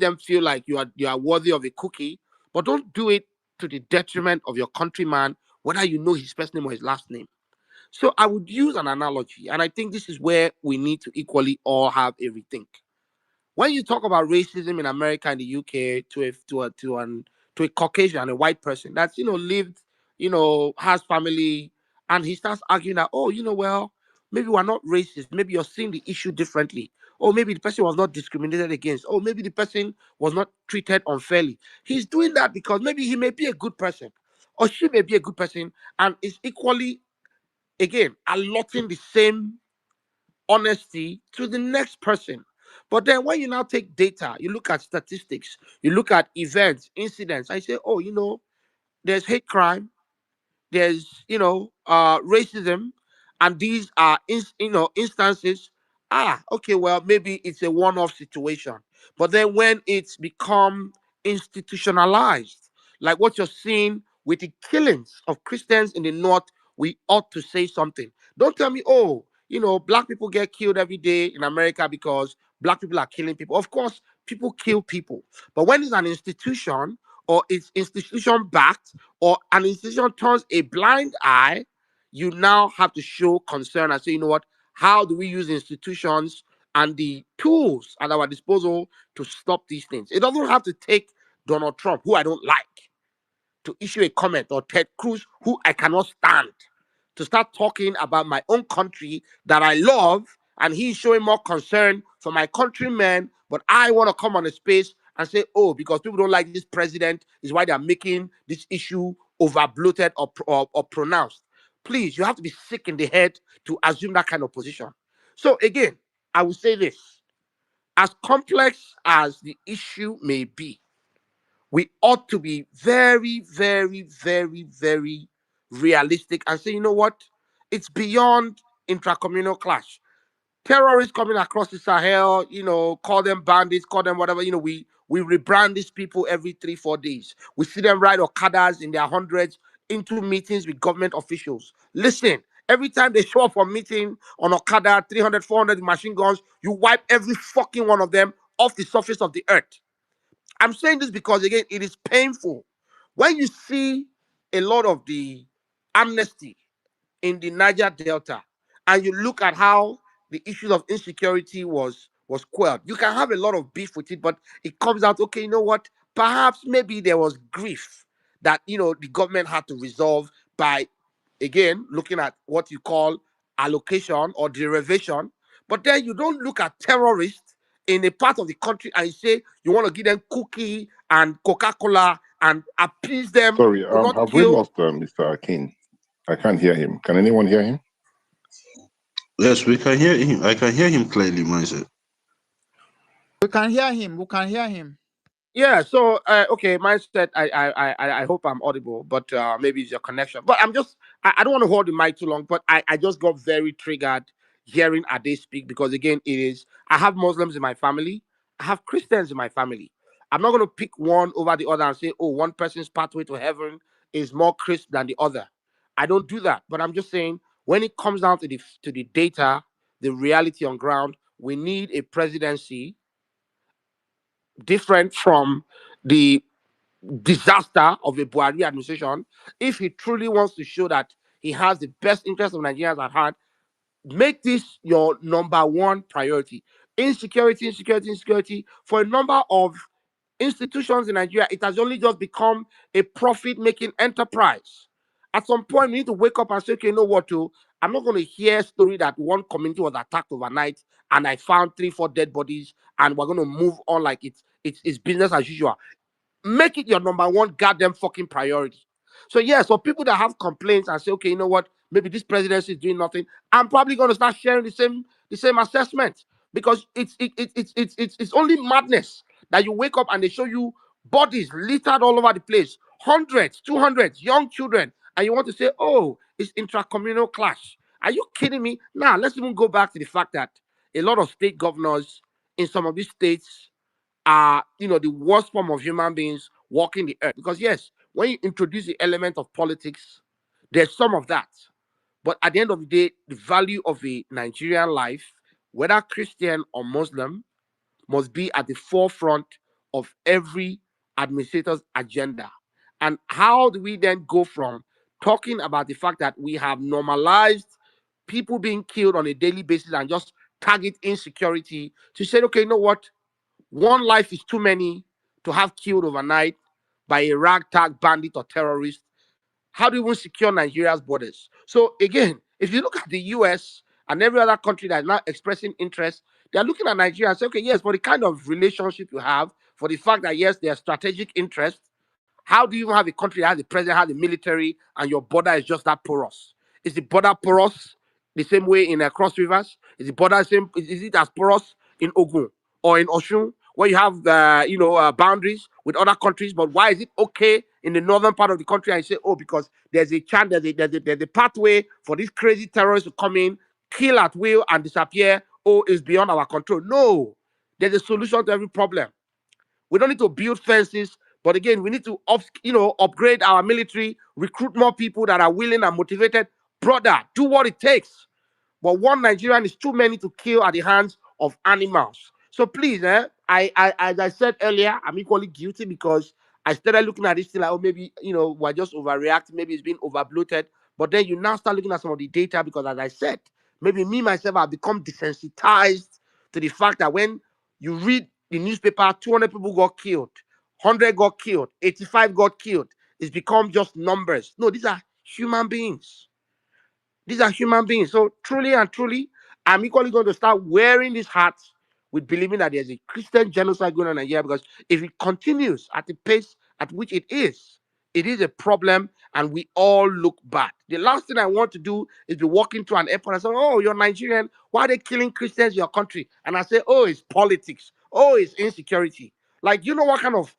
them feel like you are worthy of a cookie. But don't do it to the detriment of your countryman, whether you know his first name or his last name. So I would use an analogy, and I think this is where we need to equally all have a rethink. When you talk about racism in America and the UK to a Caucasian, a white person that's lived, has family, and he starts arguing that, oh, well, maybe we're not racist, maybe you're seeing the issue differently. Oh, maybe the person was not discriminated against. Oh, maybe the person was not treated unfairly. He's doing that because maybe he may be a good person, or she may be a good person, and is equally, again, allotting the same honesty to the next person. But then when you now take data, you look at statistics, you look at events, incidents, I say, oh, there's hate crime, there's racism, and these are instances. Okay, well, maybe it's a one-off situation. But then when it's become institutionalized, like what you're seeing with the killings of Christians in the north, we ought to say something. Don't tell me, oh, black people get killed every day in America because black people are killing people. Of course people kill people, but when it's an institution, or it's institution backed, or an institution turns a blind eye, you now have to show concern and say, you know what, how do we use institutions and the tools at our disposal to stop these things? It doesn't have to take Donald Trump, who I don't like, to issue a comment, or Ted Cruz, who I cannot stand, to start talking about my own country that I love, and he's showing more concern for my countrymen. But I want to come on a space and say, oh, because people don't like this president, is why they're making this issue over bloated or pronounced. Please, you have to be sick in the head to assume that kind of position. So again, I will say this: as complex as the issue may be, we ought to be very, very, very, very realistic and say, you know what? It's beyond intracommunal clash. Terrorists coming across the Sahel, call them bandits, call them whatever, we rebrand these people every 3, 4 days. We see them ride Okadas in their hundreds into meetings with government officials. Listen, every time they show up for meeting on Okada, 300, 400 machine guns, you wipe every fucking one of them off the surface of the earth. I'm saying this because again, it is painful when you see a lot of the amnesty in the Niger Delta, and you look at how the issues of insecurity was quelled. You can have a lot of beef with it, but it comes out, okay, you know what? Perhaps maybe there was grief that the government had to resolve by, again, looking at what you call allocation or derivation. But then you don't look at terrorists in a part of the country and you say you want to give them cookie and Coca-Cola and appease them Sorry, to not have we kill. lost Mr. Akin? I can't hear him. Can anyone hear him? Yes, we can hear him. I can hear him clearly, mindset. We can hear him. We can hear him. Yeah, so okay, mindset. I hope I'm audible, but maybe it's your connection. But I don't want to hold the mic too long. But I just got very triggered hearing Ade speak because again, I have Muslims in my family, I have Christians in my family. I'm not going to pick one over the other and say, oh, one person's pathway to heaven is more crisp than the other. I don't do that. But I'm just saying, when it comes down to the data, the reality on ground, we need a presidency different from the disaster of the Buhari administration. If he truly wants to show that he has the best interest of Nigerians at heart, make this your number one priority. Insecurity, insecurity, insecurity. For a number of institutions in Nigeria, it has only just become a profit-making enterprise. At some point, we need to wake up and say, okay, you know what, to I'm not going to hear a story that one community was attacked overnight and I found 3, 4 dead bodies, and we're going to move on like it's business as usual. Make it your number one goddamn fucking priority. So yes, for people that have complaints and say, okay, you know what, maybe this presidency is doing nothing, I'm probably going to start sharing the same assessment because it's only madness that you wake up and they show you bodies littered all over the place, hundreds, 200 young children, and you want to say, oh, it's intracommunal clash. Are you kidding me? Now let's even go back to the fact that a lot of state governors in some of these states are the worst form of human beings walking the earth. Because yes, when you introduce the element of politics, there's some of that. But at the end of the day, the value of a Nigerian life, whether Christian or Muslim, must be at the forefront of every administrator's agenda. And how do we then go from talking about the fact that we have normalized people being killed on a daily basis and just target insecurity to say, okay, you know what? One life is too many to have killed overnight by a ragtag bandit or terrorist. How do you even secure Nigeria's borders? So again, if you look at the US and every other country that is now expressing interest, they're looking at Nigeria and say, okay, yes, for the kind of relationship you have, for the fact that yes, there's strategic interest, how do you even have a country that has the president, has the military, and your border is just that porous? Is the border porous the same way in Cross Rivers? Is the border same? Is it as porous in Ogun or in Oshun, where you have boundaries with other countries? But why is it okay in the northern part of the country? And you say, oh, because there's a chance, there's a pathway for these crazy terrorists to come in, kill at will, and disappear. Oh, it's beyond our control. No, there's a solution to every problem. We don't need to build fences, but again, we need to upgrade our military, recruit more people that are willing and motivated. Brother, do what it takes. But one Nigerian is too many to kill at the hands of animals. So please, as I said earlier, I'm equally guilty because I started looking at this thing like, oh, maybe we're just overreacting, maybe it's been overbloated. But then you now start looking at some of the data because, as I said, maybe me myself have become desensitized to the fact that when you read the newspaper, 200 people got killed, 100 got killed, 85 got killed. It's become just numbers. No, these are human beings. These are human beings. So truly and truly, I'm equally going to start wearing this hat with believing that there's a Christian genocide going on in Nigeria because if it continues at the pace at which it is a problem and we all look bad. The last thing I want to do is be walking to an airport and say, oh, you're Nigerian. Why are they killing Christians in your country? And I say, oh, it's politics. Oh, it's insecurity. Like, you know what kind of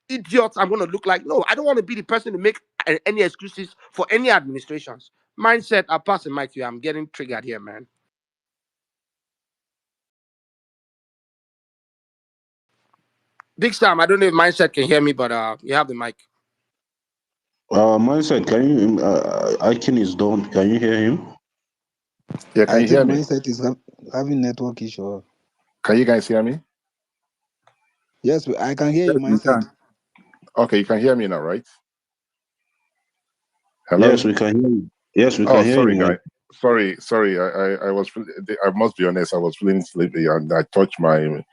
idiot I'm going to look like? No, I don't want to be the person to make any excuses for any administrations. Mindset, I'll pass the mic to you. I'm getting triggered here, man. Big Sam, I don't know if Mindset can hear me, but you have the mic. Mindset, can you? Akin is done. Can you hear him? Yeah, can I you think hear me? Mindset is having network issue. Can you guys hear me? Yes, I can hear Yes, you, we Mindset. can. Okay, you can hear me now, right? Hello? Yes, we can hear you. Yes, we Oh, can hear sorry, you. guy. Sorry. I was. I must be honest. I was feeling sleepy, and I touched my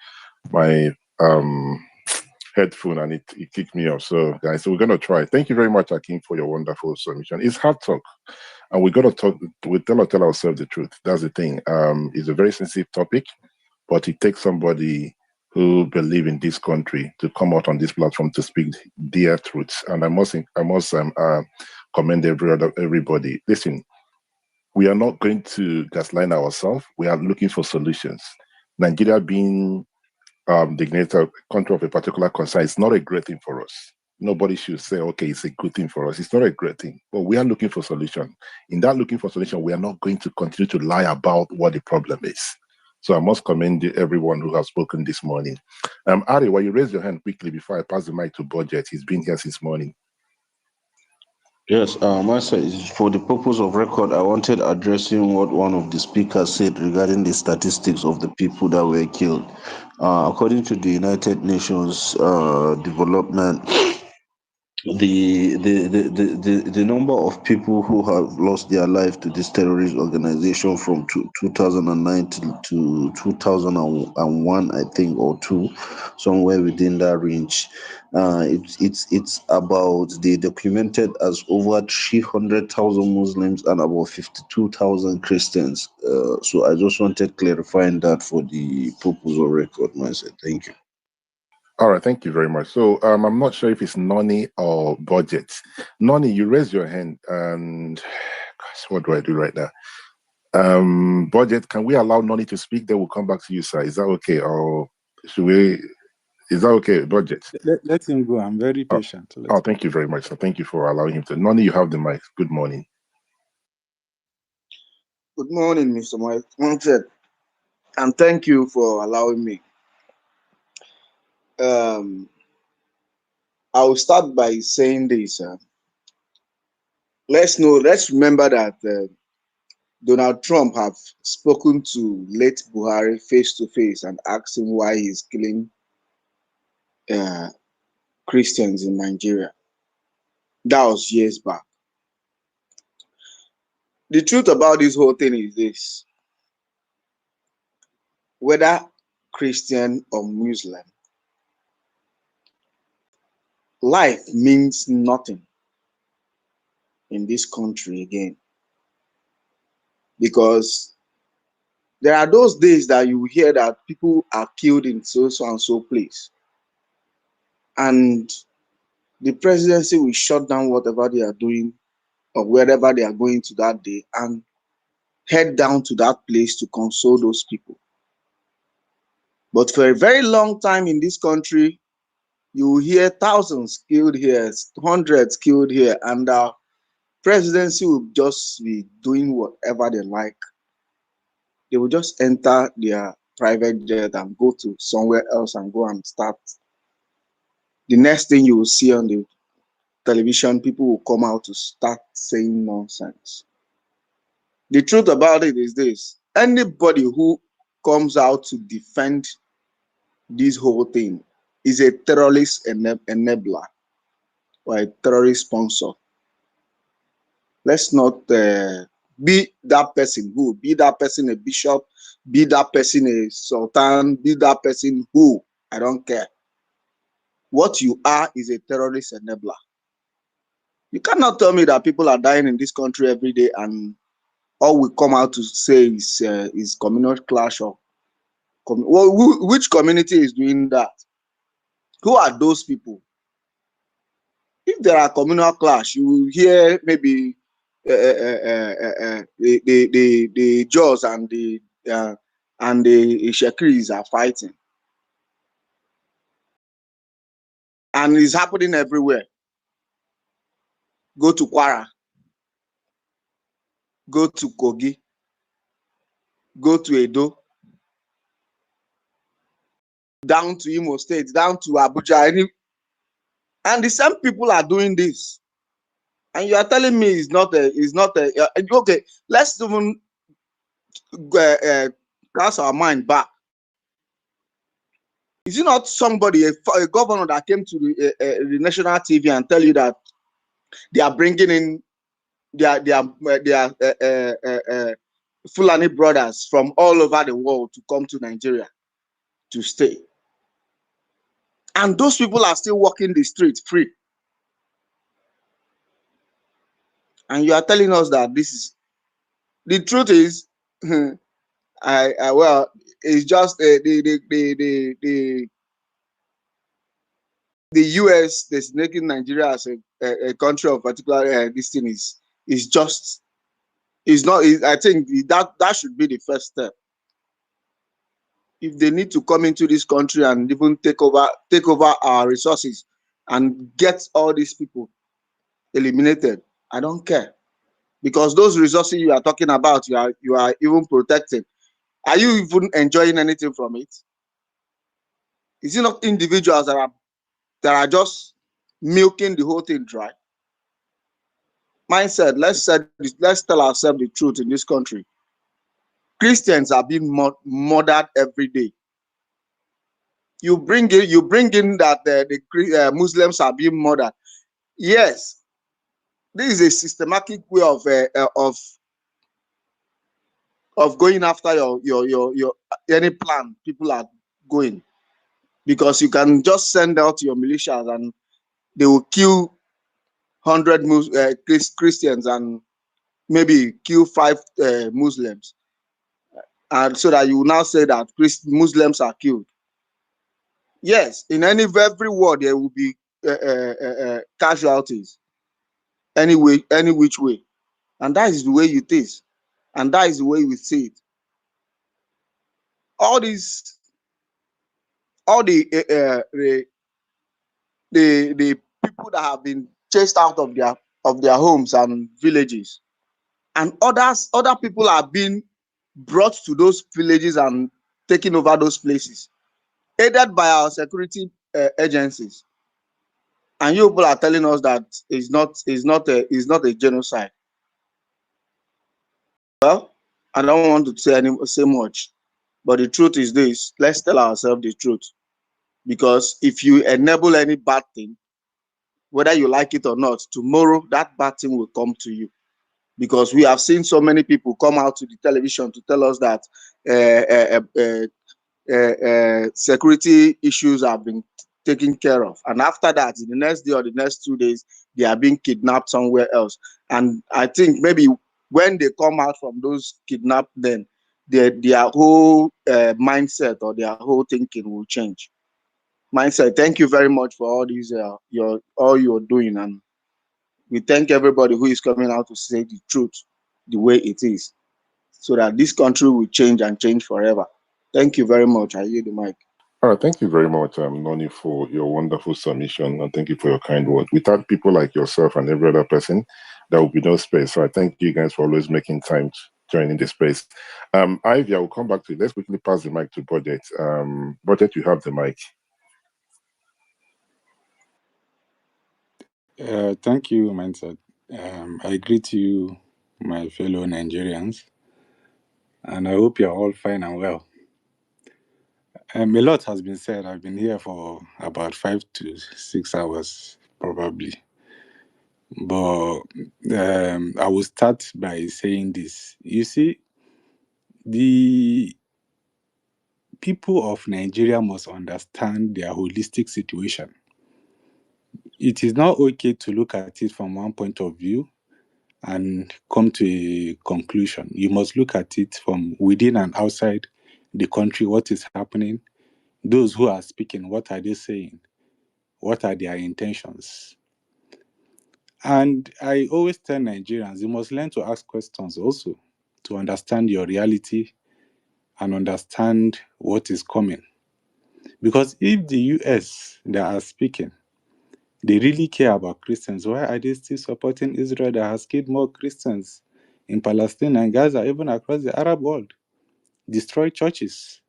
headphone and it kicked me off. So guys, so we're gonna try. Thank you very much, Akin, for your wonderful submission. It's hard talk, and we gotta talk. We gotta tell ourselves the truth. That's the thing. It's a very sensitive topic, but it takes somebody who believe in this country to come out on this platform to speak their truths. And I must commend everybody. Listen, we are not going to gaslight ourselves. We are looking for solutions. Nigeria being designated country of a particular concern is not a great thing for us. Nobody should say, okay, it's a good thing for us. It's not a great thing, but we are looking for solution. In that looking for solution, we are not going to continue to lie about what the problem is. So I must commend everyone who has spoken this morning. Ari, while you raise your hand quickly before I pass the mic to Budget, he's been here since morning. Yes, Master, for the purpose of record, I wanted addressing what one of the speakers said regarding the statistics of the people that were killed. According to the United Nations Development, the number of people who have lost their life to this terrorist organization from 2009 to 2001, I think, or two, somewhere within that range. It's about, they documented as over 300,000 Muslims and about 52,000 Christians. So I just wanted clarifying that for the purpose of record, myself. Thank you. All right, thank you very much. So I'm not sure if it's Noni or Budget. Noni, you raise your hand, and gosh, what do I do right now? Budget, can we allow Noni to speak? Then we'll come back to you, sir. Is that okay? Or should we? Is that okay, Budget? Let him go. I'm very patient. Oh, thank you very much, sir. Thank you for allowing him to. Noni, you have the mic. Good morning. Good morning, Mr. Mike, and thank you for allowing me. I will start by saying this. Let's remember that Donald Trump have spoken to late Buhari face to face and asked him why he's killing Christians in Nigeria. That was years back. The truth about this whole thing is this: whether Christian or Muslim, life means nothing in this country again. Because there are those days that you hear that people are killed in so and so place, and the presidency will shut down whatever they are doing or wherever they are going to that day and head down to that place to console those people. But for a very long time in this country, you will hear thousands killed here, hundreds killed here, and the presidency will just be doing whatever they like. They will just enter their private jet and go to somewhere else and go and start. The next thing you will see on the television, people will come out to start saying nonsense. The truth about it is this: anybody who comes out to defend this whole thing is a terrorist enabler or a terrorist sponsor. Let's not be that person who, be that person a bishop, be that person a sultan, be that person who, I don't care. What you are is a terrorist enabler. You cannot tell me that people are dying in this country every day and all we come out to say is communal clash or which community is doing that? Who are those people? If there are communal clash, you will hear maybe the Jaws and the Shekris are fighting, and it's happening everywhere. Go to Kwara, go to Kogi, go to Edo, down to Imo State, down to Abuja, and the same people are doing this. And you are telling me it's not a okay. Let's even cast our mind back. Is it not somebody, a governor that came to the national TV and tell you that they are bringing in their Fulani brothers from all over the world to come to Nigeria to stay? And those people are still walking the street free. And you are telling us that this is the truth is, I well, it's just the US designating Nigeria as a country of particular this thing is just is not. I think that should be the first step. If they need to come into this country and even take over our resources and get all these people eliminated, I don't care, because those resources you are talking about, you are even protecting. Are you even enjoying anything from it? Is it not individuals that are just milking the whole thing dry? Mindset. Let's tell ourselves the truth in this country. Christians are being murdered every day. You bring in that the Muslims are being murdered. Yes, this is a systematic way of going after your any plan people are going, because you can just send out your militias and they will kill 100 Christians and maybe kill 5 Muslims, and so that you will now say that Muslims are killed. Yes, in every war there will be casualties, any which way, and that is the way it is, and that is the way we see it. All these, all the people that have been chased out of their homes and villages, and other people are being brought to those villages and taking over those places, aided by our security agencies. And you people are telling us that it's not a genocide. Well, I don't want to say much, but the truth is this: let's tell ourselves the truth. Because if you enable any bad thing, whether you like it or not, tomorrow that bad thing will come to you. Because we have seen so many people come out to the television to tell us that security issues have been taken care of, and after that, in the next day or the next 2 days, they are being kidnapped somewhere else. And I think maybe when they come out from those kidnapped, then their whole mindset or their whole thinking will change. Mindset. Thank you very much for all these all you're doing, and we thank everybody who is coming out to say the truth the way it is, so that this country will change and change forever. Thank you very much. I yield the mic. All right, thank you very much, Noni, for your wonderful submission, and thank you for your kind words. Without people like yourself and every other person, there would be no space. So I thank you guys for always making time to join in the space. Ivy, I will come back to you. Let's quickly pass the mic to Budget. Budget, you have the mic. Thank you, Mindset. I greet you, my fellow Nigerians, and I hope you're all fine and well. A lot has been said. I've been here for about 5 to 6 hours, probably. But I will start by saying this. You see, the people of Nigeria must understand their holistic situation. It is not okay to look at it from one point of view and come to a conclusion. You must look at it from within and outside the country. What is happening? Those who are speaking, what are they saying? What are their intentions? And I always tell Nigerians, you must learn to ask questions also to understand your reality and understand what is coming. Because if the US that are speaking, they really care about Christians, why are they still supporting Israel that has killed more Christians in Palestine and Gaza, even across the Arab world, destroy churches?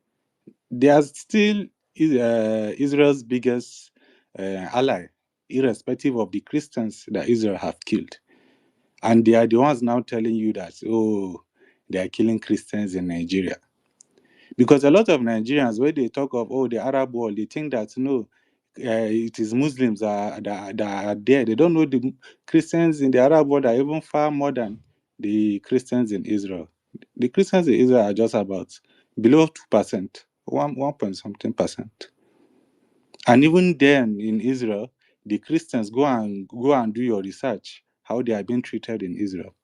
They are still Israel's biggest ally, irrespective of the Christians that Israel have killed. And they are the ones now telling you that, oh, they are killing Christians in Nigeria. Because a lot of Nigerians, when they talk of, oh, the Arab world, they think that, no, it is Muslims that are there. They don't know the Christians in the Arab world are even far more than the Christians in Israel. The Christians in Israel are just about below 2%, 1 point something percent. And even then in Israel, the Christians go and do your research how they are being treated in Israel.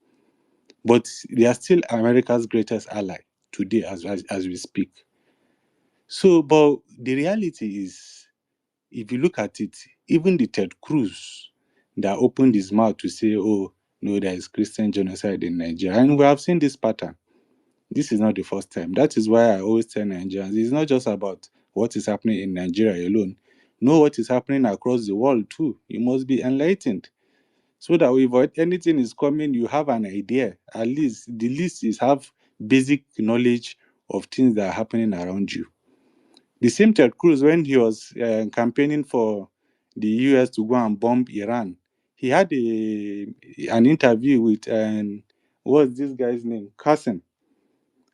But they are still America's greatest ally today as we speak. So, but the reality is, if you look at it, even the Ted Cruz that opened his mouth to say, oh, no, there is Christian genocide in Nigeria. And we have seen this pattern. This is not the first time. That is why I always tell Nigerians, it's not just about what is happening in Nigeria alone. Know what is happening across the world too. You must be enlightened. So that if anything is coming, you have an idea. At least the least is have basic knowledge of things that are happening around you. The same Ted Cruz, when he was campaigning for the US to go and bomb Iran, he had an interview with, what's this guy's name? Carson.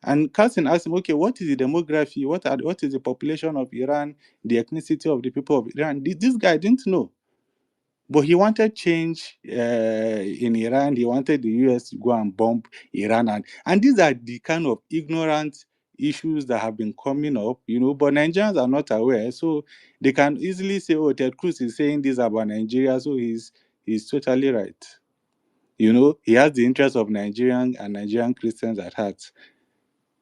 And Carson asked him, okay, what is the demography? What is the population of Iran, the ethnicity of the people of Iran? This guy didn't know. But he wanted change in Iran. He wanted the US to go and bomb Iran. And these are the kind of ignorant issues that have been coming up, but Nigerians are not aware. So they can easily say, oh, Ted Cruz is saying this about Nigeria, so he's totally right. He has the interests of Nigerian and Nigerian Christians at heart.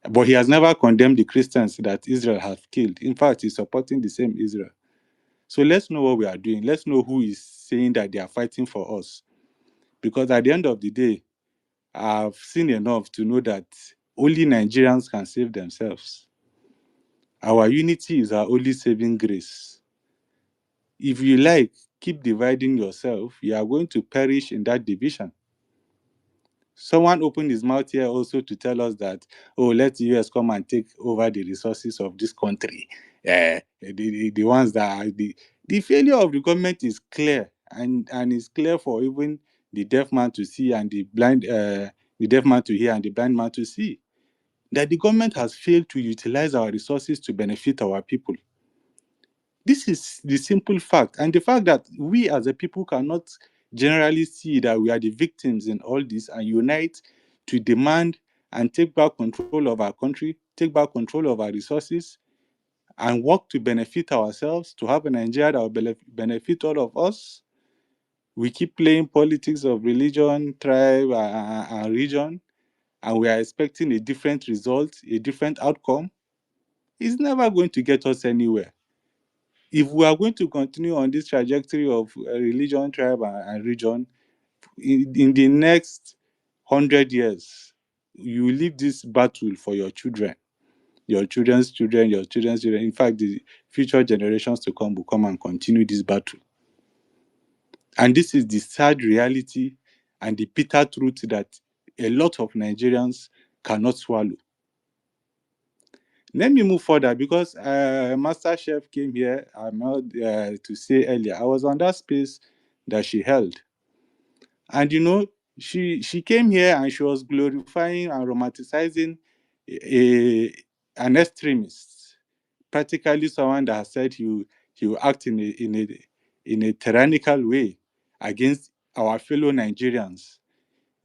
But he has never condemned the Christians that Israel have killed. In fact, he's supporting the same Israel. So let's know what we are doing. Let's know who is saying that they are fighting for us. Because at the end of the day, I've seen enough to know that only Nigerians can save themselves. Our unity is our only saving grace. If you like, keep dividing yourself, you are going to perish in that division. Someone opened his mouth here also to tell us that, oh, let the US come and take over the resources of this country. The ones that are the failure of the government is clear, and it's clear for even the deaf man to see and the deaf man to hear and the blind man to see, that the government has failed to utilize our resources to benefit our people. This is the simple fact, and the fact that we as a people cannot generally see that we are the victims in all this and unite to demand and take back control of our country, take back control of our resources, and work to benefit ourselves, to have a Nigeria that will benefit all of us. We keep playing politics of religion, tribe, and region, and we are expecting a different result, a different outcome. It's never going to get us anywhere. If we are going to continue on this trajectory of religion, tribe, and region, in the next 100 years, you will leave this battle for your children, your children's children, your children's children. In fact, the future generations to come will come and continue this battle. And this is the sad reality and the bitter truth that a lot of Nigerians cannot swallow. Let me move further because Master Chef came here to say earlier. I was on that space that she held. And she came here and she was glorifying and romanticizing an extremist, practically someone that said he will act in a tyrannical way against our fellow Nigerians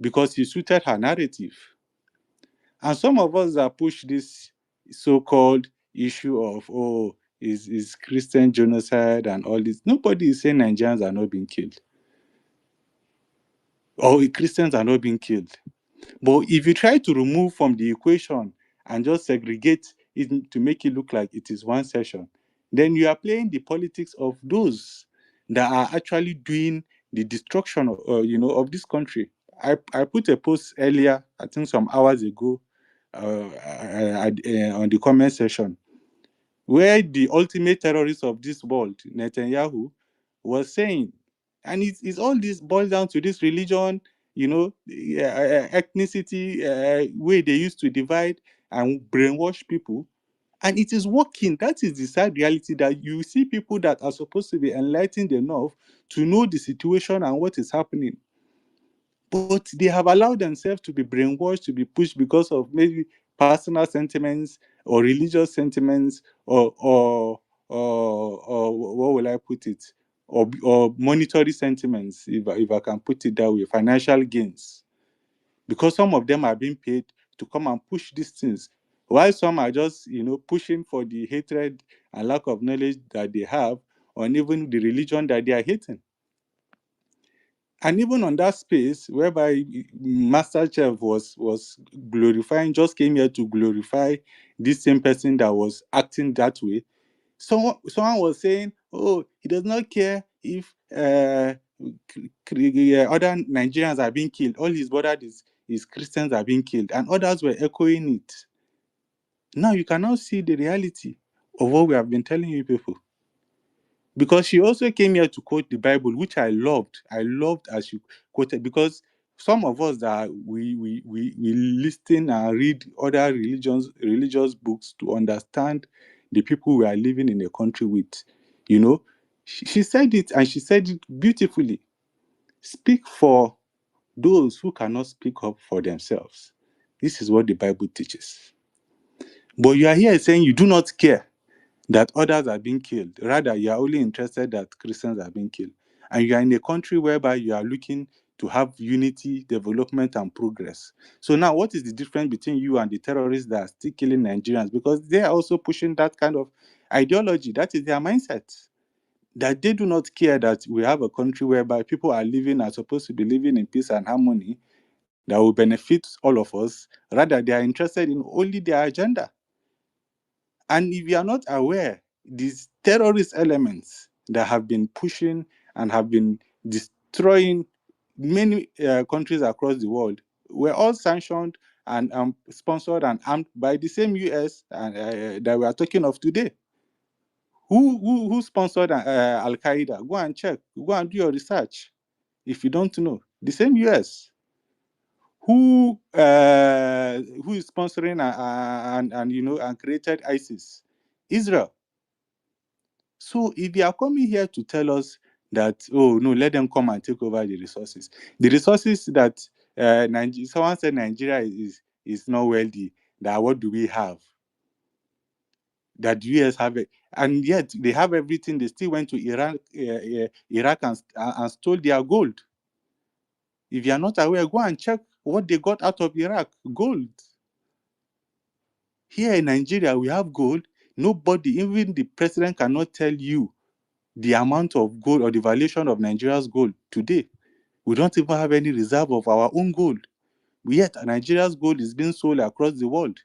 because he suited her narrative. And some of us that push this so-called issue of, oh, is Christian genocide and all this, nobody is saying Nigerians are not being killed. Or Christians are not being killed. But if you try to remove from the equation and just segregate it to make it look like it is one session, then you are playing the politics of those that are actually doing the destruction of this country. I put a post earlier, I think some hours ago, on the comment section, where the ultimate terrorist of this world, Netanyahu, was saying, and it's all this boils down to this religion, ethnicity, way they used to divide and brainwash people. And it is working. That is the sad reality, that you see people that are supposed to be enlightened enough to know the situation and what is happening. But they have allowed themselves to be brainwashed, to be pushed because of maybe personal sentiments or religious sentiments or what will I put it? Or monetary sentiments, if I can put it that way, financial gains. Because some of them are being paid to come and push these things, while some are just pushing for the hatred and lack of knowledge that they have, on even the religion that they are hating. And even on that space whereby Master Chef was glorifying, just came here to glorify this same person that was acting that way. Someone was saying, oh, he does not care if other Nigerians are being killed. All his brothers is Christians are being killed. And others were echoing it. Now you can now see the reality of what we have been telling you people. Because she also came here to quote the Bible, which I loved. I loved as she quoted, because some of us that we listen and read other religious books to understand the people we are living in a country with. You know, she said it, and she said it beautifully. Speak for those who cannot speak up for themselves. This is what the Bible teaches. But you are here saying you do not care that others are being killed. Rather, you are only interested that Christians are being killed. And you are in a country whereby you are looking to have unity, development, and progress. So now, what is the difference between you and the terrorists that are still killing Nigerians? Because they are also pushing that kind of ideology. That is their mindset. That they do not care that we have a country whereby people are supposed to be living in peace and harmony that will benefit all of us. Rather, they are interested in only their agenda. And if you are not aware, these terrorist elements that have been pushing and have been destroying many countries across the world were all sanctioned and sponsored and armed by the same US that we are talking of today. Who sponsored Al Qaeda? Go and check. Go and do your research. If you don't know, the same US. Who is sponsoring and created ISIS? Israel. So if you are coming here to tell us that, oh no, let them come and take over the resources that someone said Nigeria is not wealthy, that what do we have? That the US have it, and yet they have everything. They still went to Iraq and stole their gold. If you are not aware, go and check what they got out of Iraq. Gold. Here in Nigeria, we have gold. Nobody, even the president, cannot tell you the amount of gold or the valuation of Nigeria's gold today. We don't even have any reserve of our own gold. Yet Nigeria's gold is being sold across the world.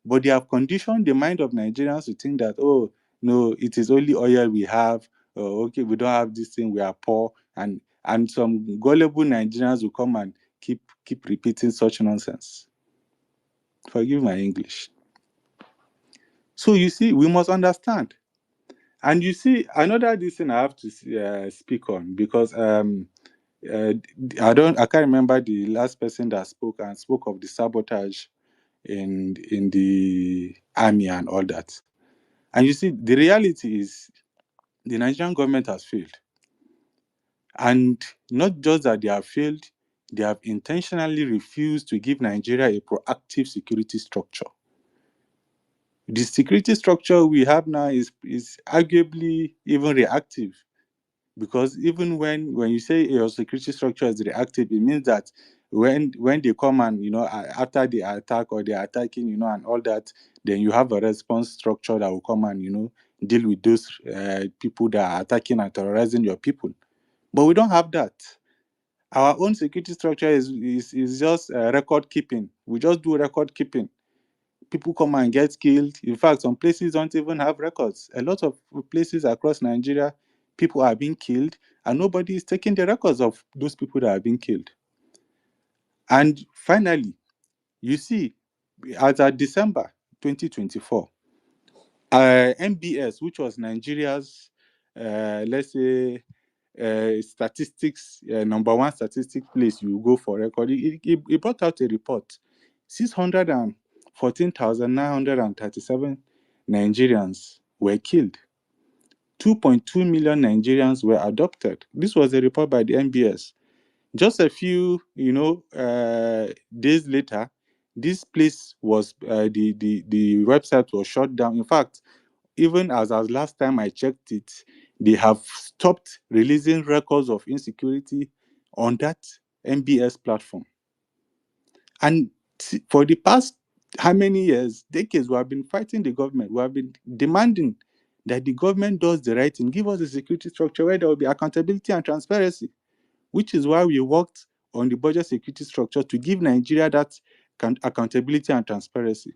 But they have conditioned the mind of Nigerians to think that, oh, no, it is only oil we have. Oh, okay, we don't have this thing, we are poor. And some gullible Nigerians will come and keep repeating such nonsense. Forgive my English. So you see, we must understand. And you see, another thing I have to speak on, because I can't remember the last person that spoke of the sabotage in the army and all that. And you see, the reality is the Nigerian government has failed. And not just that they have failed, they have intentionally refused to give Nigeria a proactive security structure. The security structure we have now is arguably even reactive. Because even when you say your security structure is reactive, it means that when they come and after the attack or they're attacking and all that, then you have a response structure that will come and deal with those people that are attacking and terrorizing your people. But we don't have that. Our own security structure is just record keeping. We just do record keeping. People come and get killed. In fact, some places don't even have records. A lot of places across Nigeria, people are being killed, and nobody is taking the records of those people that are being killed. And finally, you see, as of December 2024, MBS, which was Nigeria's, let's say, statistics, number one statistic place you go for record, it brought out a report. 614,937 Nigerians were killed. 2.2 million Nigerians were adopted. This was a report by the MBS. Just a few, days later, this place was the website was shut down. In fact, even as last time I checked it, they have stopped releasing records of insecurity on that MBS platform. And for the past how many years, decades, we have been fighting the government. We have been demanding that the government does the right thing, give us a security structure where there will be accountability and transparency, which is why we worked on the budget security structure to give Nigeria that accountability and transparency.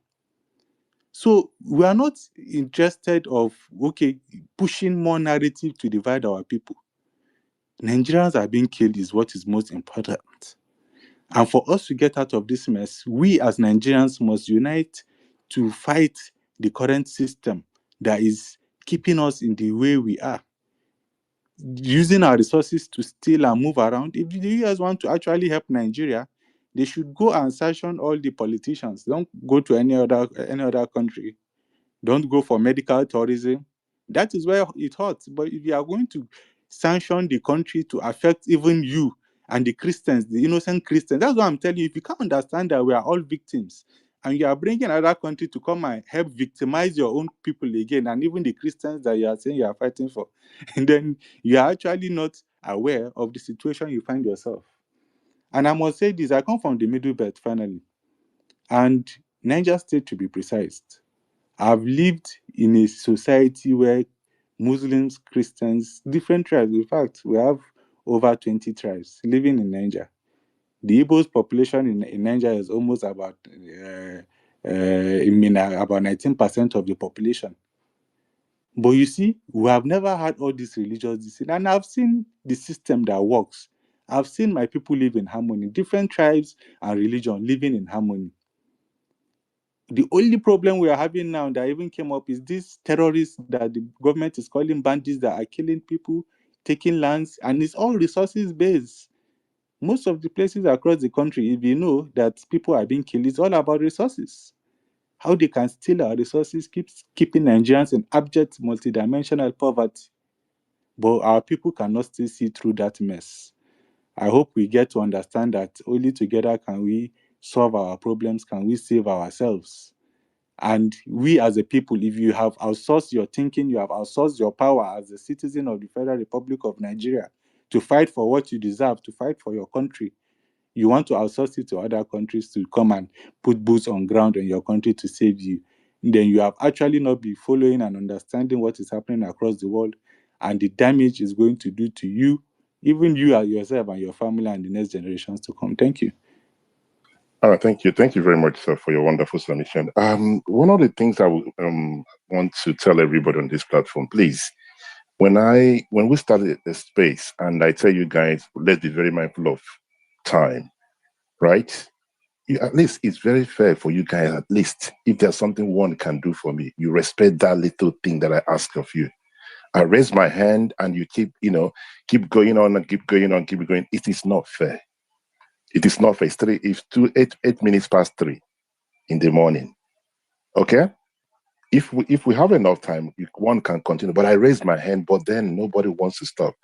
So we are not interested of, okay, pushing more narrative to divide our people. Nigerians are being killed is what is most important. And for us to get out of this mess, we as Nigerians must unite to fight the current system that is keeping us in the way we are. Using our resources to steal and move around. If the US want to actually help Nigeria, they should go and sanction all the politicians. Don't go to any other country. Don't go for medical tourism. That is where it hurts. But if you are going to sanction the country to affect even you and the Christians, the innocent Christians, that's what I'm telling you. If you can't understand that we are all victims, and you are bringing another country to come and help victimize your own people again, and even the Christians that you are saying you are fighting for, and then you are actually not aware of the situation you find yourself. And I must say this, I come from the Middle Belt finally, and Niger State to be precise. I've lived in a society where Muslims, Christians, different tribes, in fact, we have over 20 tribes living in Niger. The Igbo's population in Niger is almost about 19% of the population. But you see, we have never had all these religious disputes. And I've seen the system that works. I've seen my people live in harmony, different tribes and religion living in harmony. The only problem we are having now that even came up is these terrorists that the government is calling bandits that are killing people, taking lands, and it's all resources based. Most of the places across the country, if you know that people are being killed, it's all about resources. How they can steal our resources keeps keeping Nigerians in abject multidimensional poverty. But our people cannot still see through that mess. I hope we get to understand that only together can we solve our problems, can we save ourselves. And we as a people, if you have outsourced your thinking, you have outsourced your power as a citizen of the Federal Republic of Nigeria to fight for what you deserve, to fight for your country. You want to outsource it to other countries to come and put boots on ground in your country to save you. Then you have actually not been following and understanding what is happening across the world and the damage it's going to do to you, even you as yourself and your family and the next generations to come. Thank you. All right, thank you. Thank you very much, sir, for your wonderful submission. One of the things I would want to tell everybody on this platform, please, when we started the space and I tell you guys, let's be very mindful of time, right? At least it's very fair for you guys, at least, if there's something one can do for me, you respect that little thing that I ask of you. I raise my hand and you keep going on and keep going on, keep going. It is not fair. It is not fair. It's 8 minutes past 3 in the morning. Okay? If we have enough time, one can continue. But I raised my hand, but then nobody wants to stop.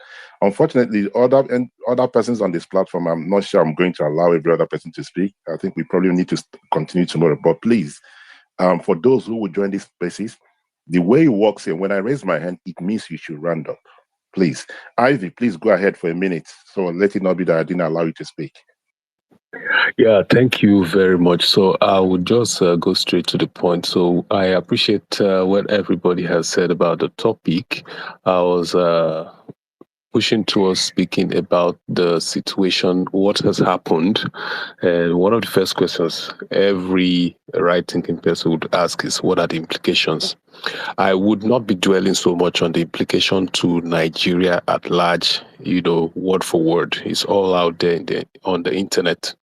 Unfortunately, other persons on this platform, I'm not sure I'm going to allow every other person to speak. I think we probably need to continue tomorrow. But please, for those who will join these spaces, the way it works here, when I raise my hand, it means you should round up. Please. Ivy, please go ahead for a minute. So let it not be that I didn't allow you to speak. Yeah, thank you very much. So I would just go straight to the point. So I appreciate what everybody has said about the topic. I was pushing towards speaking about the situation, what has happened. And one of the first questions every right-thinking person would ask is, what are the implications? I would not be dwelling so much on the implication to Nigeria at large, word for word. It's all out there on the internet.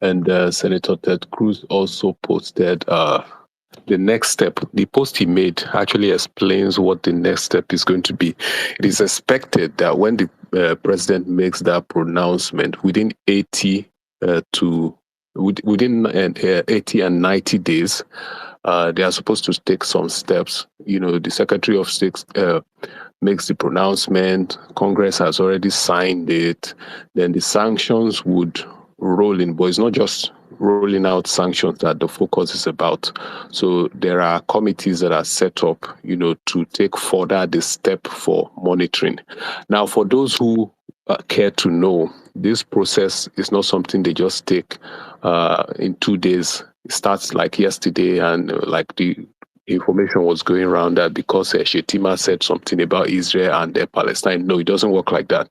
And Senator Ted Cruz also posted the next step. The post he made actually explains what the next step is going to be. It is expected that when the president makes that pronouncement, within 80 and 90 days, they are supposed to take some steps. The Secretary of State makes the pronouncement. Congress has already signed it. Then the sanctions would roll in, but it's not just rolling out sanctions that the focus is about. So there are committees that are set up, to take further the step for monitoring. Now, for those who care to know, this process is not something they just take in 2 days. It starts like yesterday, and like the information was going around that because Shetima said something about Israel and Palestine. No, it doesn't work like that.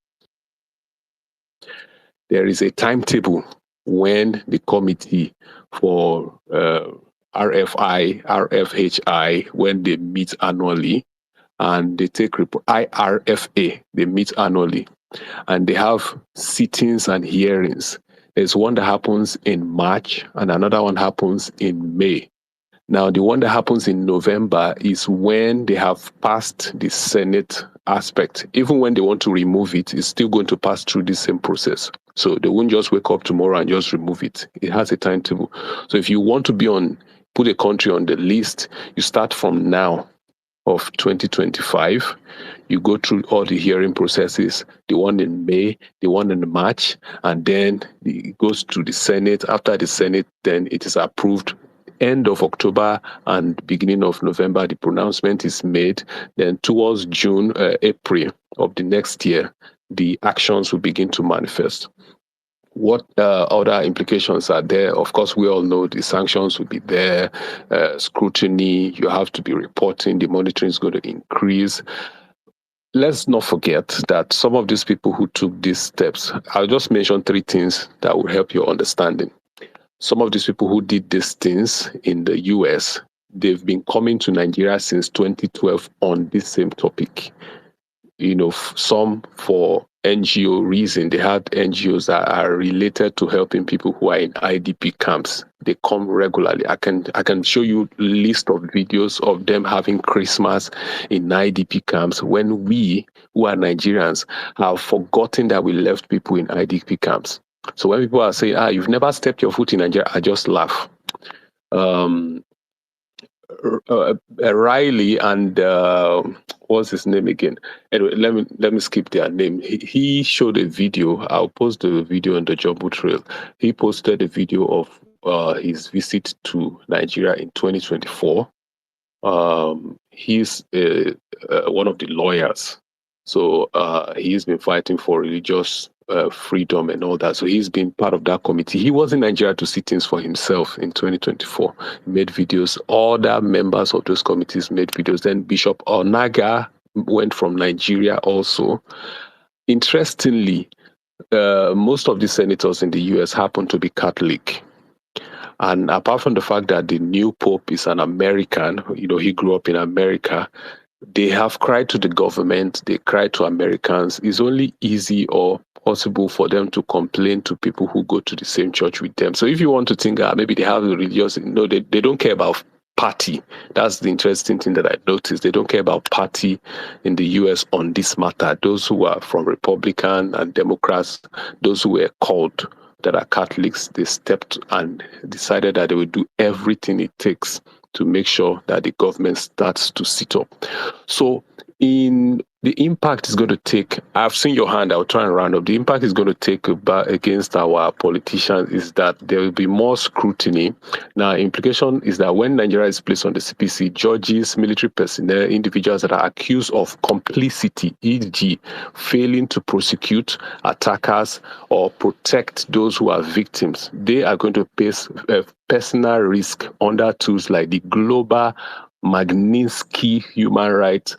There is a timetable when the committee for RFHI, when they meet annually, and they take report. IRFA, they meet annually, and they have sittings and hearings. There's one that happens in March, and another one happens in May. Now, the one that happens in November is when they have passed the Senate aspect. Even when they want to remove it, it's still going to pass through the same process. So they won't just wake up tomorrow and just remove it. It has a timetable. So if you want to put a country on the list, you start from now of 2025. You go through all the hearing processes, the one in May, the one in March, and then it goes to the Senate. After the Senate, then it is approved. End of October and beginning of November, the pronouncement is made. Then towards June, April of the next year, the actions will begin to manifest. What other implications are there? Of course, we all know the sanctions will be there, scrutiny, you have to be reporting, the monitoring is going to increase. Let's not forget that some of these people who took these steps, I'll just mention 3 things that will help your understanding. Some of these people who did these things in the US, they've been coming to Nigeria since 2012 on this same topic. You know, some for NGO reason. They had NGOs that are related to helping people who are in IDP camps. They come regularly. I can show you a list of videos of them having Christmas in IDP camps when we, who are Nigerians, have forgotten that we left people in IDP camps. So when people are saying, you've never stepped your foot in Nigeria, I just laugh. Riley and what's his name again? Anyway, let me skip their name. He showed a video. I'll post the video on the Jumbo Trail. He posted a video of his visit to Nigeria in 2024. He's one of the lawyers. So he's been fighting for religious freedom and all that. So he's been part of that committee. He was in Nigeria to see things for himself in 2024. He made videos. Other members of those committees made videos. Then Bishop Onaga went from Nigeria also. Interestingly, most of the senators in the US happen to be Catholic. And apart from the fact that the new Pope is an American, you know, he grew up in America, they have cried to the government, they cried to Americans. It's only easy or possible for them to complain to people who go to the same church with them. So if you want to think, maybe they have a religious, no, they don't care about party. That's the interesting thing that I noticed. They don't care about party in the US on this matter. Those who are from Republican and Democrats, those who were called that are Catholics, they stepped and decided that they would do everything it takes to make sure that the government starts to sit up. So in the impact is going to take, I've seen your hand, I'll try and round up. The impact is going to take against our politicians is that there will be more scrutiny. Now, implication is that when Nigeria is placed on the CPC, judges, military personnel, individuals that are accused of complicity, e.g., failing to prosecute attackers or protect those who are victims, they are going to face personal risk under tools like the Global Magnitsky Human Rights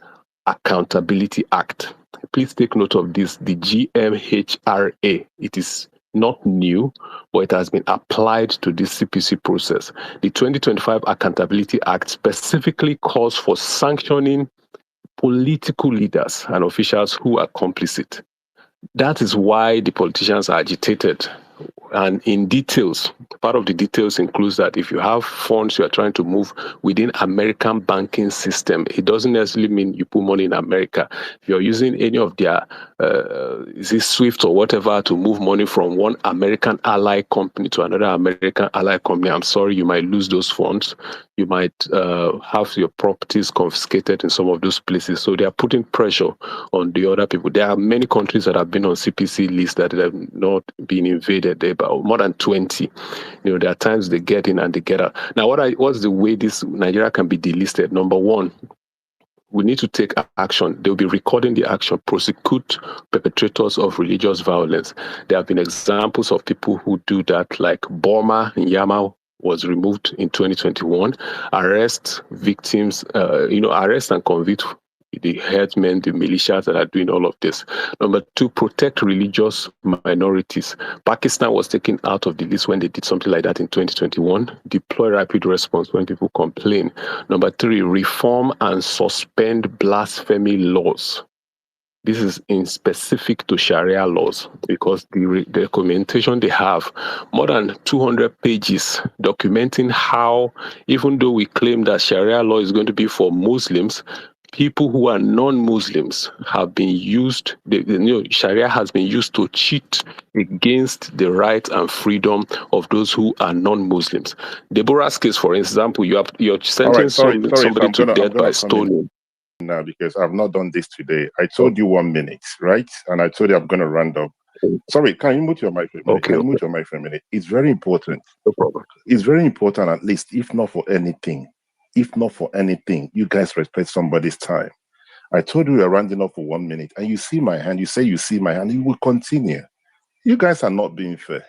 Accountability Act. Please take note of this, the GMHRA. It is not new, but it has been applied to this CPC process. The 2025 Accountability Act specifically calls for sanctioning political leaders and officials who are complicit. That is why the politicians are agitated. And in details, part of the details includes that if you have funds you are trying to move within American banking system, it doesn't necessarily mean you put money in America. If you're using any of their, is it SWIFT or whatever, to move money from one American ally company to another American ally company, I'm sorry, you might lose those funds. You might have your properties confiscated in some of those places. So they are putting pressure on the other people. There are many countries that have been on CPC lists that have not been invaded. There about more than 20. You know, there are times they get in and they get out. Now, what's the way this Nigeria can be delisted? Number one, we need to take action. They'll be recording the action, prosecute perpetrators of religious violence. There have been examples of people who do that, like Burma in Yama, was removed in 2021. Arrest victims, arrest and convict the headsmen, the militias that are doing all of this. Number two, protect religious minorities. Pakistan was taken out of the list when they did something like that in 2021. Deploy rapid response when people complain. Number three, reform and suspend blasphemy laws. This is in specific to Sharia laws because the documentation they have more than 200 pages documenting how, even though we claim that Sharia law is going to be for Muslims, people who are non-Muslims have been used, Sharia has been used to cheat against the rights and freedom of those who are non-Muslims. Deborah's case, for example, you're All right, sentencing sorry. So somebody I'm to gonna death by come in stoning. now because I've not done this today. I told you 1 minute, right? And I told you I'm gonna round up. Sorry, can you mute your mic for a minute? Okay, can you mute your mic for a minute? It's very important. No problem. It's very important, at least, if not for anything, you guys respect somebody's time. I told you we are rounding up for 1 minute, and you see my hand. You say you see my hand. You will continue. You guys are not being fair.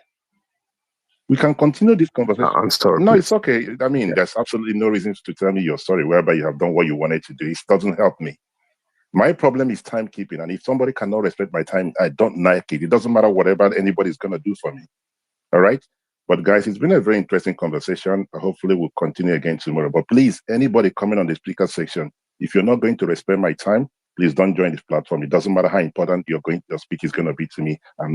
We can continue this conversation. I'm sorry. No, Please. it's okay. I mean, there's absolutely no reason to tell me you're sorry, whereby you have done what you wanted to do. It doesn't help me. My problem is timekeeping, and if somebody cannot respect my time, I don't like it. It doesn't matter whatever anybody's gonna do for me. All right. But guys, it's been a very interesting conversation. Hopefully we'll continue again tomorrow. But please, anybody coming on the speaker section, if you're not going to respect my time, please don't join this platform. It doesn't matter how important your speech is going to be to me.